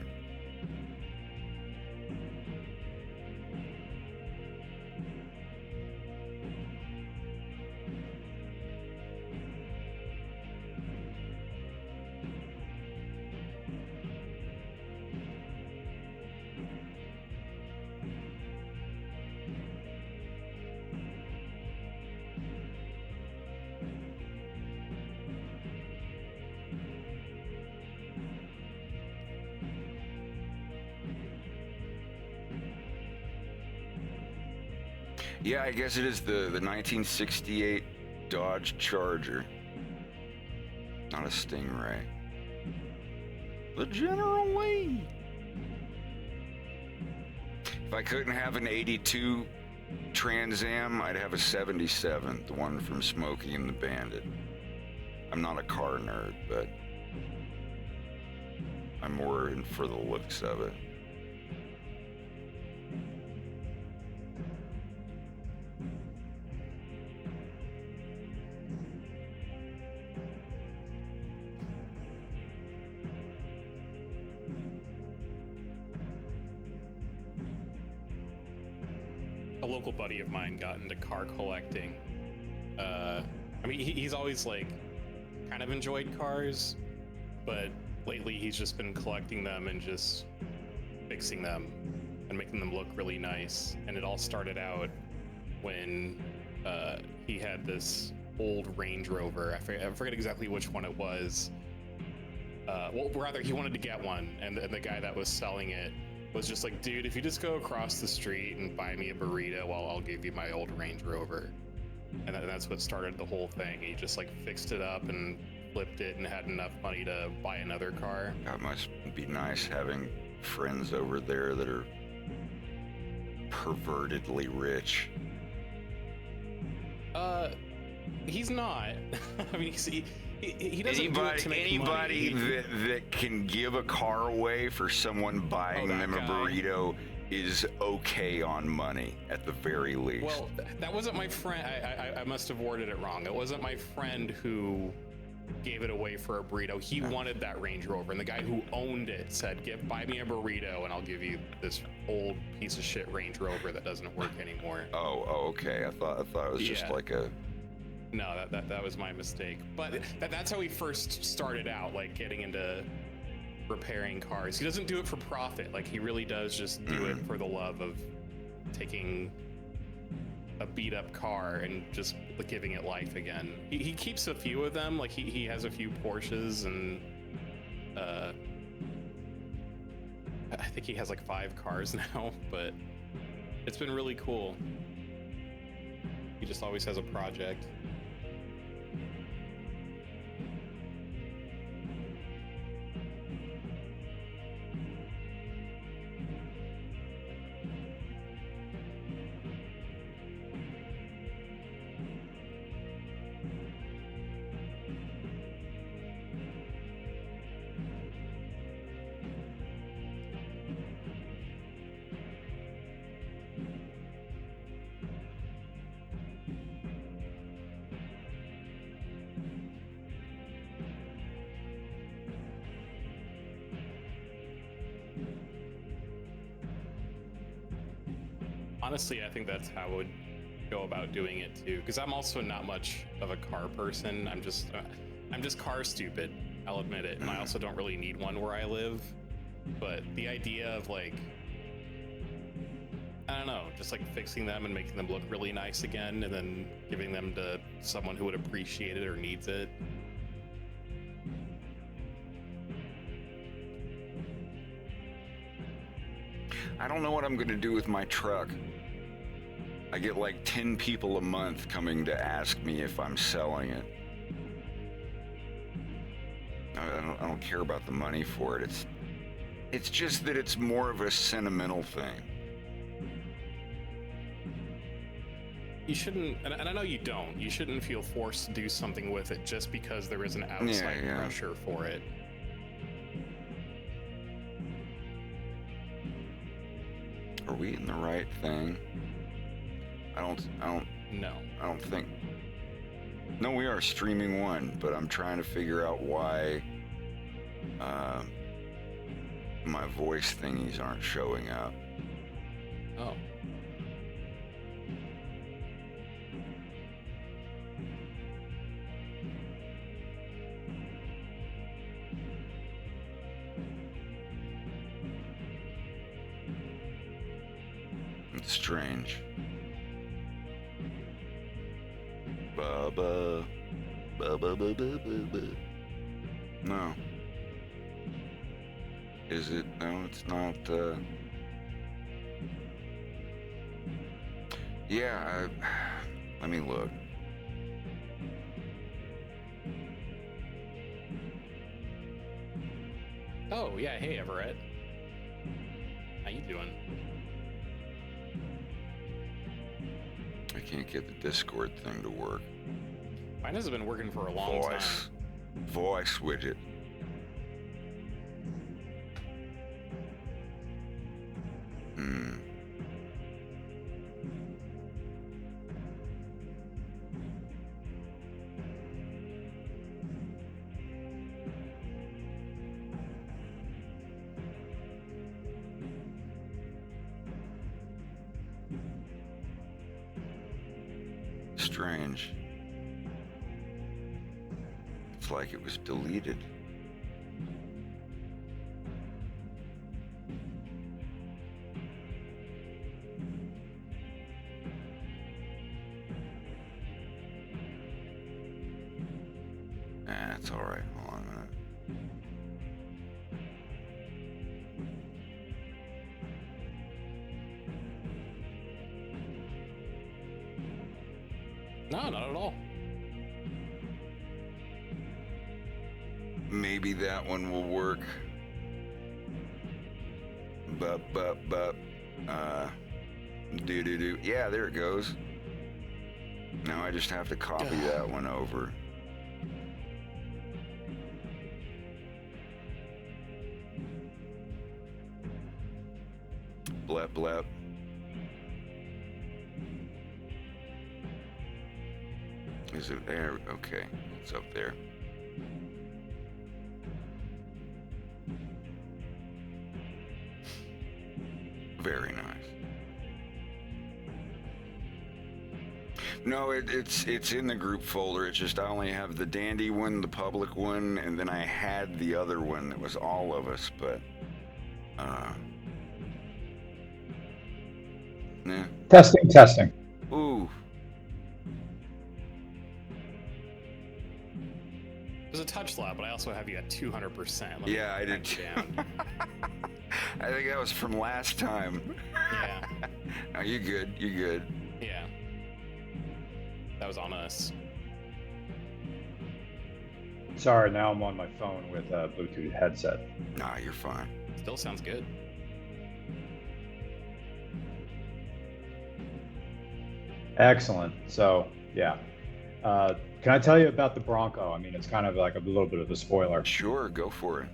Yeah, I guess it is the 1968 Dodge Charger. Not a Stingray. The General Lee. If I couldn't have an 82 Trans Am, I'd have a 77, the one from Smokey and the Bandit. I'm not a car nerd, but I'm more in for the looks of it. A local buddy of mine got into car collecting. I mean, he's always like kind of enjoyed cars, but lately he's just been collecting them and just fixing them and making them look really nice. And it all started out when he had this old Range Rover. I forget exactly which one it was. Well, rather, he wanted to get one, and the guy that was selling it was just like, dude, if you just go across the street and buy me a burrito, I'll give you my old Range Rover. And that's what started the whole thing. He just like fixed it up and flipped it and had enough money to buy another car. That must be nice having friends over there that are pervertedly rich. He's not. I mean, he doesn't do it to make anybody money. that can give a car away for someone buying them a burrito is okay on money at the very least. Well, that wasn't my friend. I must have worded it wrong. It wasn't my friend who gave it away for a burrito. He wanted that Range Rover, and the guy who owned it said, buy me a burrito and I'll give you this old piece of shit Range Rover that doesn't work anymore. Oh, okay. I thought it was just like a... No, that was my mistake. But that's how he first started out, like getting into repairing cars. He doesn't do it for profit. Like, he really does just do it for the love of taking a beat up car and just giving it life again. He keeps a few of them. Like, he has a few Porsches, and I think he has like 5 cars now, but it's been really cool. He just always has a project. Honestly, I think that's how I would go about doing it too, because I'm also not much of a car person. I'm just car stupid, I'll admit it, and I also don't really need one where I live. But the idea of, like, I don't know, just like fixing them and making them look really nice again, and then giving them to someone who would appreciate it or needs it. I don't know what I'm going to do with my truck. I get like 10 people a month coming to ask me if I'm selling it. I don't care about the money for it. It's just that it's more of a sentimental thing. You shouldn't, and I know you don't, you shouldn't feel forced to do something with it just because there is an outside pressure for it. Are we in the right thing? I don't think. No, we are streaming one, but I'm trying to figure out why my voice thingies aren't showing up. Oh. It's strange. Ba-ba. Ba-ba-ba-ba-ba-ba. No. Is it? No, it's not. Yeah, let me look. Oh, yeah. Hey, Everett. How you doing? I can't get the Discord thing to work. Mine has been working for a long time. Voice widget. Strange. It's like it was deleted. It's all right. Hold on a minute. No, not at all. Maybe that one will work. Do. Yeah, there it goes. Now I just have to copy that one over. Blep, blep. Is it there? Okay, it's up there. Very nice. No, it's in the group folder. It's just I only have the Dandy one, the public one, and then I had the other one that was all of us, but yeah. Testing. Ooh. There's a touch slap, but I also have you at 200%. Yeah, I did too. I think that was from last time. Yeah. No, you good. You good. Yeah. That was on us. Sorry, now I'm on my phone with a Bluetooth headset. Nah, you're fine. Still sounds good. Excellent. So, yeah. Can I tell you about the Bronco? I mean, it's kind of like a little bit of a spoiler. Sure, go for it.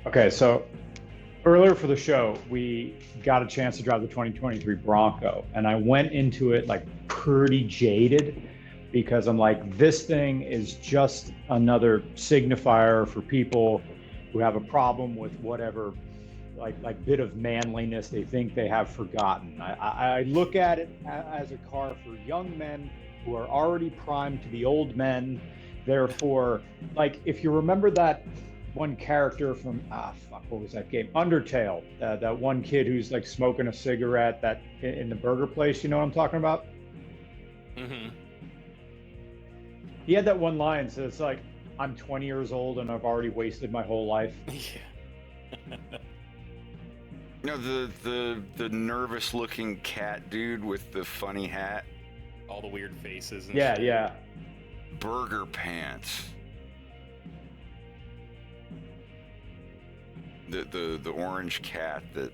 Okay, so earlier for the show, we got a chance to drive the 2023 Bronco, and I went into it like pretty jaded because I'm like, this thing is just another signifier for people who have a problem with whatever like bit of manliness they think they have forgotten. I look at it as a car for young men who are already primed to be old men. Therefore, like if you remember that one character from what was that game? Undertale. That one kid who's like smoking a cigarette that in the burger place. You know what I'm talking about? Mm-hmm. He had that one line. So it's like, I'm 20 years old and I've already wasted my whole life. Yeah. No, the nervous looking cat dude with the funny hat. All the weird faces. And Yeah, shit. yeah. Burger pants. The orange cat that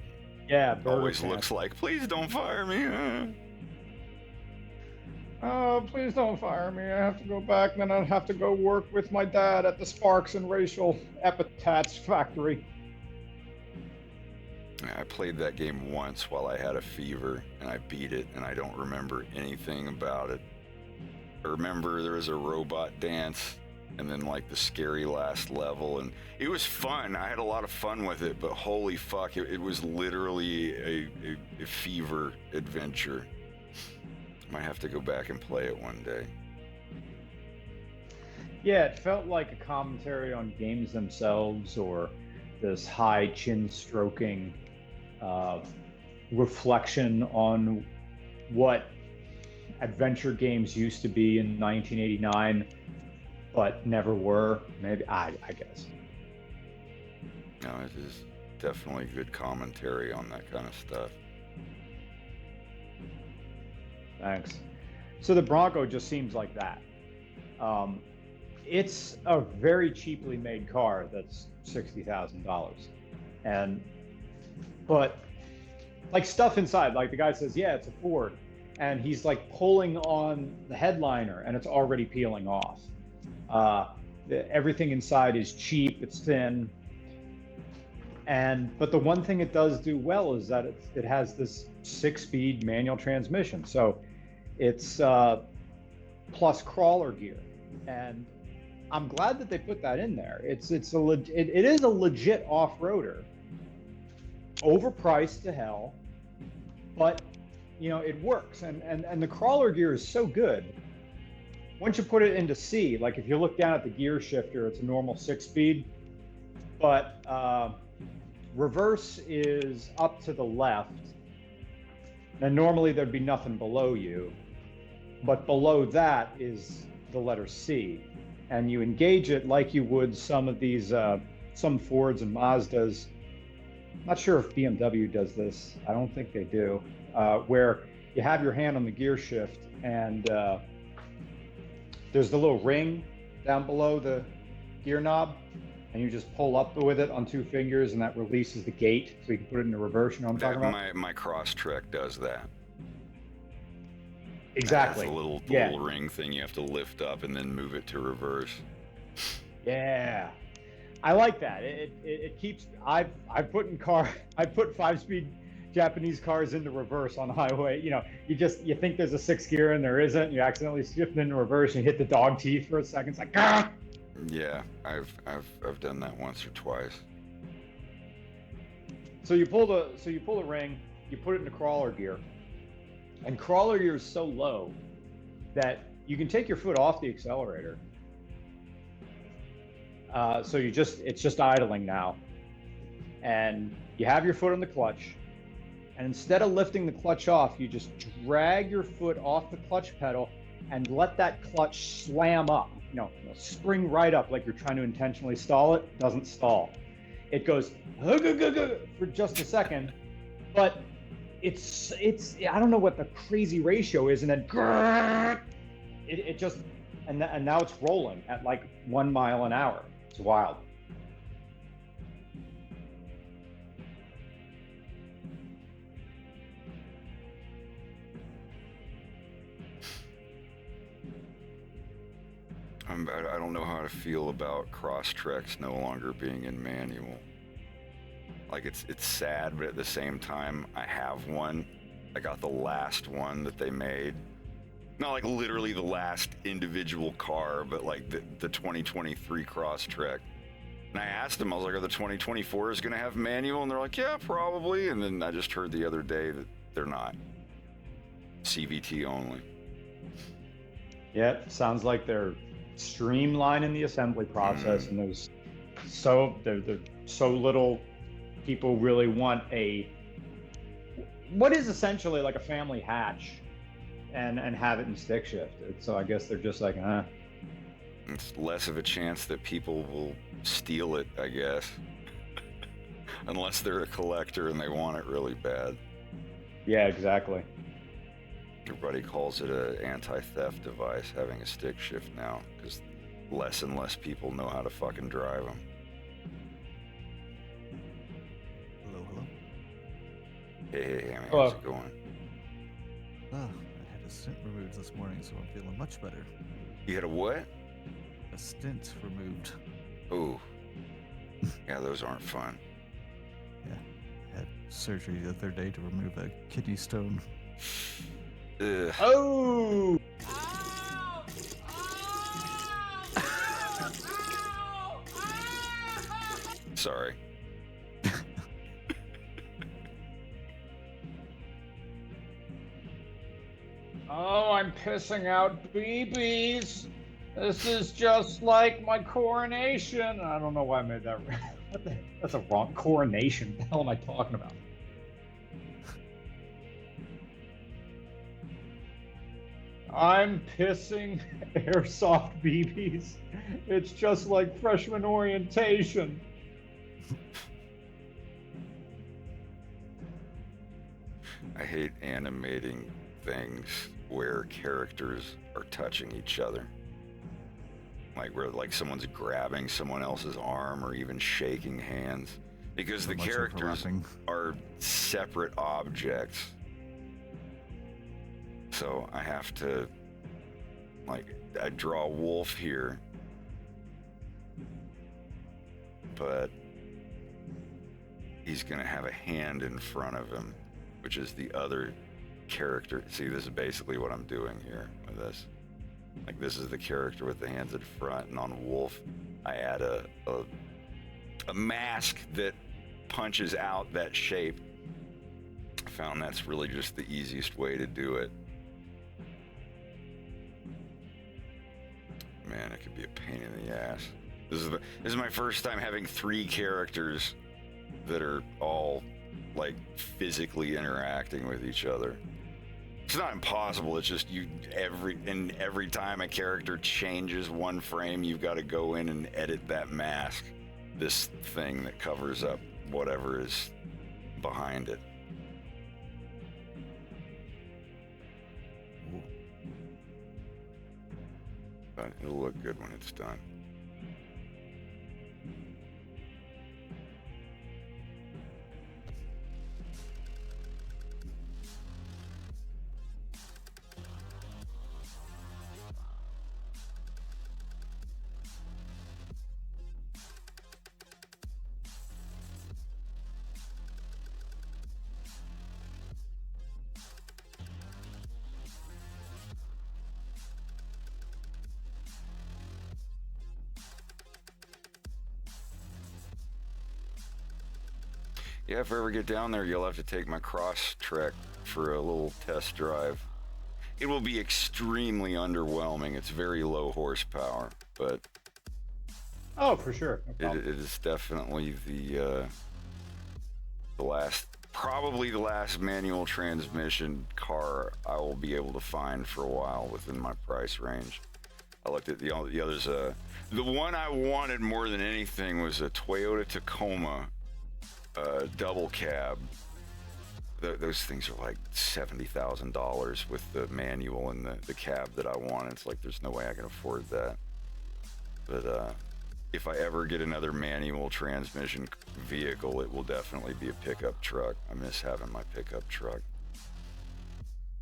always looks like, please don't fire me. Oh, please don't fire me. I have to go back, and then I'd have to go work with my dad at the Sparks and Racial Epithets factory. I played that game once while I had a fever, and I beat it, and I don't remember anything about it. I remember there was a robot dance, and then like the scary last level, and it was fun. I had a lot of fun with it, but holy fuck, it was literally a fever adventure. Might have to go back and play it one day. Yeah, it felt like a commentary on games themselves, or this high chin stroking reflection on what adventure games used to be in 1989, but never were. Maybe, I guess. No, it is definitely good commentary on that kind of stuff. Thanks. So the Bronco just seems like that. It's a very cheaply made car that's $60,000, but like stuff inside, like the guy says, yeah, it's a Ford, and he's like pulling on the headliner, and it's already peeling off. Everything inside is cheap, it's thin, but the one thing it does do well is that it has this 6-speed manual transmission. So it's plus crawler gear, and I'm glad that they put that in there. It is a legit off-roader, overpriced to hell, but you know it works. And the crawler gear is so good. Once you put it into C, like if you look down at the gear shifter, it's a normal 6-speed, but reverse is up to the left, and normally there'd be nothing below you, but below that is the letter C, and you engage it like you would some of these some Fords and Mazdas. I'm not sure if BMW does this. I don't think they do, where you have your hand on the gear shift, and there's the little ring down below the gear knob, and you just pull up with it on 2 fingers, and that releases the gate, so you can put it into reverse. You know what I'm talking about? My Crosstrek does that. Exactly. It's a little ring thing you have to lift up and then move it to reverse. Yeah, I like that. It keeps. I've put 5-speed Japanese cars into reverse on the highway. You know, you think there's a 6th gear and there isn't. You accidentally shift into reverse and hit the dog teeth for a second. It's like, ah! Yeah, I've done that once or twice. So you pull the ring, you put it into crawler gear, and crawler gear is so low that you can take your foot off the accelerator. So it's just idling now, and you have your foot on the clutch, and instead of lifting the clutch off, you just drag your foot off the clutch pedal and let that clutch slam up. Spring right up like you're trying to intentionally stall it. Doesn't stall. It goes for just a second, but it's I don't know what the crazy ratio is, and then it just and now it's rolling at like 1 mile an hour. It's wild. I don't know how to feel about Crosstreks no longer being in manual. Like it's sad, but at the same time, I have one. I got the last one that they made. Not like literally the last individual car, but like the 2023 Crosstrek. And I asked them, I was like, are the 2024s going to have manual? And they're like, yeah, probably. And then I just heard the other day that they're not. CVT only. Yeah, sounds like they're streamlining the assembly process, and there's so little people really want what is essentially like a family hatch and have it in stick shift. So I guess they're just like, It's less of a chance that people will steal it, I guess. Unless they're a collector and they want it really bad. Yeah, exactly. Everybody calls it an anti-theft device, having a stick shift now, because less and less people know how to fucking drive them. Hello. Hey, Hammy, Hello. how's it going? I had a stint removed this morning, so I'm feeling much better. You had a what? A stint removed. Ooh. Yeah, those aren't fun. Yeah, I had surgery the other day to remove a kidney stone. Ugh. Oh! Sorry. Oh, I'm pissing out BBs. This is just like my coronation. I don't know why I made that. What the? That's a wrong coronation. What the hell am I talking about? I'm pissing airsoft BBs. It's just like freshman orientation. I hate animating things where characters are touching each other. Like where like someone's grabbing someone else's arm or even shaking hands. Because the characters are separate objects. So I have to, like, I draw a wolf here, but he's gonna have a hand in front of him, which is the other character. See, this is basically what I'm doing here with this. Like, this is the character with the hands in front, and on wolf, I add a mask that punches out that shape. I found that's really just the easiest way to do it. Man, it could be a pain in the ass. This is my first time having 3 characters that are all like physically interacting with each other. It's not impossible. It's just every time a character changes one frame, you've got to go in and edit that mask, this thing that covers up whatever is behind it. But it'll look good when it's done. Yeah, if I ever get down there, you'll have to take my cross trek for a little test drive. It will be extremely underwhelming. It's very low horsepower, but oh, for sure. No it is definitely the probably the last manual transmission car I will be able to find for a while within my price range. I looked at the others. The one I wanted more than anything was a Toyota Tacoma. Double cab. Those things are like $70,000 with the manual and the cab that I want. It's like there's no way I can afford that. But if I ever get another manual transmission vehicle, it will definitely be a pickup truck. I miss having my pickup truck.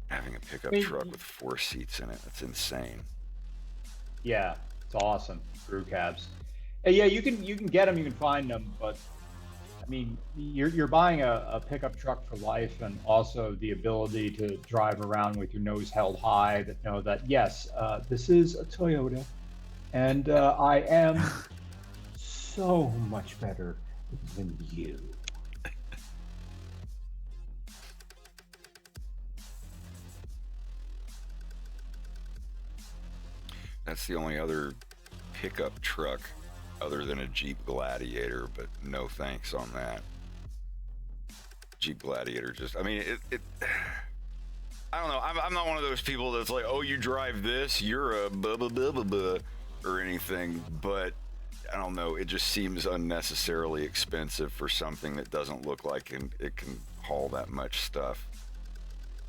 Having a pickup truck with 4 seats in it, that's insane. Yeah, it's awesome. Crew cabs. Yeah, you can get them, you can find them, but I mean, you're buying a pickup truck for life, and also the ability to drive around with your nose held high, that know that yes, this is a Toyota, and I am so much better than you. That's the only other pickup truck other than a Jeep Gladiator, but no thanks on that. Jeep Gladiator just, I mean, it I don't know, I'm not one of those people that's like, oh, you drive this, you're a blah, blah, blah, blah, blah, or anything, but I don't know, it just seems unnecessarily expensive for something that doesn't look like it can haul that much stuff.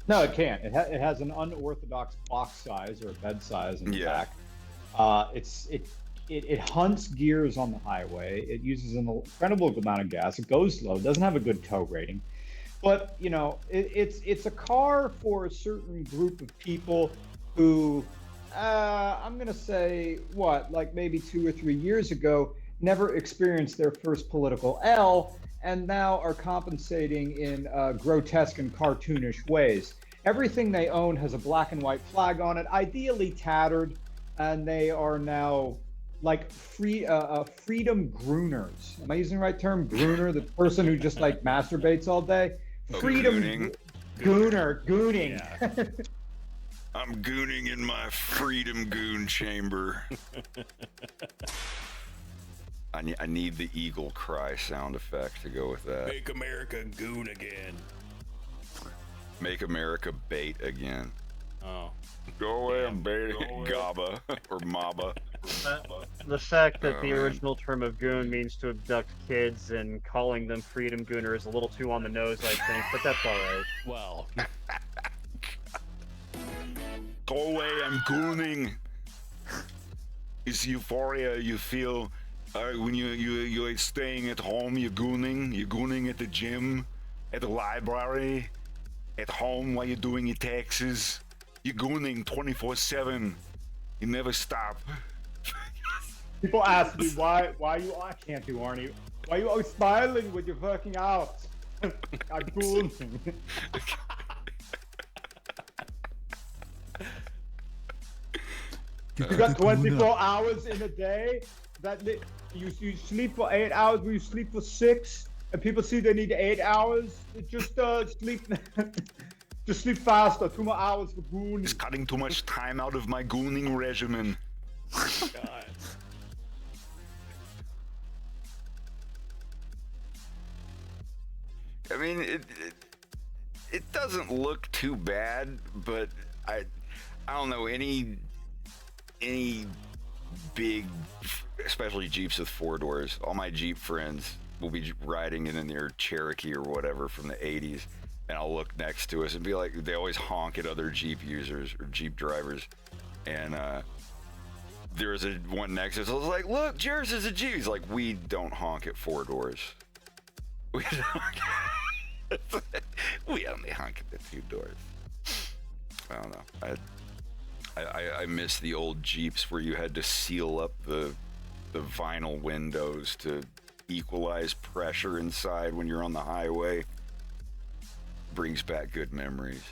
No, it can't. It has an unorthodox box size or bed size in the back. It hunts gears on the highway. It uses an incredible amount of gas. It goes slow. It doesn't have a good tow rating. But, you know, it's a car for a certain group of people who, I'm going to say, like maybe 2 or 3 years ago, never experienced their first political L and now are compensating in grotesque and cartoonish ways. Everything they own has a black and white flag on it, ideally tattered, and they are now like freedom grooners. Am I using the right term? Grooner, the person who just like masturbates all day. Freedom gooning. Yeah. I'm gooning in my freedom goon chamber. I need the eagle cry sound effect to go with that. Make America goon again. Make America bait again. Oh. Go away and bait Gaba or Maba. The fact that Oh, the man. original term of goon means to abduct kids and calling them freedom gooner is a little too on the nose, I think, but that's alright. Well. Go away, I'm gooning. It's euphoria you feel when you're staying at home, you're gooning at the gym, at the library, at home while you're doing your taxes. You're gooning 24/7. You never stop. People ask me why you I can't do Arnie. Why you always smiling when you're working out? I'm gooning. You got 24 hours in a day. You sleep for 8 hours. When you sleep for 6, and people see they need 8 hours, just sleep. Just sleep faster. 2 more hours for gooning. It's cutting too much time out of my gooning regimen. God. I mean, it doesn't look too bad, but I don't know any big, especially Jeeps with 4 doors. All my Jeep friends will be riding in their Cherokee or whatever from the 80s, and I'll look next to us and be like, they always honk at other Jeep users or Jeep drivers, and there was one next to us. I was like, look, Jairus is a Jeep. He's like, we don't honk at 4 doors. We only honk at the 2 doors. I don't know. I miss the old Jeeps where you had to seal up the vinyl windows to equalize pressure inside when you're on the highway. Brings back good memories.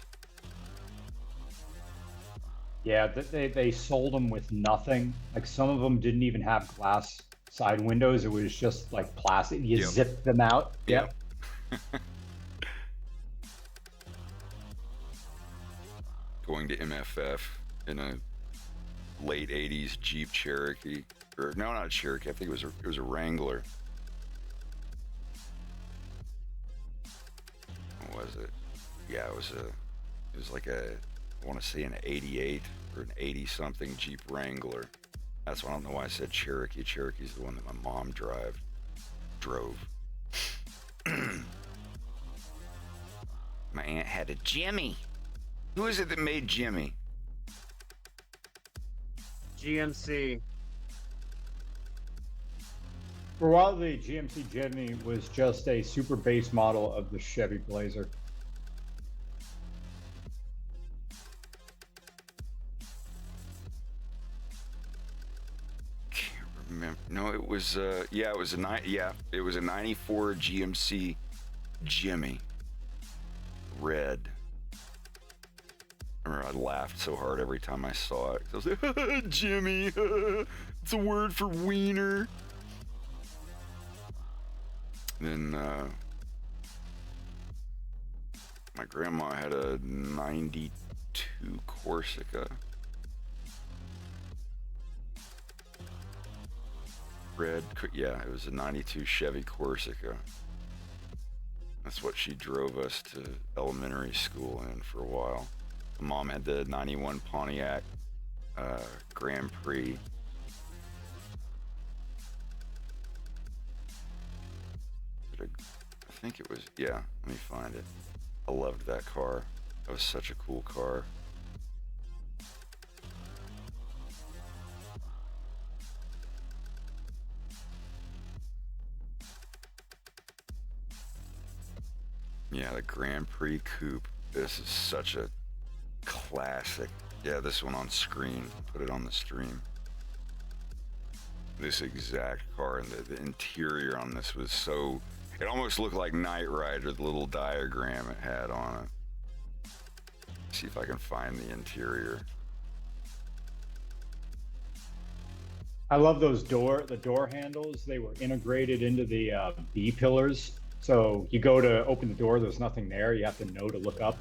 Yeah, they sold them with nothing. Like some of them didn't even have glass side windows. It was just like plastic. You zip them out. Yep. Going to MFF in a late 80s Jeep Cherokee. Or no, not a Cherokee. I think it was a Wrangler. What was it? Yeah, it was like I want to say an 88 or an 80 something Jeep Wrangler. That's why I don't know why I said Cherokee. Cherokee's the one that my mom drove. My aunt had a Jimmy. Who is it that made Jimmy? GMC. For a while, the GMC Jimny was just a super base model of the Chevy Blazer. Can't remember. No, it was it was a 94 GMC Jimmy. Red. I remember I laughed so hard every time I saw it. I was like, Jimmy, it's a word for wiener. Then my grandma had a 92 Corsica. Red, yeah, it was a 92 Chevy Corsica. That's what she drove us to elementary school in for a while. Mom had the 91 Pontiac Grand Prix. I think it was, yeah, let me find it. I loved that car. That was such a cool car. Yeah, the Grand Prix Coupe. This is such a classic. Yeah, this one on screen. Put it on the stream. This exact car, and the interior on this was so... It almost looked like Knight Rider, the little diagram it had on it. See if I can find the interior. I love those the door handles. They were integrated into the B pillars. So you go to open the door, there's nothing there. You have to know to look up.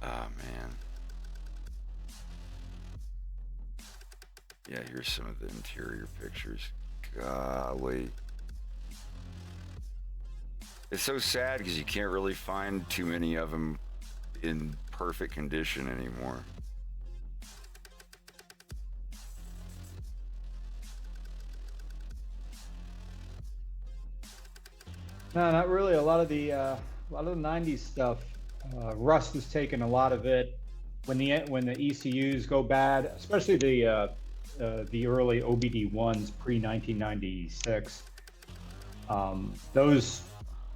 Oh, man. Yeah, here's some of the interior pictures. Golly. It's so sad because you can't really find too many of them in perfect condition anymore. No, not really. A lot of the '90s stuff, Rust has taken a lot of it. When the ECUs go bad, especially the early OBD1s pre 1996,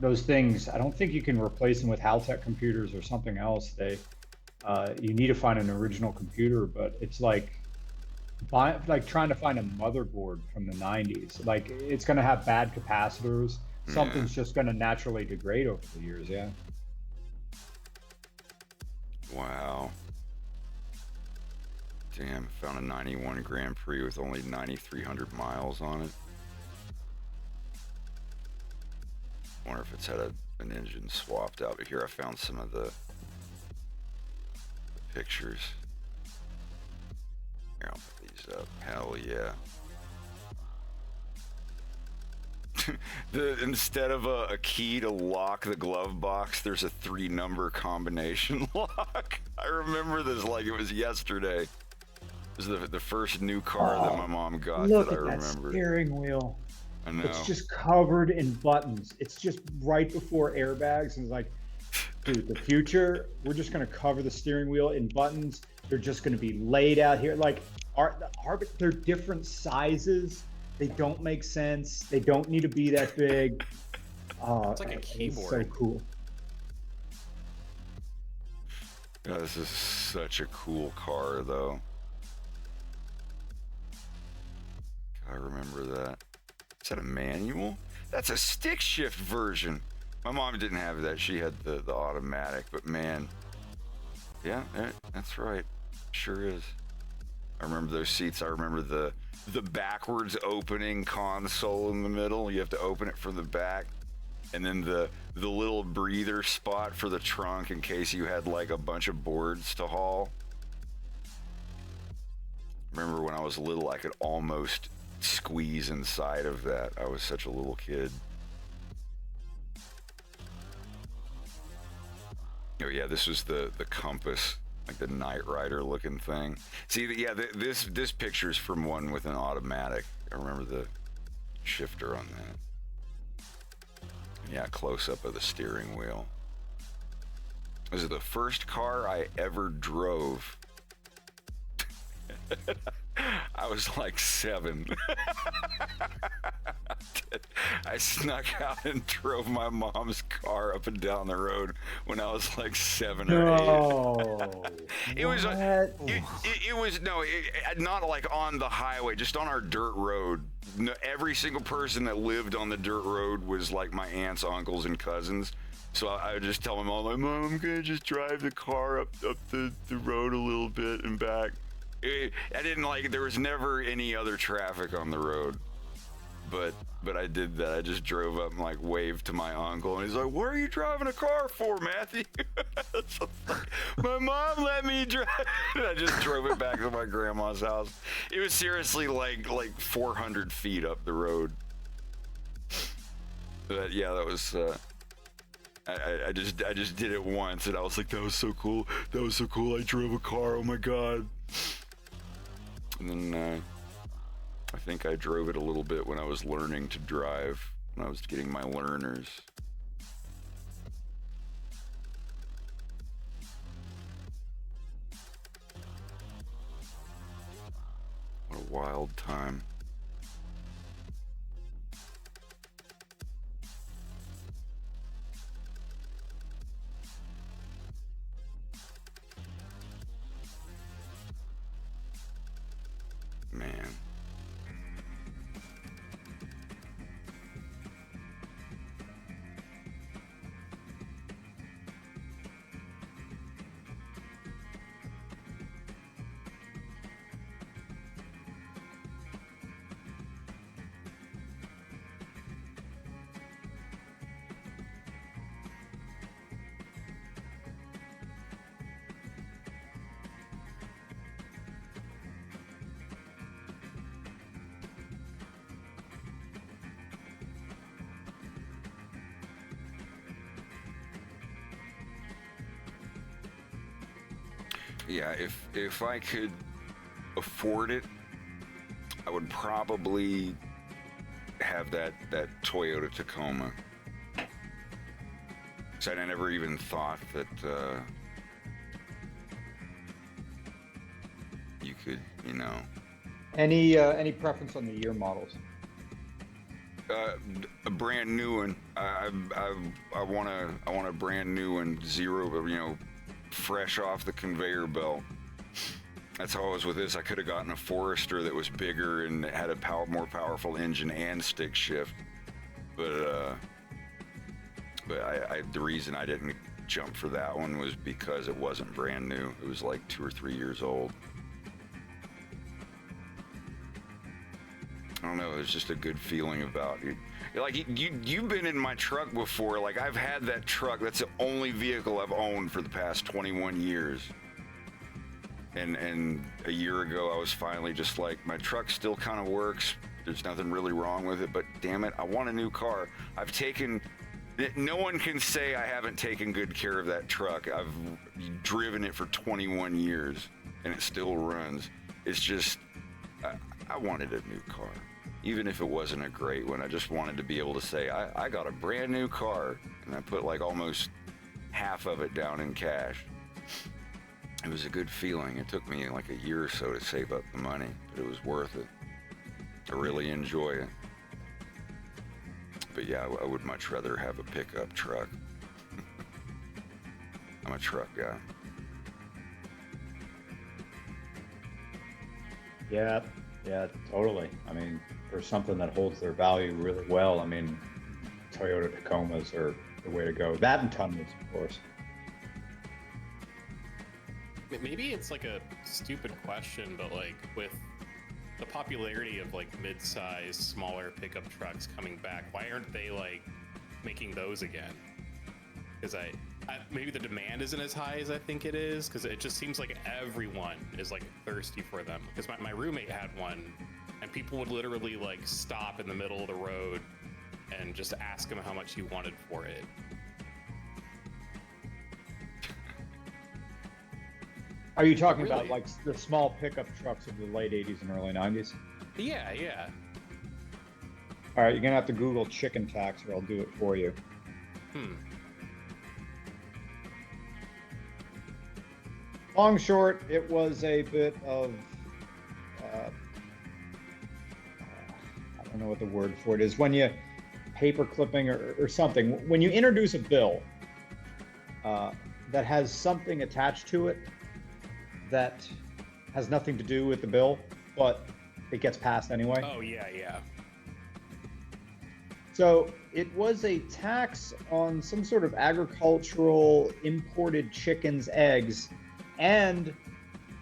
those things, I don't think you can replace them with Haltech computers or something else. You need to find an original computer, but it's like trying to find a motherboard from the 90s. Like, it's going to have bad capacitors. Something's just going to naturally degrade over the years. Yeah. Wow. Damn, found a 91 Grand Prix with only 9,300 miles on it. Wonder if it's had an engine swapped out. But here I found some of the pictures. Here, I'll put these up. Hell yeah. Instead of a key to lock the glove box, there's a 3-number combination lock. I remember this like it was yesterday. It was the first new car that my mom got that I remember. Look at that steering wheel. I know. It's just covered in buttons. It's just right before airbags, and it's like, dude, the future, we're just going to cover the steering wheel in buttons. They're just going to be laid out here. Like, they're different sizes. They don't make sense. They don't need to be that big. It's like a keyboard. It's so cool. Yeah, this is such a cool car, though. I remember that. Is that a manual? That's a stick shift version. My mom didn't have that. She had the automatic, but man. Yeah, that's right. Sure is. I remember those seats. I remember the backwards opening console in the middle. You have to open it from the back. And then the little breather spot for the trunk in case you had like a bunch of boards to haul. Remember when I was little, I could almost squeeze inside of that. I was such a little kid. Oh yeah, this was the compass, like the Knight Rider looking thing. See, yeah, this picture's from one with an automatic. I remember the shifter on that. Yeah, close up of the steering wheel. This is the first car I ever drove. I was like 7. I snuck out and drove my mom's car up and down the road when I was like 7 or 8. It was not like on the highway, just on our dirt road. No, every single person that lived on the dirt road was like my aunts, uncles, and cousins. So I would just tell my mom, like, Mom, I'm gonna just drive the car up the road a little bit and back. I didn't like, there was never any other traffic on the road, but I did that. I just drove up and like waved to my uncle, and he's like, "What are you driving a car for, Matthew?" So like, my mom let me drive. And I just drove it back to my grandma's house. It was seriously like 400 feet up the road. But yeah, that was. I just did it once, and I was like, "That was so cool. That was so cool. I drove a car. Oh my god." And then I think I drove it a little bit when I was learning to drive, when I was getting my learners. What a wild time. Man. Yeah, if I could afford it, I would probably have that Toyota Tacoma. So I never even thought that you could, you know. Any preference on the year models? A brand new one. I want a brand new one, zero, you know, fresh off the conveyor belt. That's how I was with this. I could have gotten a Forester that was bigger and had a more powerful engine and stick shift, but the reason I didn't jump for that one was because it wasn't brand new. It was like 2 or 3 years old. I don't know. There's just a good feeling about it. Like you've been in my truck before. Like I've had that truck. That's the only vehicle I've owned for the past 21 years. And a year ago, I was finally just like, my truck still kind of works. There's nothing really wrong with it, but damn it, I want a new car. No one can say I haven't taken good care of that truck. I've driven it for 21 years and it still runs. It's just, I wanted a new car. Even if it wasn't a great one, I just wanted to be able to say, I got a brand new car, and I put like almost half of it down in cash. It was a good feeling. It took me like a year or so to save up the money, but it was worth it. I really enjoy it. But yeah, I would much rather have a pickup truck. I'm a truck guy. Yeah, totally. I mean, for something that holds their value really well, I mean, Toyota Tacomas are the way to go. That and Tundras, of course. Maybe it's like a stupid question, but like with the popularity of like mid-size, smaller pickup trucks coming back, why aren't they like making those again? Because maybe the demand isn't as high as I think it is, because it just seems like everyone is like thirsty for them. Because my roommate had one, and people would literally like stop in the middle of the road and just ask him how much he wanted for it. Are you talking about like the small pickup trucks of the late 80s and early 90s? Yeah. All right, you're gonna have to Google chicken tax, or I'll do it for you. Long short, it was a bit of I don't know what the word for it is. When you paper clipping or something, when you introduce a bill that has something attached to it that has nothing to do with the bill, but it gets passed anyway. Oh, yeah. So it was a tax on some sort of agricultural imported chickens, eggs, and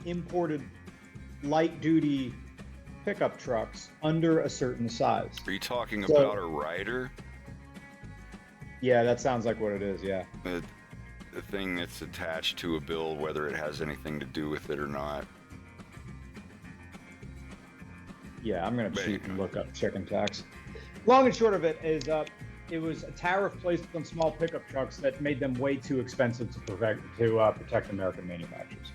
imported light-duty pickup trucks under a certain size. Are you talking about a rider? Yeah, that sounds like what it is, yeah. The thing that's attached to a bill, whether it has anything to do with it or not. Yeah, I'm going to cheat and look up chicken tax. Long and short of it is it was a tariff placed on small pickup trucks that made them way too expensive to protect American manufacturers.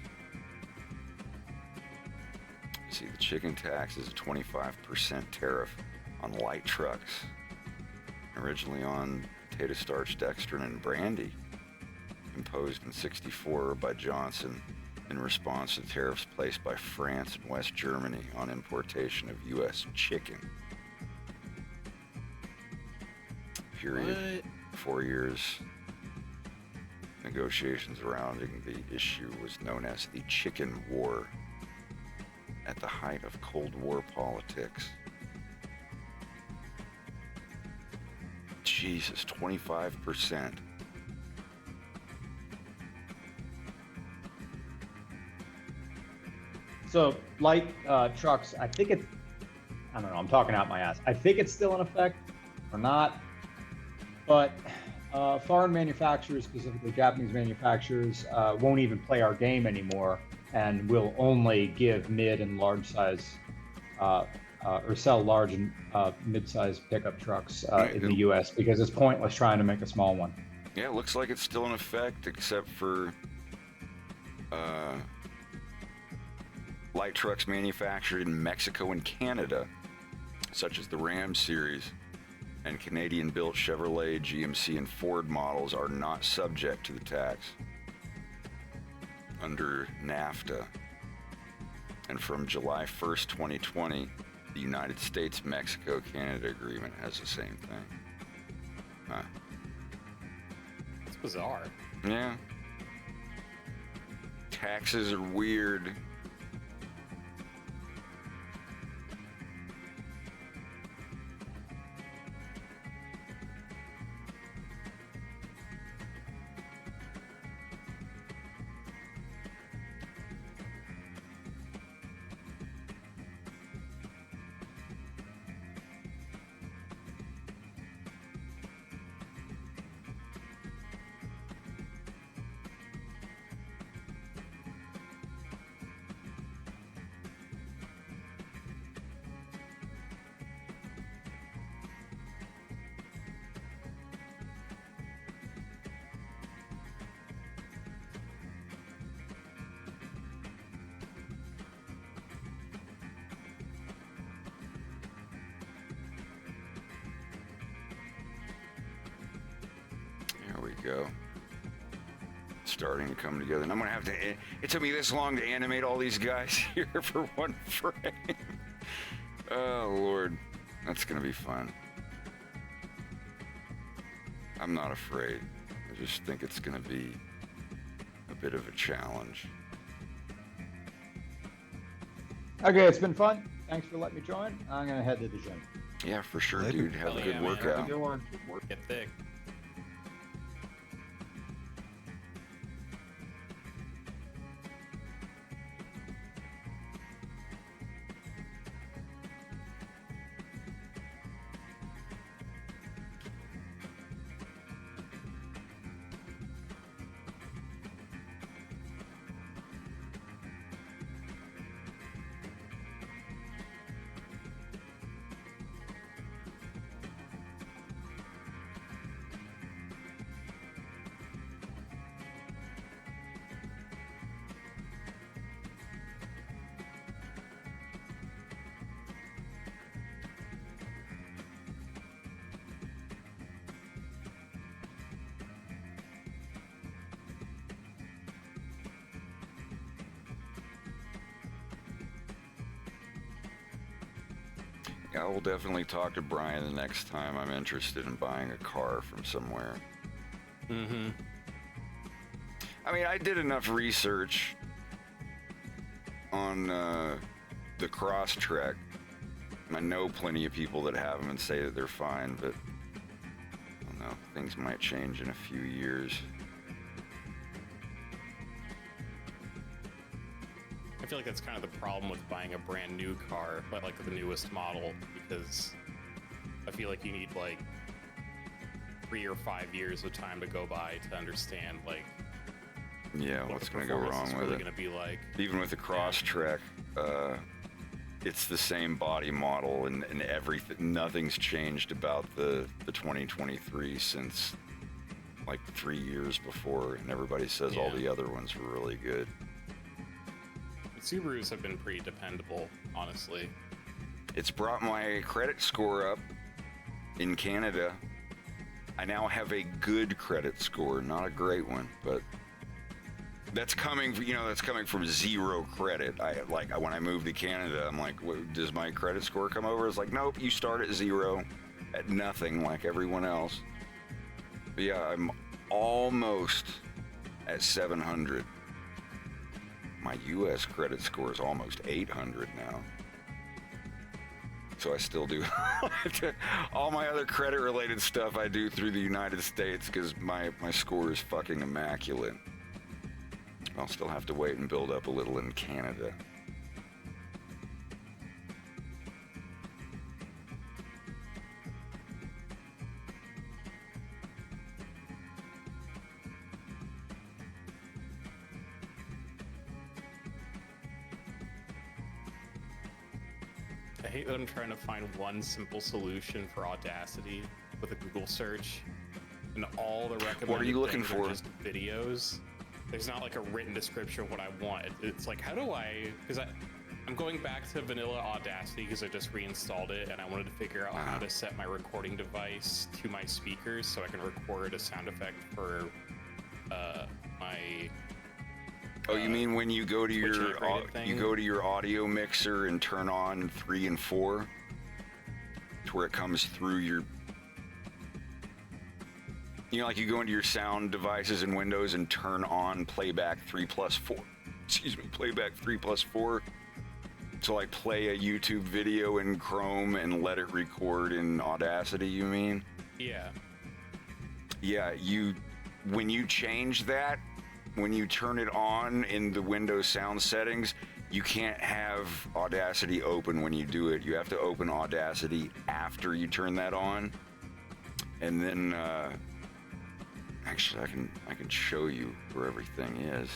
See, the chicken tax is a 25% tariff on light trucks. Originally on potato starch, dextrin, and brandy. Imposed in '64 by Johnson in response to tariffs placed by France and West Germany on importation of U.S. chicken. Period. 4 years. Negotiations surrounding the issue was known as the Chicken War at the height of Cold War politics. Jesus, 25%. So light trucks, I think it's, I don't know, I'm talking out my ass. I think it's still in effect or not, but foreign manufacturers, specifically Japanese manufacturers, won't even play our game anymore and will only give mid and large size or sell large and mid-size pickup trucks in the U.S. because it's pointless trying to make a small one. Yeah, it looks like it's still in effect, except for light trucks manufactured in Mexico and Canada, such as the Ram series and Canadian-built Chevrolet, GMC, and Ford models, are not subject to the tax under NAFTA. And from July 1st, 2020, the United States-Mexico-Canada agreement has the same thing. Huh. It's bizarre. Yeah. Taxes are weird. Go. Starting to come together. And I'm going to have to... It took me this long to animate all these guys here for one frame. Oh, Lord. That's going to be fun. I'm not afraid. I just think it's going to be a bit of a challenge. Okay, it's been fun. Thanks for letting me join. I'm going to head to the gym. Yeah, for sure, dude. Have a good workout. Have a good one. Work it thick. I will definitely talk to Brian the next time I'm interested in buying a car from somewhere. Mm-hmm. I mean, I did enough research on the Crosstrek. I know plenty of people that have them and say that they're fine, but I don't know, things might change in a few years. I feel like that's kind of the problem with buying a brand new car, but like the newest model, because I feel like you need like 3 or 5 years of time to go by to understand like what's going to go wrong with really it. Going to be like. Even with the Crosstrek, it's the same body model and everything. Nothing's changed about the 2023 since like 3 years before, and everybody says all the other ones were really good. Subarus have been pretty dependable, honestly. It's brought my credit score up in Canada. I now have a good credit score, not a great one, but that's coming, that's coming from zero credit. When I moved to Canada, I'm like, does my credit score come over? It's like, nope, you start at zero, at nothing like everyone else. But yeah, I'm almost at 700. My U.S. credit score is almost 800 now. So I still do all my other credit-related stuff I do through the United States because my score is fucking immaculate. I'll still have to wait and build up a little in Canada. I hate that I'm trying to find one simple solution for Audacity with a Google search, and all the recommended What are you looking things are for? just videos. There's not like a written description of what I want. It's like, how do I? Because I'm going back to vanilla Audacity because I just reinstalled it and I wanted to figure out how to set my recording device to my speakers so I can record a sound effect for my. Oh, you mean when you go to your audio mixer and turn on 3 and 4, to where it comes through your. You know, like you go into your sound devices in Windows and turn on playback 3+4. Excuse me, playback 3+4. So like play a YouTube video in Chrome and let it record in Audacity, you mean? Yeah. Yeah, when you change that, when you turn it on in the Windows sound settings, you can't have Audacity open when you do it. You have to open Audacity after you turn that on. And then actually I can show you where everything is.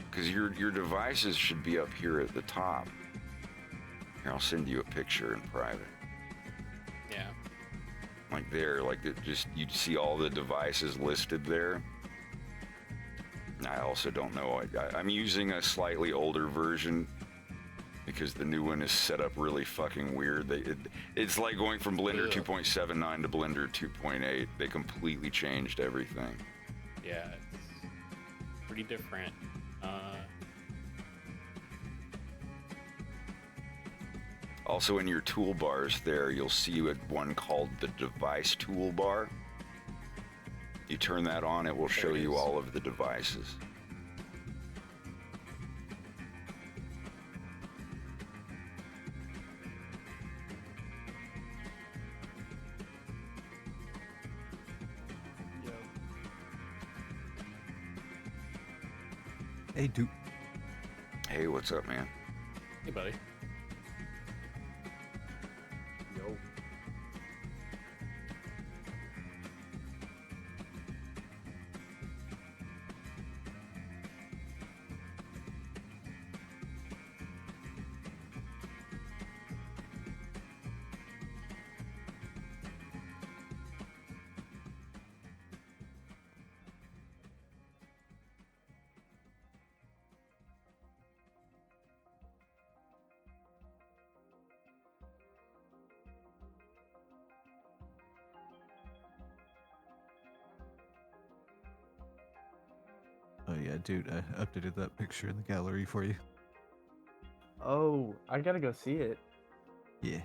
Because your devices should be up here at the top. Here, I'll send you a picture in private. Yeah. Like there, like it just, you'd see all the devices listed there. I also don't know. I'm using a slightly older version because the new one is set up really fucking weird. It's like going from Blender 2.79 to Blender 2.8. They completely changed everything. Yeah, it's pretty different. Also in your toolbars there, you'll see one called the device toolbar. You turn that on, it will show you all of the devices. Hey, dude. Hey, what's up, man? Hey, buddy. Yo. Oh yeah, dude, I updated that picture in the gallery for you. Oh, I gotta go see it. Yeah.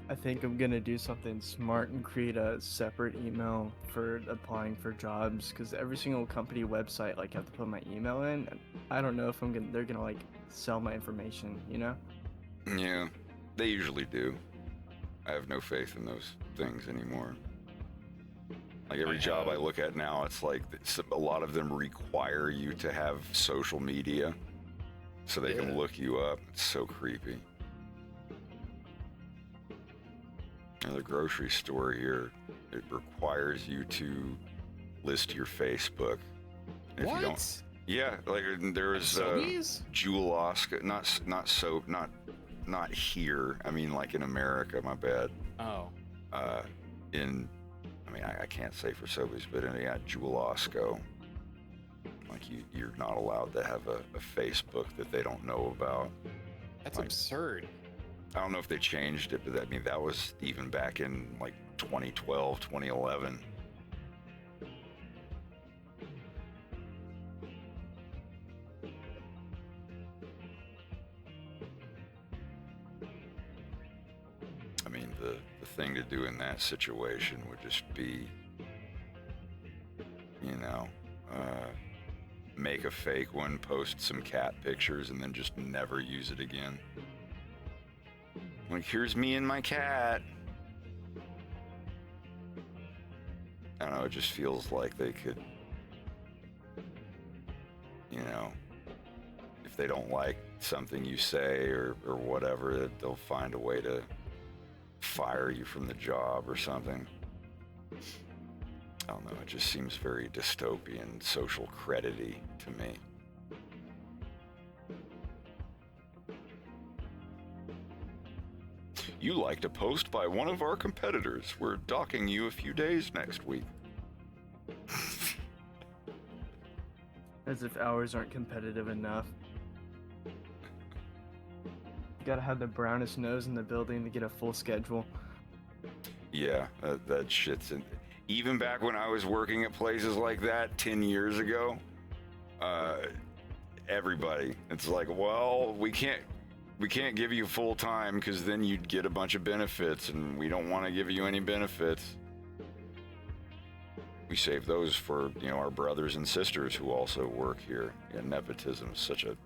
I think I'm gonna do something smart and create a separate email for applying for jobs, because every single company website, like, I have to put my email in, and I don't know if they're gonna like sell my information, you know? Yeah, they usually do. I have no faith in those things anymore. Like every job I look at now, it's like a lot of them require you to have social media so they can look you up. It's so creepy. And the grocery store here, it requires you to list your Facebook. If What? You don't, Yeah, like there was Jewel Oscar, not soap, not here. I mean, like in America. My bad. Oh. I can't say for Sobeys, but Jewel Osco. Like you're not allowed to have a Facebook that they don't know about. That's absurd. I don't know if they changed it, but that was even back in like 2012, 2011. I mean, the thing to do in that situation would just be, make a fake one, post some cat pictures, and then just never use it again. Like, here's me and my cat. I don't know, it just feels like they could, if they don't like something you say or whatever, that they'll find a way to fire you from the job or something. I don't know, it just seems very dystopian, social credit-y to me. You liked a post by one of our competitors. We're docking you a few days next week. As if hours aren't competitive enough. You gotta have the brownest nose in the building to get a full schedule. Yeah, that shit's in. Even back when I was working at places like that 10 years ago, everybody, it's like, well, we can't give you full time because then you'd get a bunch of benefits, and we don't want to give you any benefits. We save those for, our brothers and sisters who also work here. Yeah, nepotism is such a...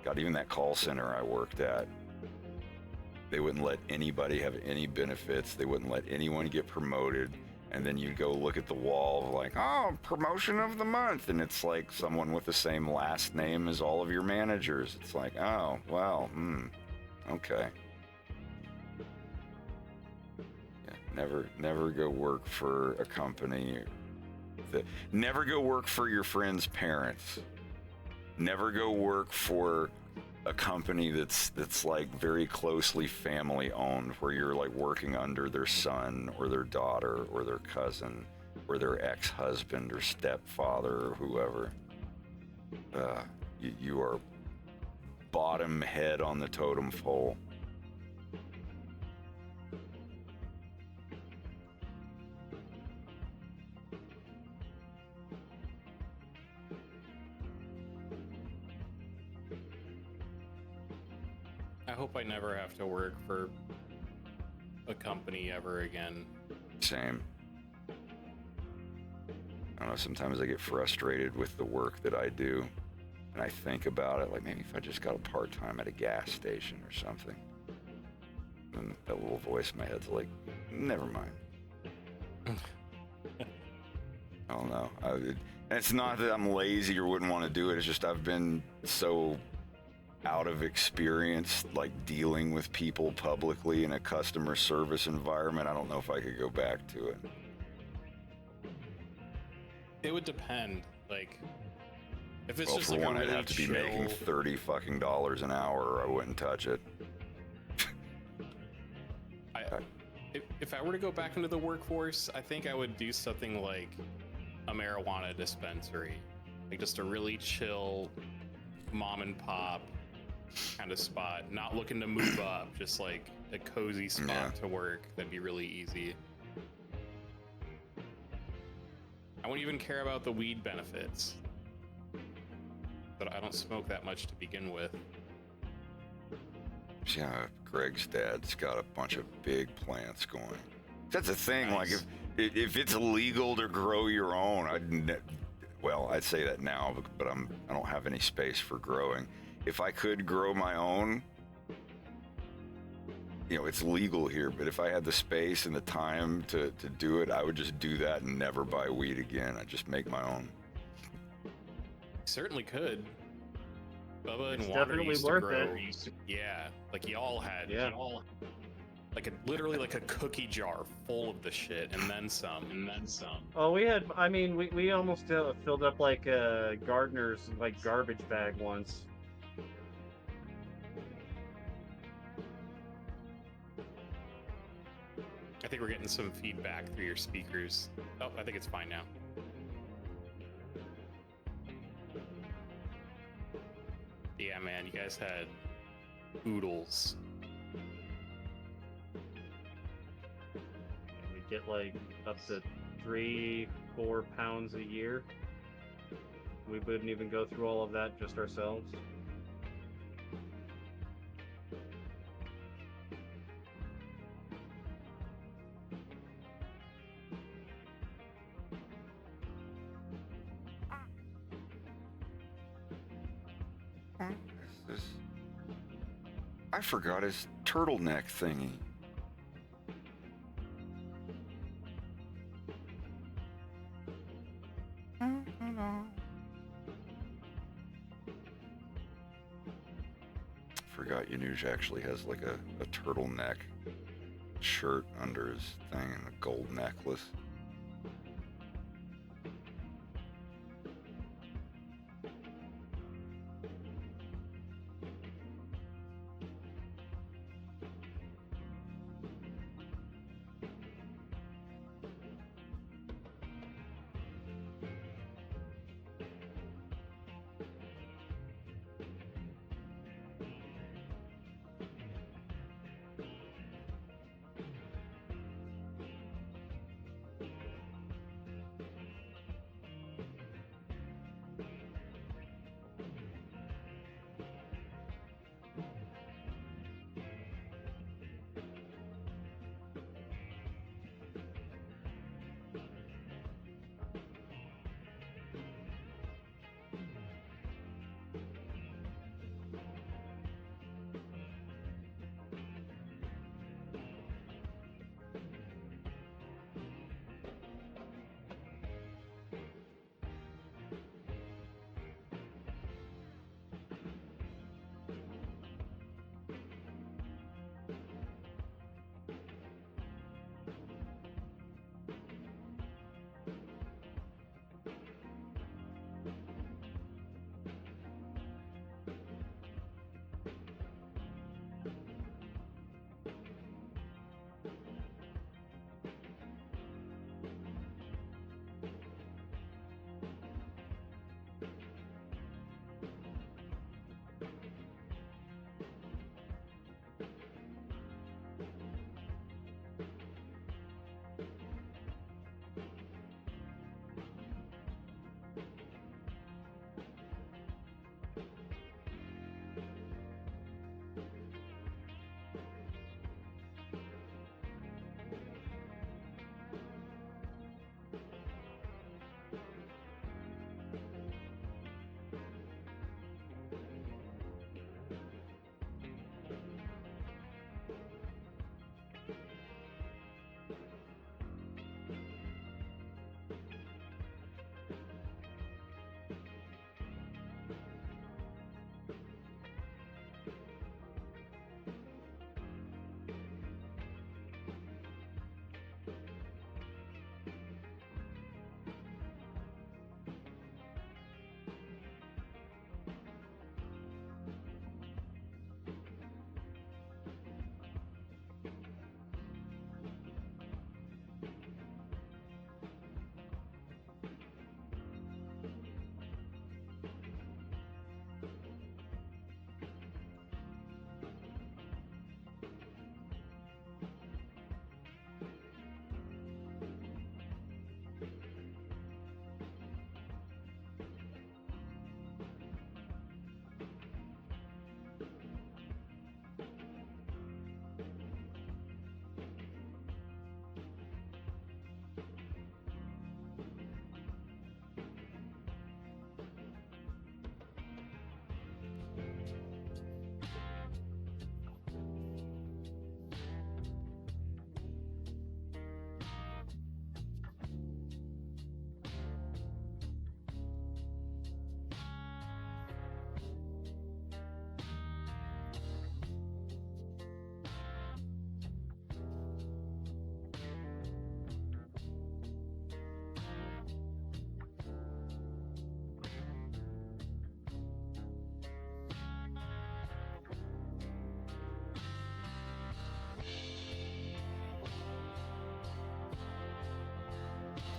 God, even that call center I worked at, they wouldn't let anybody have any benefits. They wouldn't let anyone get promoted. And then you'd go look at the wall like, oh, promotion of the month. And it's like someone with the same last name as all of your managers. It's like, oh, well, okay. Yeah, never go work for a company. Never go work for your friend's parents. Never go work for a company that's like very closely family owned, where you're like working under their son or their daughter or their cousin or their ex-husband or stepfather or whoever. You are bottom head on the totem pole. I hope I never have to work for a company ever again. Same. I don't know, sometimes I get frustrated with the work that I do, and I think about it, like maybe if I just got a part-time at a gas station or something. And that little voice in my head's like, never mind. I don't know. And it's not that I'm lazy or wouldn't want to do it, it's just I've been so out of experience, like dealing with people publicly in a customer service environment. I don't know if I could go back to it. It would depend. Like, if it's Well, just for like one, a really I'd have to be chill... making $30 fucking an hour, or I wouldn't touch it. If I were to go back into the workforce, I think I would do something like a marijuana dispensary, like just a really chill mom and pop kind of spot, not looking to move up, just like a cozy spot to work. That'd be really easy. I wouldn't even care about the weed benefits, but I don't smoke that much to begin with. Yeah, Greg's dad's got a bunch of big plants going. That's the thing. Nice. Like, if it's illegal to grow your own, I'd say that now, but I don't have any space for growing. If I could grow my own, it's legal here, but if I had the space and the time to do it, I would just do that and never buy weed again. I'd just make my own. Certainly could. Bubba and It's Wander definitely used to worth grow. it. Yeah, like y'all had. Yeah. like literally like a cookie jar full of the shit, and then some, and then some. Oh, we almost filled up like a gardener's like garbage bag once. I think we're getting some feedback through your speakers. Oh, I think it's fine now. Yeah, man, you guys had oodles. We get like up to 3-4 pounds a year. We wouldn't even go through all of that just ourselves. I forgot his turtleneck thingy. Forgot Yanuj actually has like a turtleneck shirt under his thing and a gold necklace.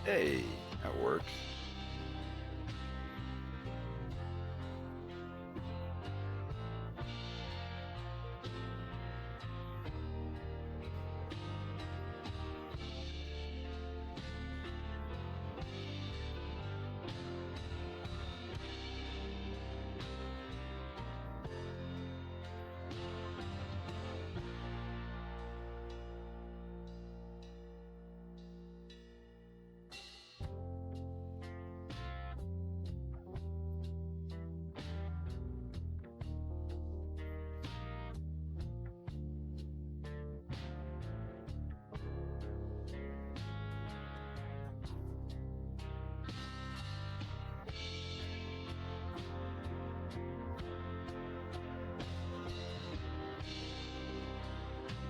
Hey, that works.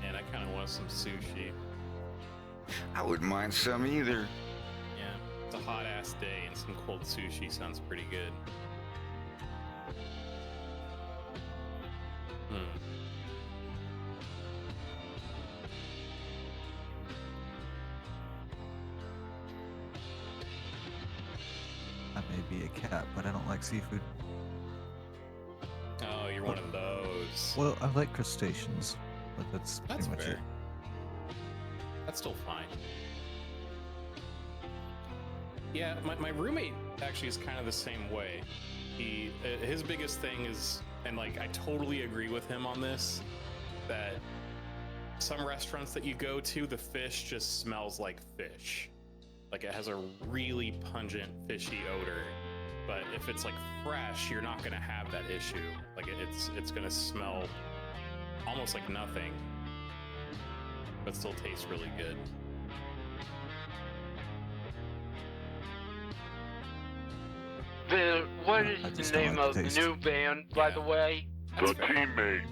And I kind of want some sushi. I wouldn't mind some either. Yeah, it's a hot ass day and some cold sushi sounds pretty good. I may be a cat, but I don't like seafood. Oh, you're one of those. Well, I like crustaceans, but that's That's pretty much fair. it. That's still fine. Yeah, my roommate actually is kind of the same way. His biggest thing is, and like I totally agree with him on this, that some restaurants that you go to, the fish just smells like fish. Like it has a really pungent fishy odor. But if it's like fresh, you're not gonna have that issue. Like it's gonna smell almost like nothing, but still tastes really good. What is the name of the new band, by the way? The Teammates.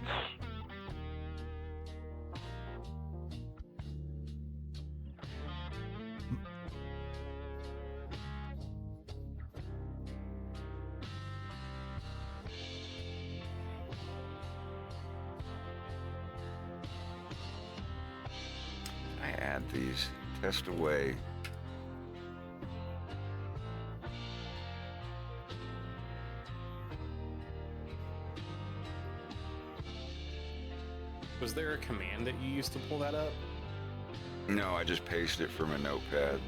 I add these. Test away. Was there a command that you used to pull that up? No, I just pasted it from a notepad.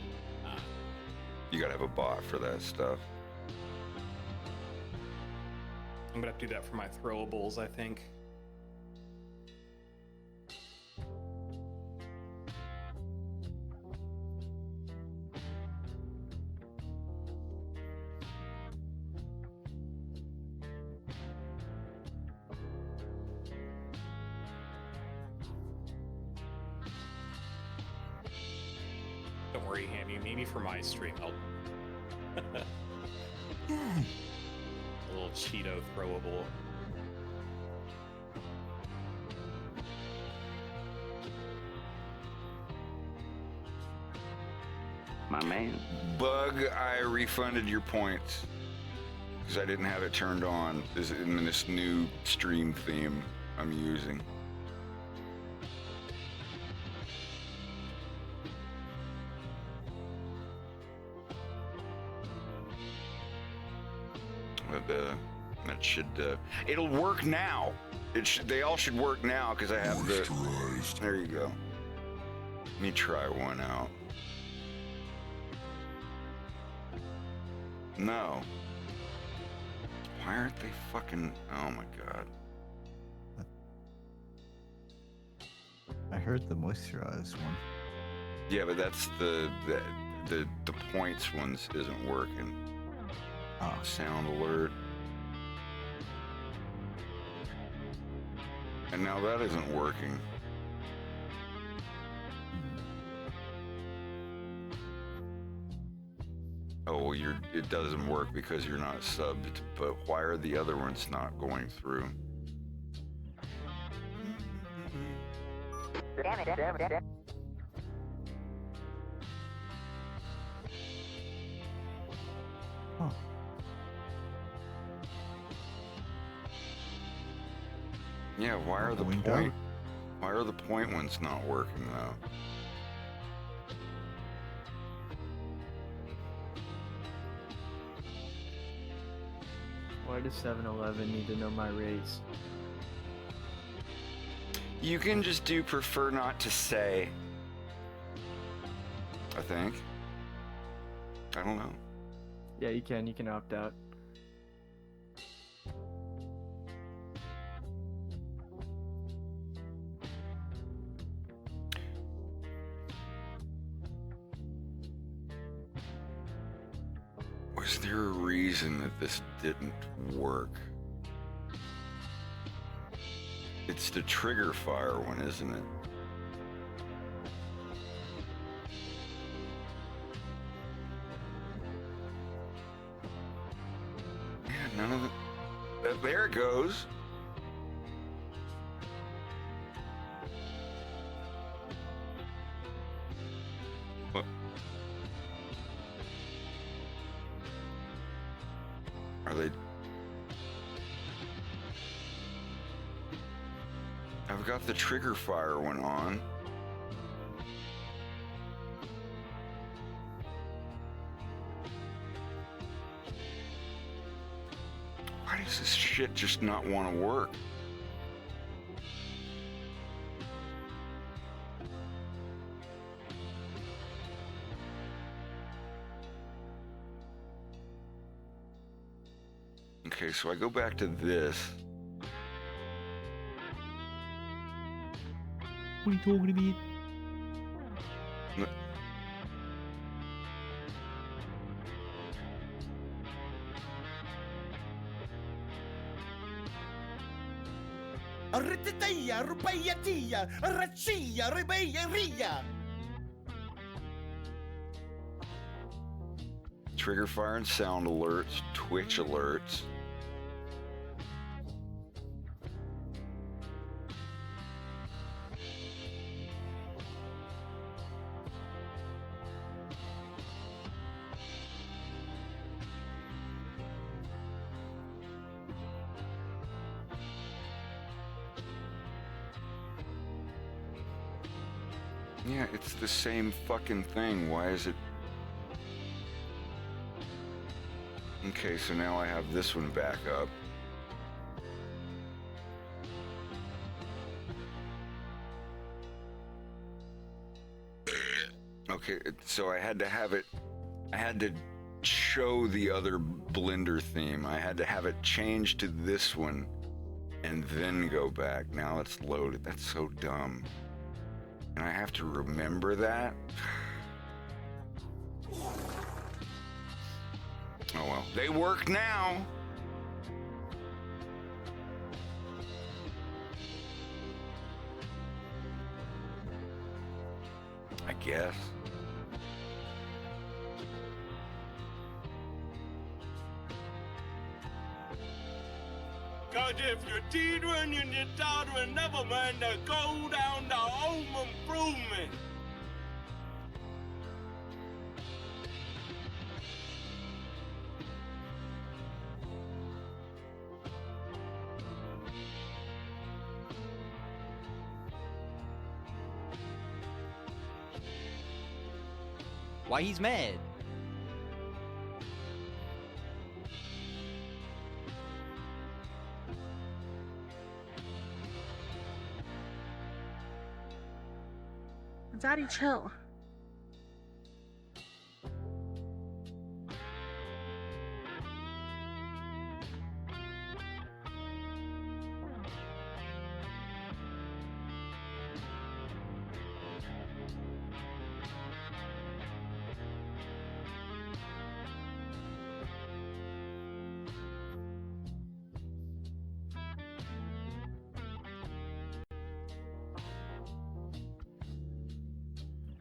You gotta have a bot for that stuff. I'm gonna have to do that for my throwables, I think. Don't worry, Hammy. Maybe for my stream, I'll. A little Cheeto throwable. My man. Bug, I refunded your points because I didn't have it turned on. This in this new stream theme I'm using. But that should it'll work now. They all should work now because I have the. There you go. Let me try one out. No. Why aren't they fucking? Oh my god. I heard the moisturized one. Yeah, but that's the points ones isn't working. Sound alert. And now that isn't working. Oh, well, it doesn't work because you're not subbed, but why are the other ones not going through? Huh. Yeah, why are the point ones not working though? Why does 7-Eleven need to know my race? You can just do prefer not to say. I think. I don't know. Yeah, you can. You can opt out. Was there a reason that this didn't work? It's the trigger fire one, isn't it? Yeah, none of it. There it goes. What? Are they? I've got the trigger fire one on. Why does this shit just not want to work? Okay, so I go back to this. What are you talking about? الرتتية ربيتية الرتشية ربيرية. Trigger fire and sound alerts, Twitch alerts. Yeah, it's the same fucking thing. Why is it? Okay, so now I have this one back up. Okay, so I had to have it, I had to show the other Blender theme. I had to have it change to this one and then go back. Now it's loaded. That's so dumb. And I have to remember that? Oh well, they work now. I guess. Cause if you're teetering and you're tottering, never mind to go down to home improvement. Why he's mad? Daddy, chill.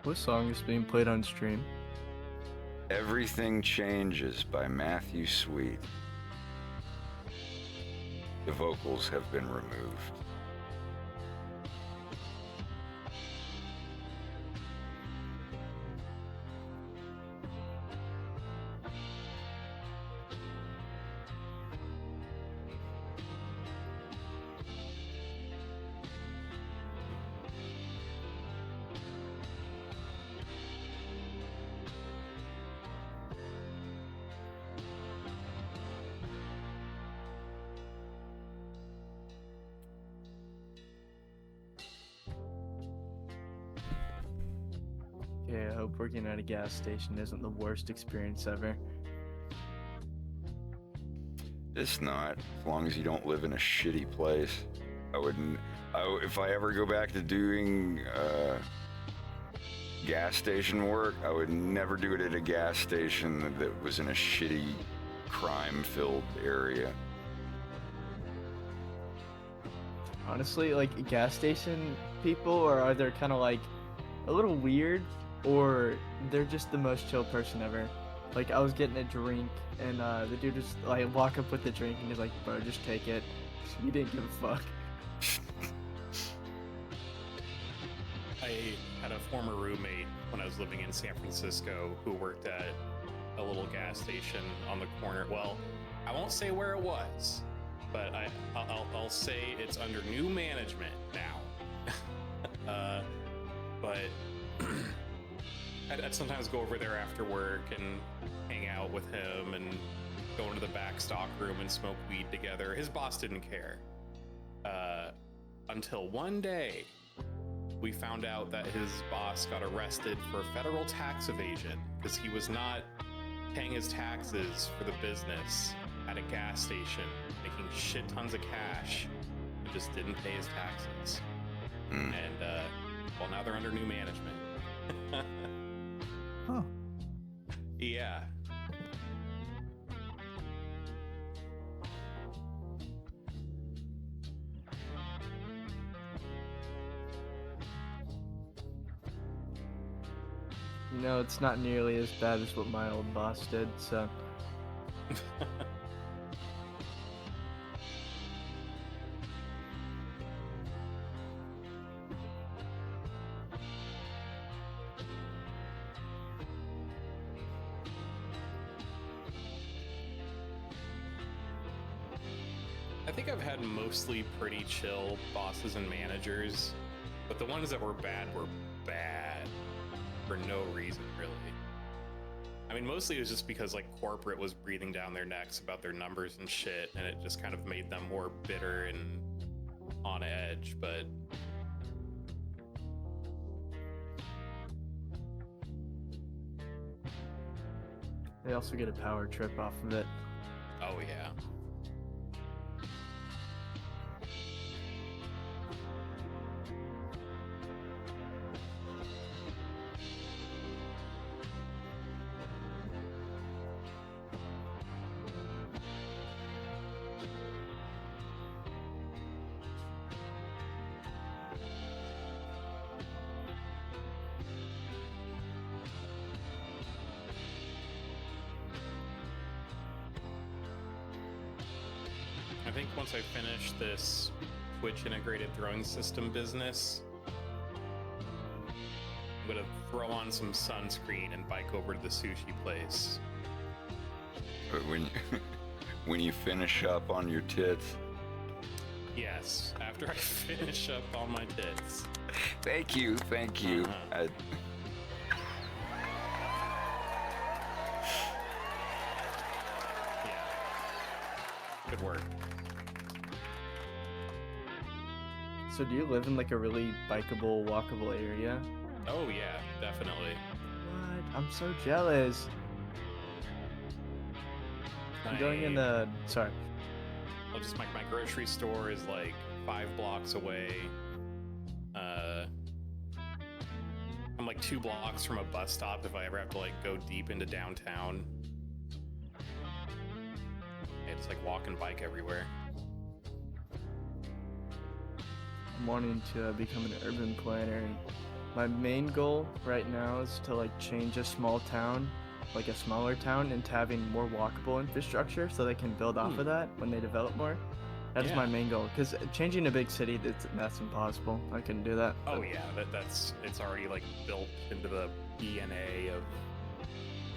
What song is being played on stream? Everything Changes by Matthew Sweet. The vocals have been removed. Okay, I hope working at a gas station isn't the worst experience ever. It's not, as long as you don't live in a shitty place. I wouldn't. If I ever go back to doing gas station work, I would never do it at a gas station that was in a shitty, crime-filled area. Honestly, like gas station people are either kind of like a little weird or they're just the most chill person ever. Like I was getting a drink and the dude just like walk up with the drink and he's like, "Bro, just take it." He didn't give a fuck. I had a former roommate when I was living in San Francisco who worked at a little gas station on the corner. Well, I won't say where it was, but I'll say it's under new management now. But I'd sometimes go over there after work and hang out with him and go into the back stock room and smoke weed together. His boss didn't care. Until one day, we found out that his boss got arrested for federal tax evasion because he was not paying his taxes for the business at a gas station, making shit tons of cash, and just didn't pay his taxes. And, well, now they're under new management. Huh. Yeah. You know, it's not nearly as bad as what my old boss did, so. I think I've had mostly pretty chill bosses and managers, but the ones that were bad for no reason, really. I mean, mostly it was just because like corporate was breathing down their necks about their numbers and shit, and it just kind of made them more bitter and on edge, but They also get a power trip off of it. oh yeah. I think once I finish this Twitch integrated throwing system business, I'm gonna throw on some sunscreen and bike over to the sushi place. But when you finish up on your tits. Yes, after I finish up on my tits. Thank you. Good work. So do you live in like a really bikeable, walkable area? Oh yeah, definitely. What? I'm so jealous. I'm going in the... Sorry. Well, just my grocery store is like 5 blocks away. I'm like 2 blocks from a bus stop if I ever have to like go deep into downtown. It's like walk and bike everywhere. I'm wanting to become an urban planner, and my main goal right now is to like change a small town, like a smaller town, into having more walkable infrastructure so they can build off of that when they develop more. That is my main goal, because changing a big city, that's impossible. I couldn't do that. Oh yeah, it's already like built into the DNA of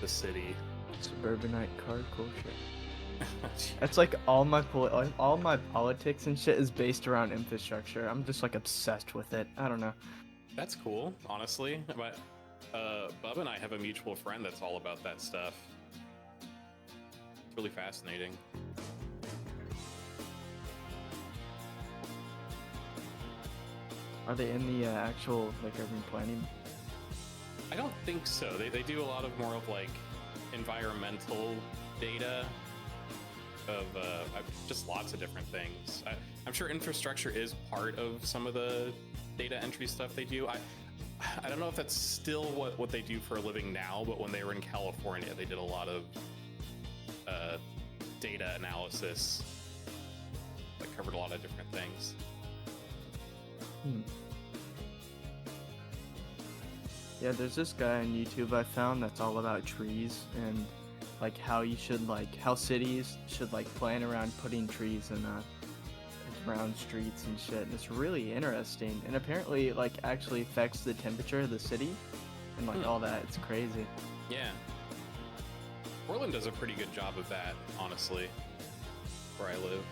the city. Suburbanite car culture. That's like all my politics and shit is based around infrastructure. I'm just like obsessed with it. I don't know. That's cool, honestly. But Bub and I have a mutual friend that's all about that stuff. It's really fascinating. Are they in the actual like urban planning? I don't think so. They do a lot of more of like environmental data of just lots of different things. I'm sure infrastructure is part of some of the data entry stuff they do. I don't know if that's still what they do for a living now, but when they were in California, they did a lot of data analysis that covered a lot of different things. Yeah, there's this guy on YouTube I found that's all about trees and like how you should how cities should plan around putting trees in around streets and shit. And it's really interesting, and apparently actually affects the temperature of the city and all that. It's crazy. Yeah. Portland does a pretty good job of that, honestly, where I live.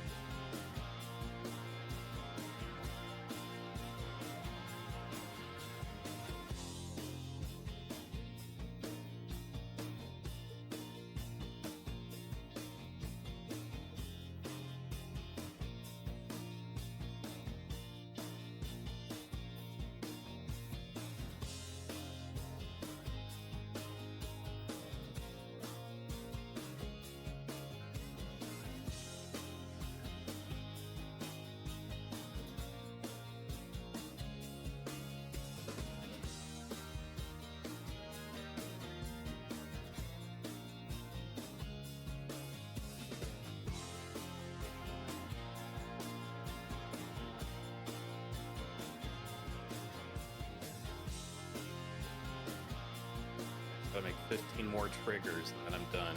Gotta make 15 more triggers and then I'm done.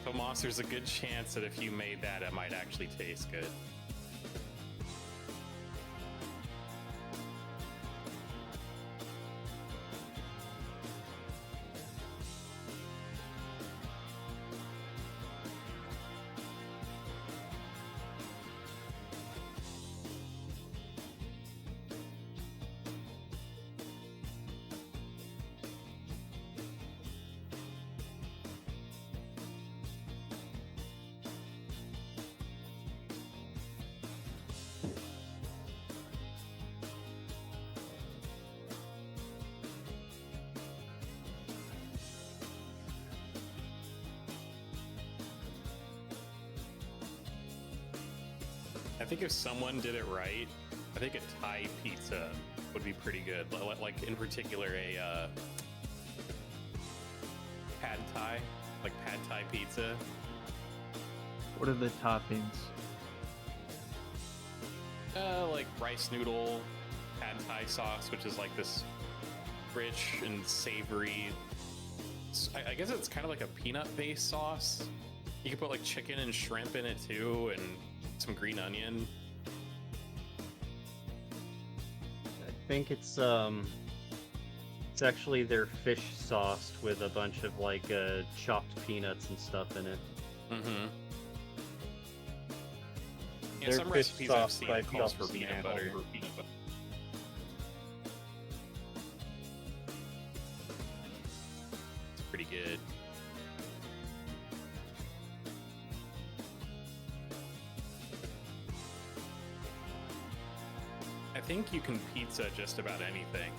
Tomas, there's a good chance that if you made that, it might actually taste good. I think if someone did it right, I think a Thai pizza would be pretty good. Like in particular, a pad Thai, like pad Thai pizza. What are the toppings? Like rice noodle, pad Thai sauce, which is like this rich and savory. I guess it's kind of like a peanut-based sauce. You can put like chicken and shrimp in it too, and some green onion. I think it's actually their fish sauce with a bunch of chopped peanuts and stuff in it. Mm-hmm. Yeah, Their some fish recipes I've sauce seen by calls for Phelps peanut butter. It's pretty good. I think you can pizza just about anything.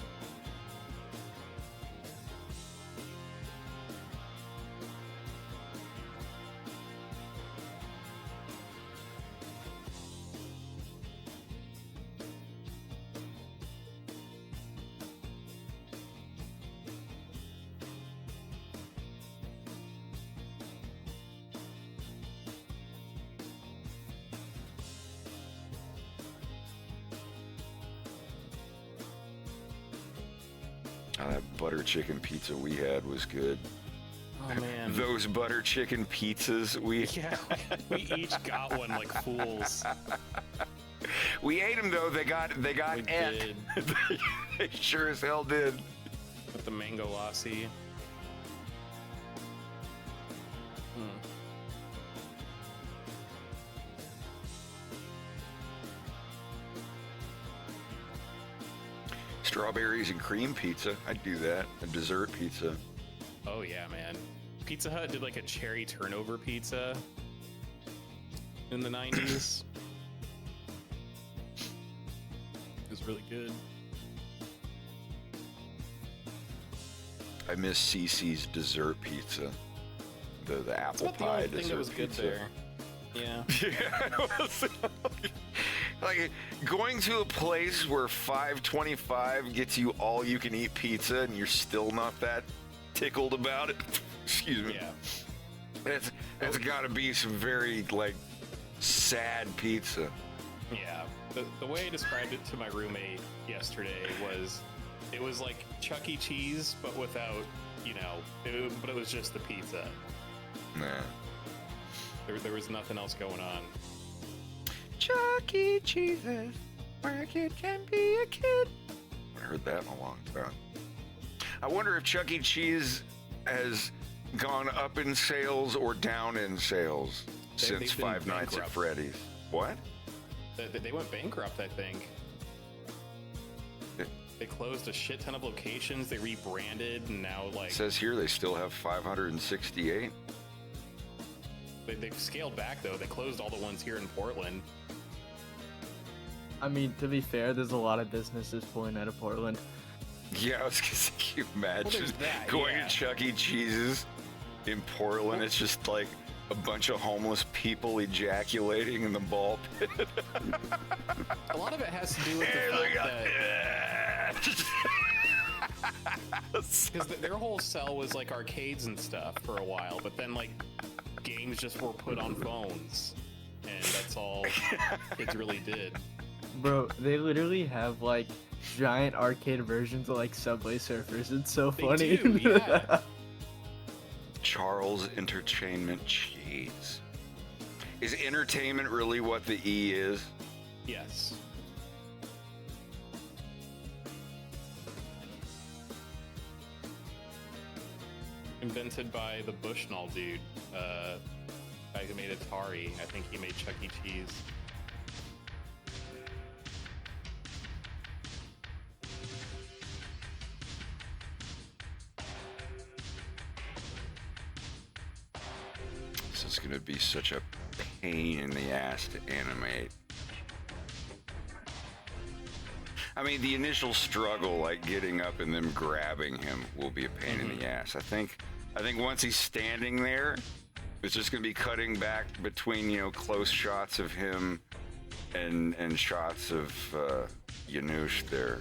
That butter chicken pizza we had was good. Oh man. Those butter chicken pizzas we Yeah, we each got one like fools. We ate them though. They got We et. did. They sure as hell did. With the mango lassi. Strawberries and cream pizza. I'd do that. A dessert pizza. Oh yeah, man. Pizza Hut did like a cherry turnover pizza in the 90s. It was really good. I miss CC's dessert pizza. The apple That's about pie the only thing dessert that was good pizza. there. Yeah. Yeah, it was like going to a place where $5.25 gets you all you can eat pizza and you're still not that tickled about it. Excuse me. Yeah. That's got to be some very like sad pizza. Yeah. The way I described it to my roommate yesterday was, it was like Chuck E. Cheese, but without, you know, but it was just the pizza. Nah. There was nothing else going on. Chuck E. Cheese's, where a kid can be a kid. I haven't heard that in a long time. I wonder if Chuck E. Cheese has gone up in sales or down in sales since they've been Five Nights at bankrupt. Freddy's. What? They went bankrupt, I think. They closed a shit ton of locations. They rebranded, and now like It says here they still have 568. they've scaled back though. They closed all the ones here in Portland. I mean, to be fair, there's a lot of businesses pulling out of Portland. Yeah, I was gonna say, can you imagine there's that, going yeah. to Chuck E. Cheese's in Portland? It's just like a bunch of homeless people ejaculating in the ball pit. A lot of it has to do with the fact that because their whole sell was like arcades and stuff for a while, but then like games just were put on phones, and that's all kids really did. Bro, they literally have like giant arcade versions of like Subway Surfers. It's so funny. do, yeah. Charles Entertainment Cheese. Is entertainment really what the E is? Yes. Invented by the Bushnell dude, guy who made Atari. I think he made Chuck E. Cheese. This is going to be such a pain in the ass to animate. I mean, the initial struggle, like getting up and them grabbing him, will be a pain in the ass. I think once he's standing there, it's just going to be cutting back between, you know, close shots of him and shots of Yanush there.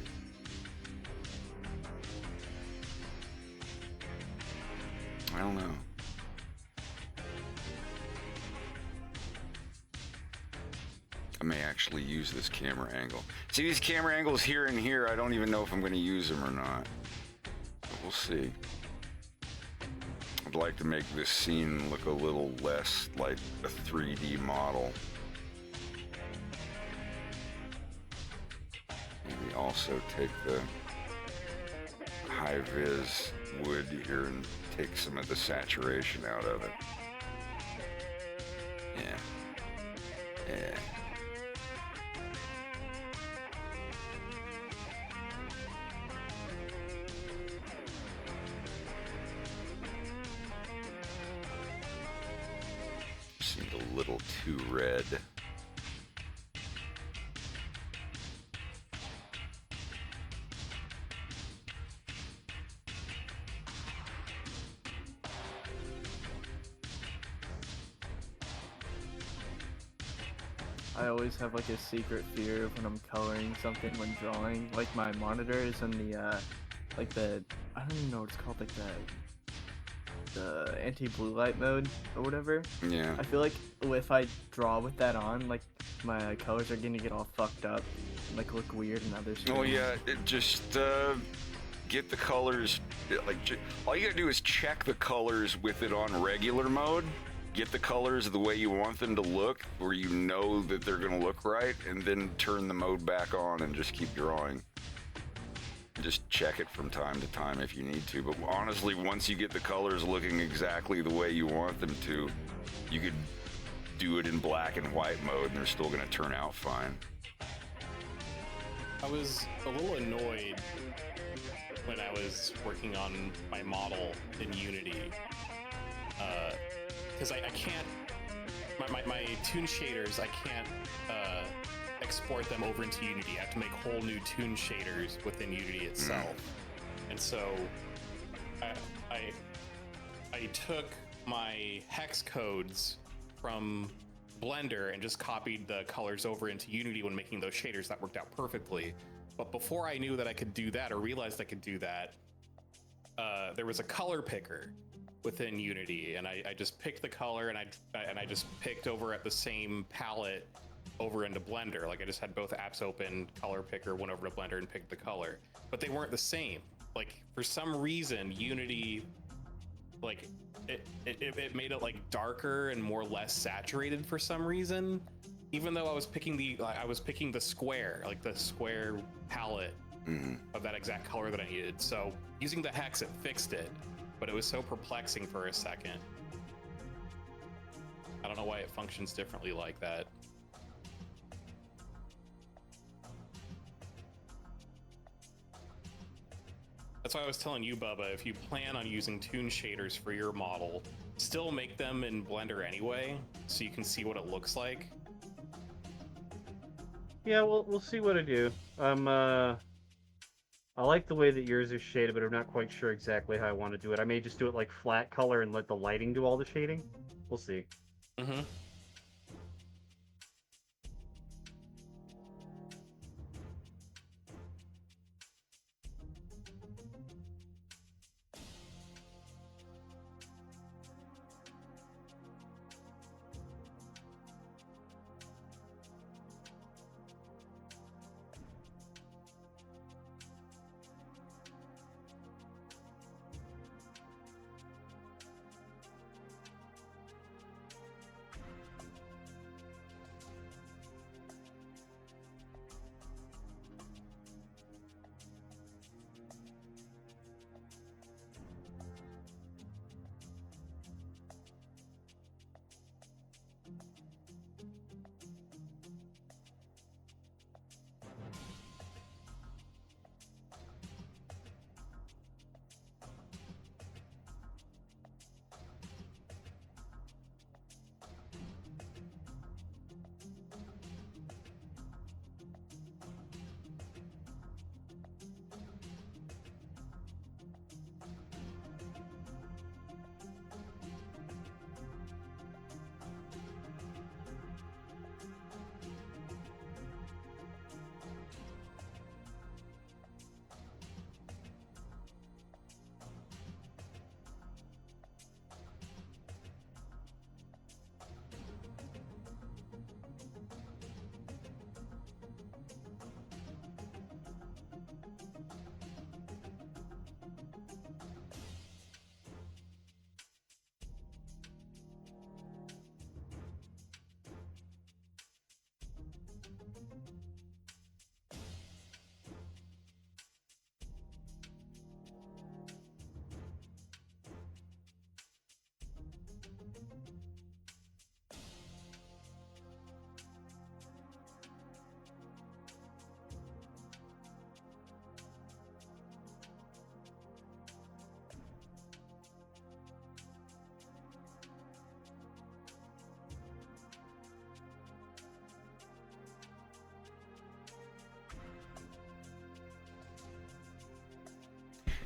I don't know. I may actually use this camera angle. See these camera angles here and here, I don't even know if I'm going to use them or not. But we'll see. I'd like to make this scene look a little less like a 3D model. Maybe also take the high-vis wood here and take some of the saturation out of it. Yeah. Yeah. Seemed a little too red. I always have like a secret fear of when I'm coloring something when drawing. Like my monitor is in the like the, I don't even know what it's called, like the anti-blue light mode or whatever. Yeah. I feel like if I draw with that on, like my colors are gonna get all fucked up, like look weird in other screens. Oh yeah, it just get the colors. Like all you gotta do is check the colors with it on regular mode. get the colors the way you want them to look, where you know that they're going to look right, and then turn the mode back on and just keep drawing. Just check it from time to time if you need to. But honestly, once you get the colors looking exactly the way you want them to, you could do it in black and white mode, and they're still going to turn out fine. I was a little annoyed when I was working on my model in Unity, because I can't, my toon shaders, I can't export them over into Unity. I have to make whole new toon shaders within Unity itself. And so I took my hex codes from Blender and just copied the colors over into Unity when making those shaders. That worked out perfectly. But before I knew that I could do that, or realized I could do that, there was a color picker within Unity, and I just picked the color, and I just picked over at the same palette over into Blender. Like, I just had both apps open, color picker, went over to Blender and picked the color. But they weren't the same. Like, for some reason, Unity, like, it made it like darker and more less saturated for some reason, even though I was picking the square, like the square palette of that exact color that I needed. So using the hex, it fixed it, but it was so perplexing for a second. I don't know why it functions differently like that. That's why I was telling you, Bubba, if you plan on using toon shaders for your model, still make them in Blender anyway, so you can see what it looks like. Yeah, we'll see what I do. I like the way that yours is shaded, but I'm not quite sure exactly how I want to do it. I may just do it like flat color and let the lighting do all the shading. We'll see. Mm-hmm.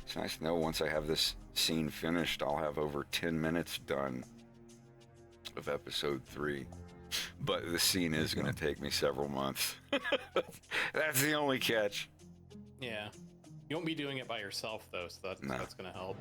It's nice to know once I have this scene finished, I'll have over 10 minutes done of episode 3. But the scene is going to take me several months. That's the only catch. Yeah. You won't be doing it by yourself, though, so that's going to help.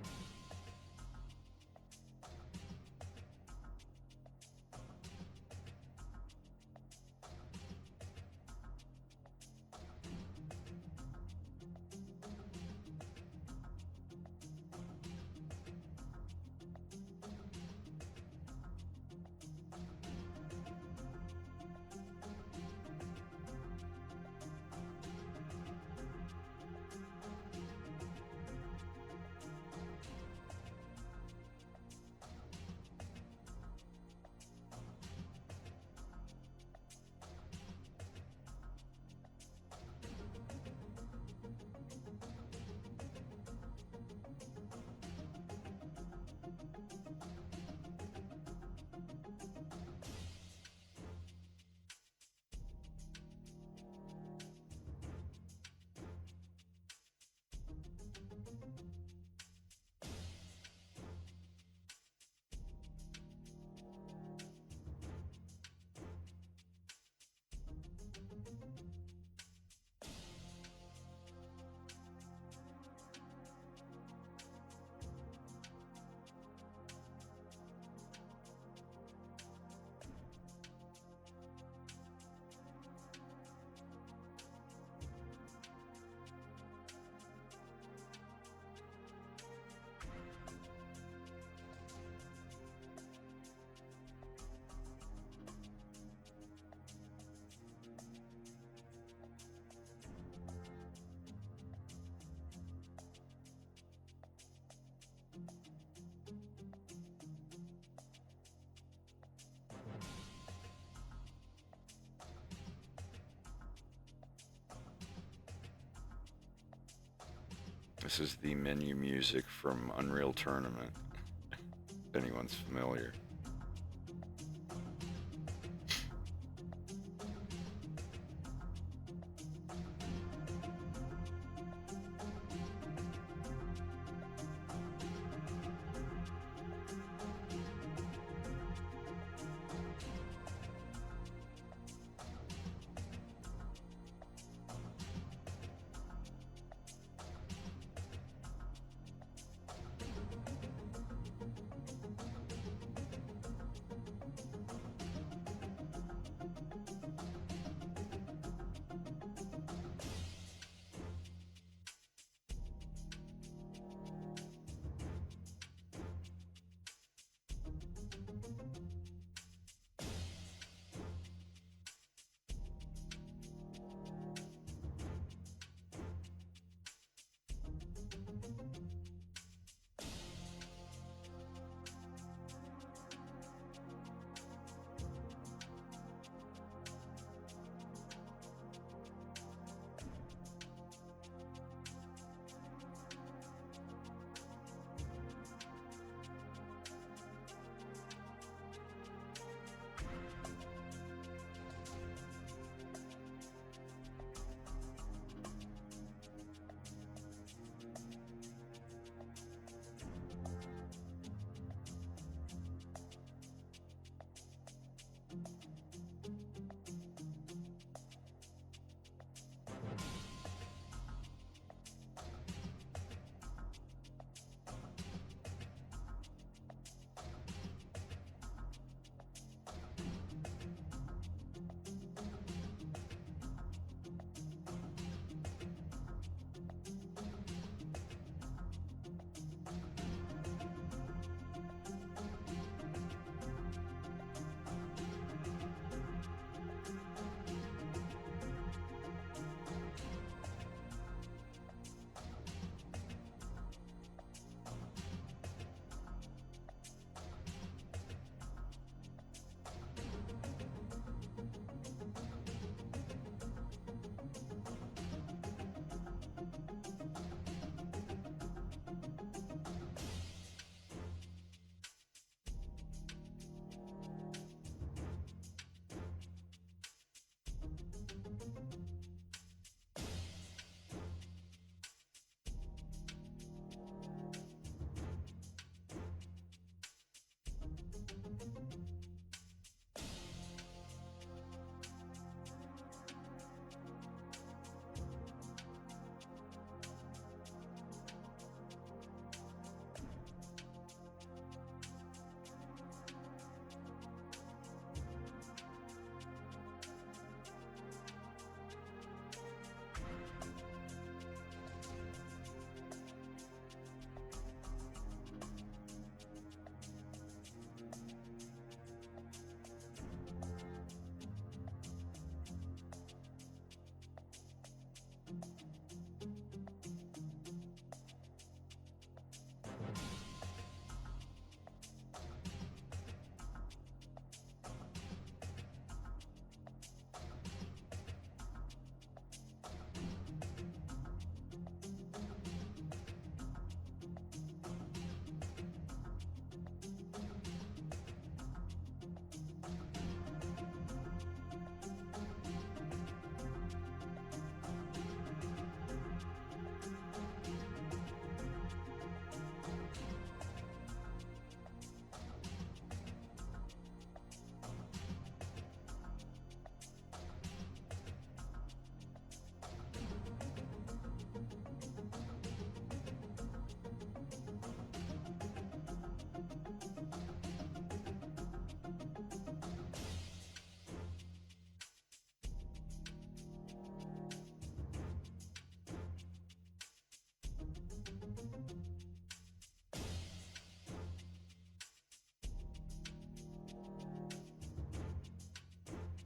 This is the menu music from Unreal Tournament, if anyone's familiar.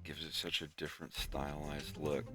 Gives it such a different stylized look.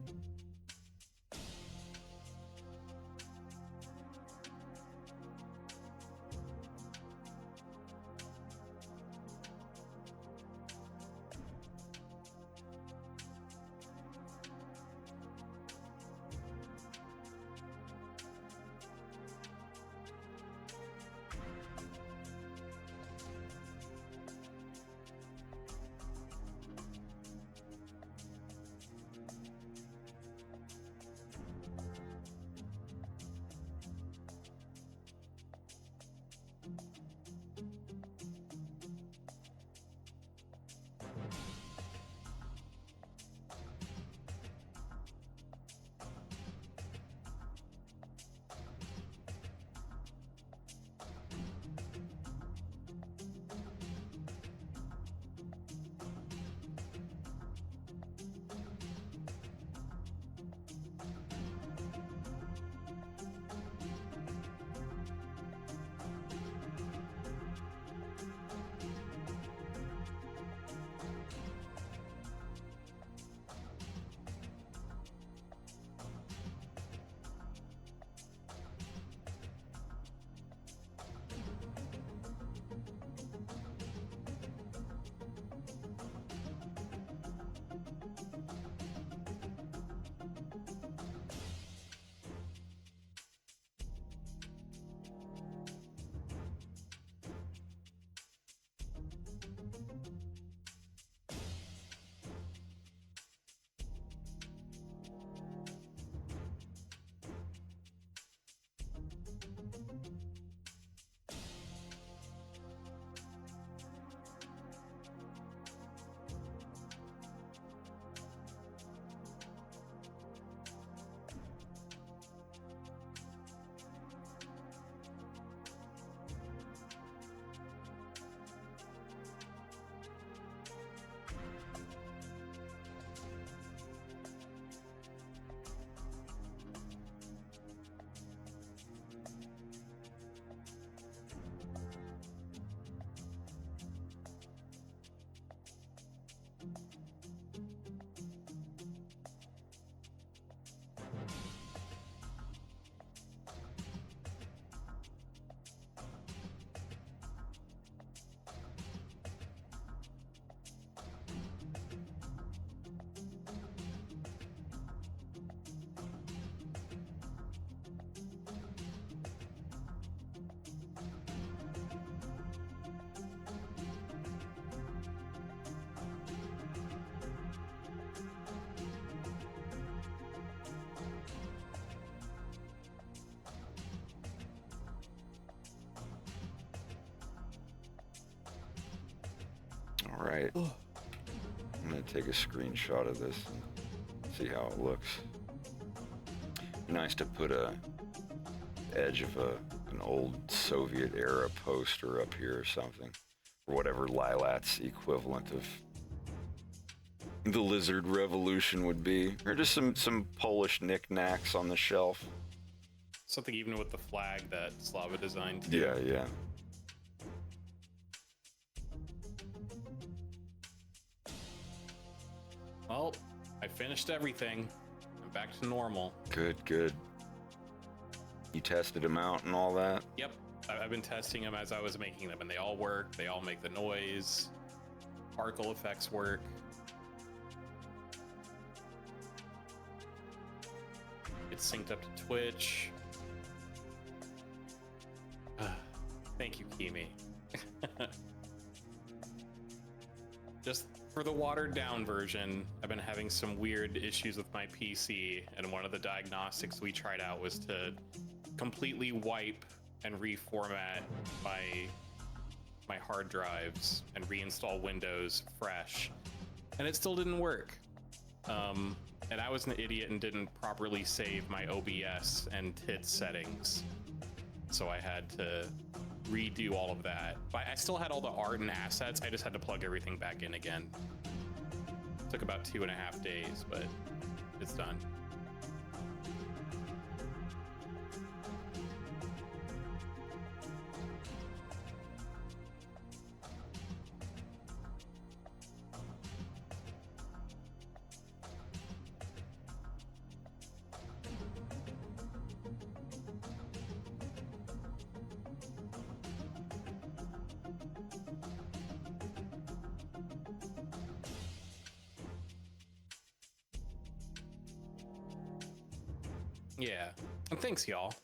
right. I'm gonna take a screenshot of this and see how it looks. Nice to put a edge of an old Soviet era poster up here or something, or whatever Lilat's equivalent of the Lizard Revolution would be, or just some Polish knickknacks on the shelf. Something even with the flag that Slava designed. Yeah, yeah. Well, I finished everything. I'm back to normal. Good, good. You tested them out and all that? Yep, I've been testing them as I was making them, and they all work. They all make the noise. Particle effects work. It's synced up to Twitch. Thank you, Kimi. Just for the watered down version, I've been having some weird issues with my PC, and one of the diagnostics we tried out was to completely wipe and reformat my hard drives and reinstall Windows fresh, and it still didn't work. And I was an idiot and didn't properly save my OBS and TID settings, so I had to redo all of that. But I still had all the art and assets. I just had to plug everything back in again. Took about 2.5 days, but it's done. Yeah, and thanks, y'all.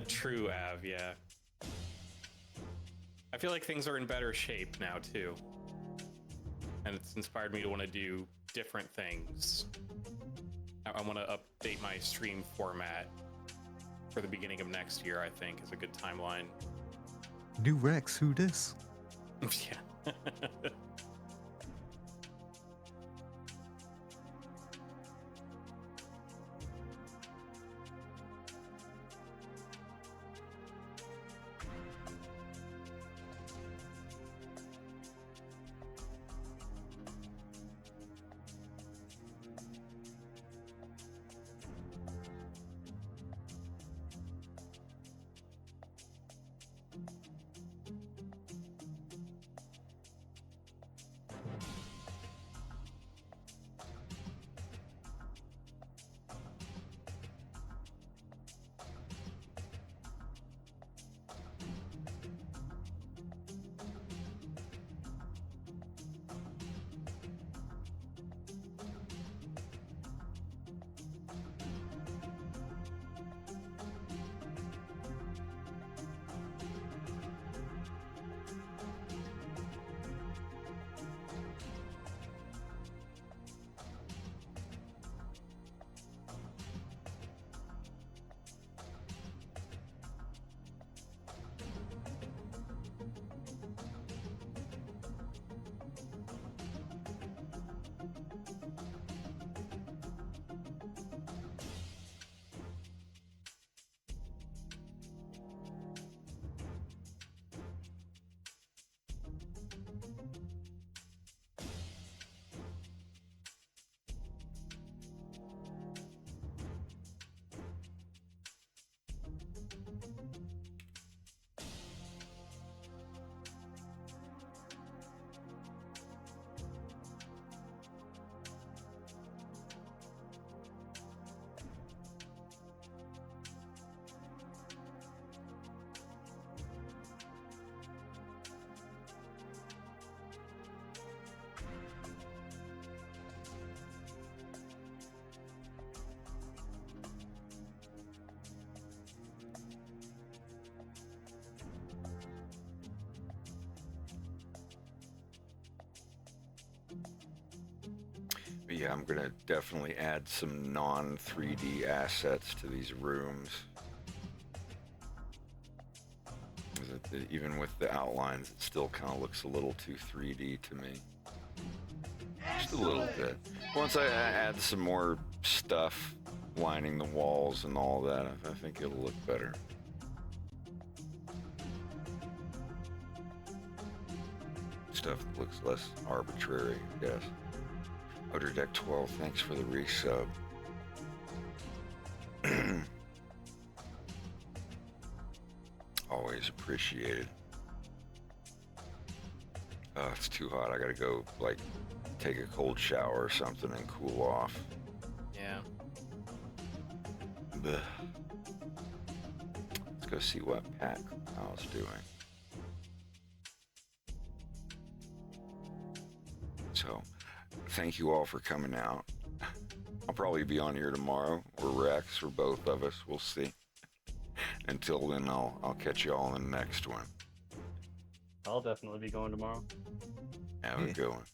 True, Av, yeah. I feel like things are in better shape now, too. And it's inspired me to want to do different things. I want to update my stream format for the beginning of next year, I think, is a good timeline. New Rex, who dis? Yeah. But yeah, I'm gonna definitely add some non-3D assets to these rooms. Even with the outlines, it still kind of looks a little too 3D to me. Just a little bit. Once I add some more stuff lining the walls and all that, I think it'll look better. Stuff that looks less arbitrary, I guess. Outer Deck 12, thanks for the resub. Always appreciated. Oh, it's too hot. I gotta go, like, take a cold shower or something and cool off. Yeah. Blech. Let's go see what Pat Cloud's doing. So, thank you all for coming out. I'll probably be on here tomorrow, or Rex, or both of us. We'll see. Until then, I'll catch you all in the next one. I'll definitely be going tomorrow. Have a good one.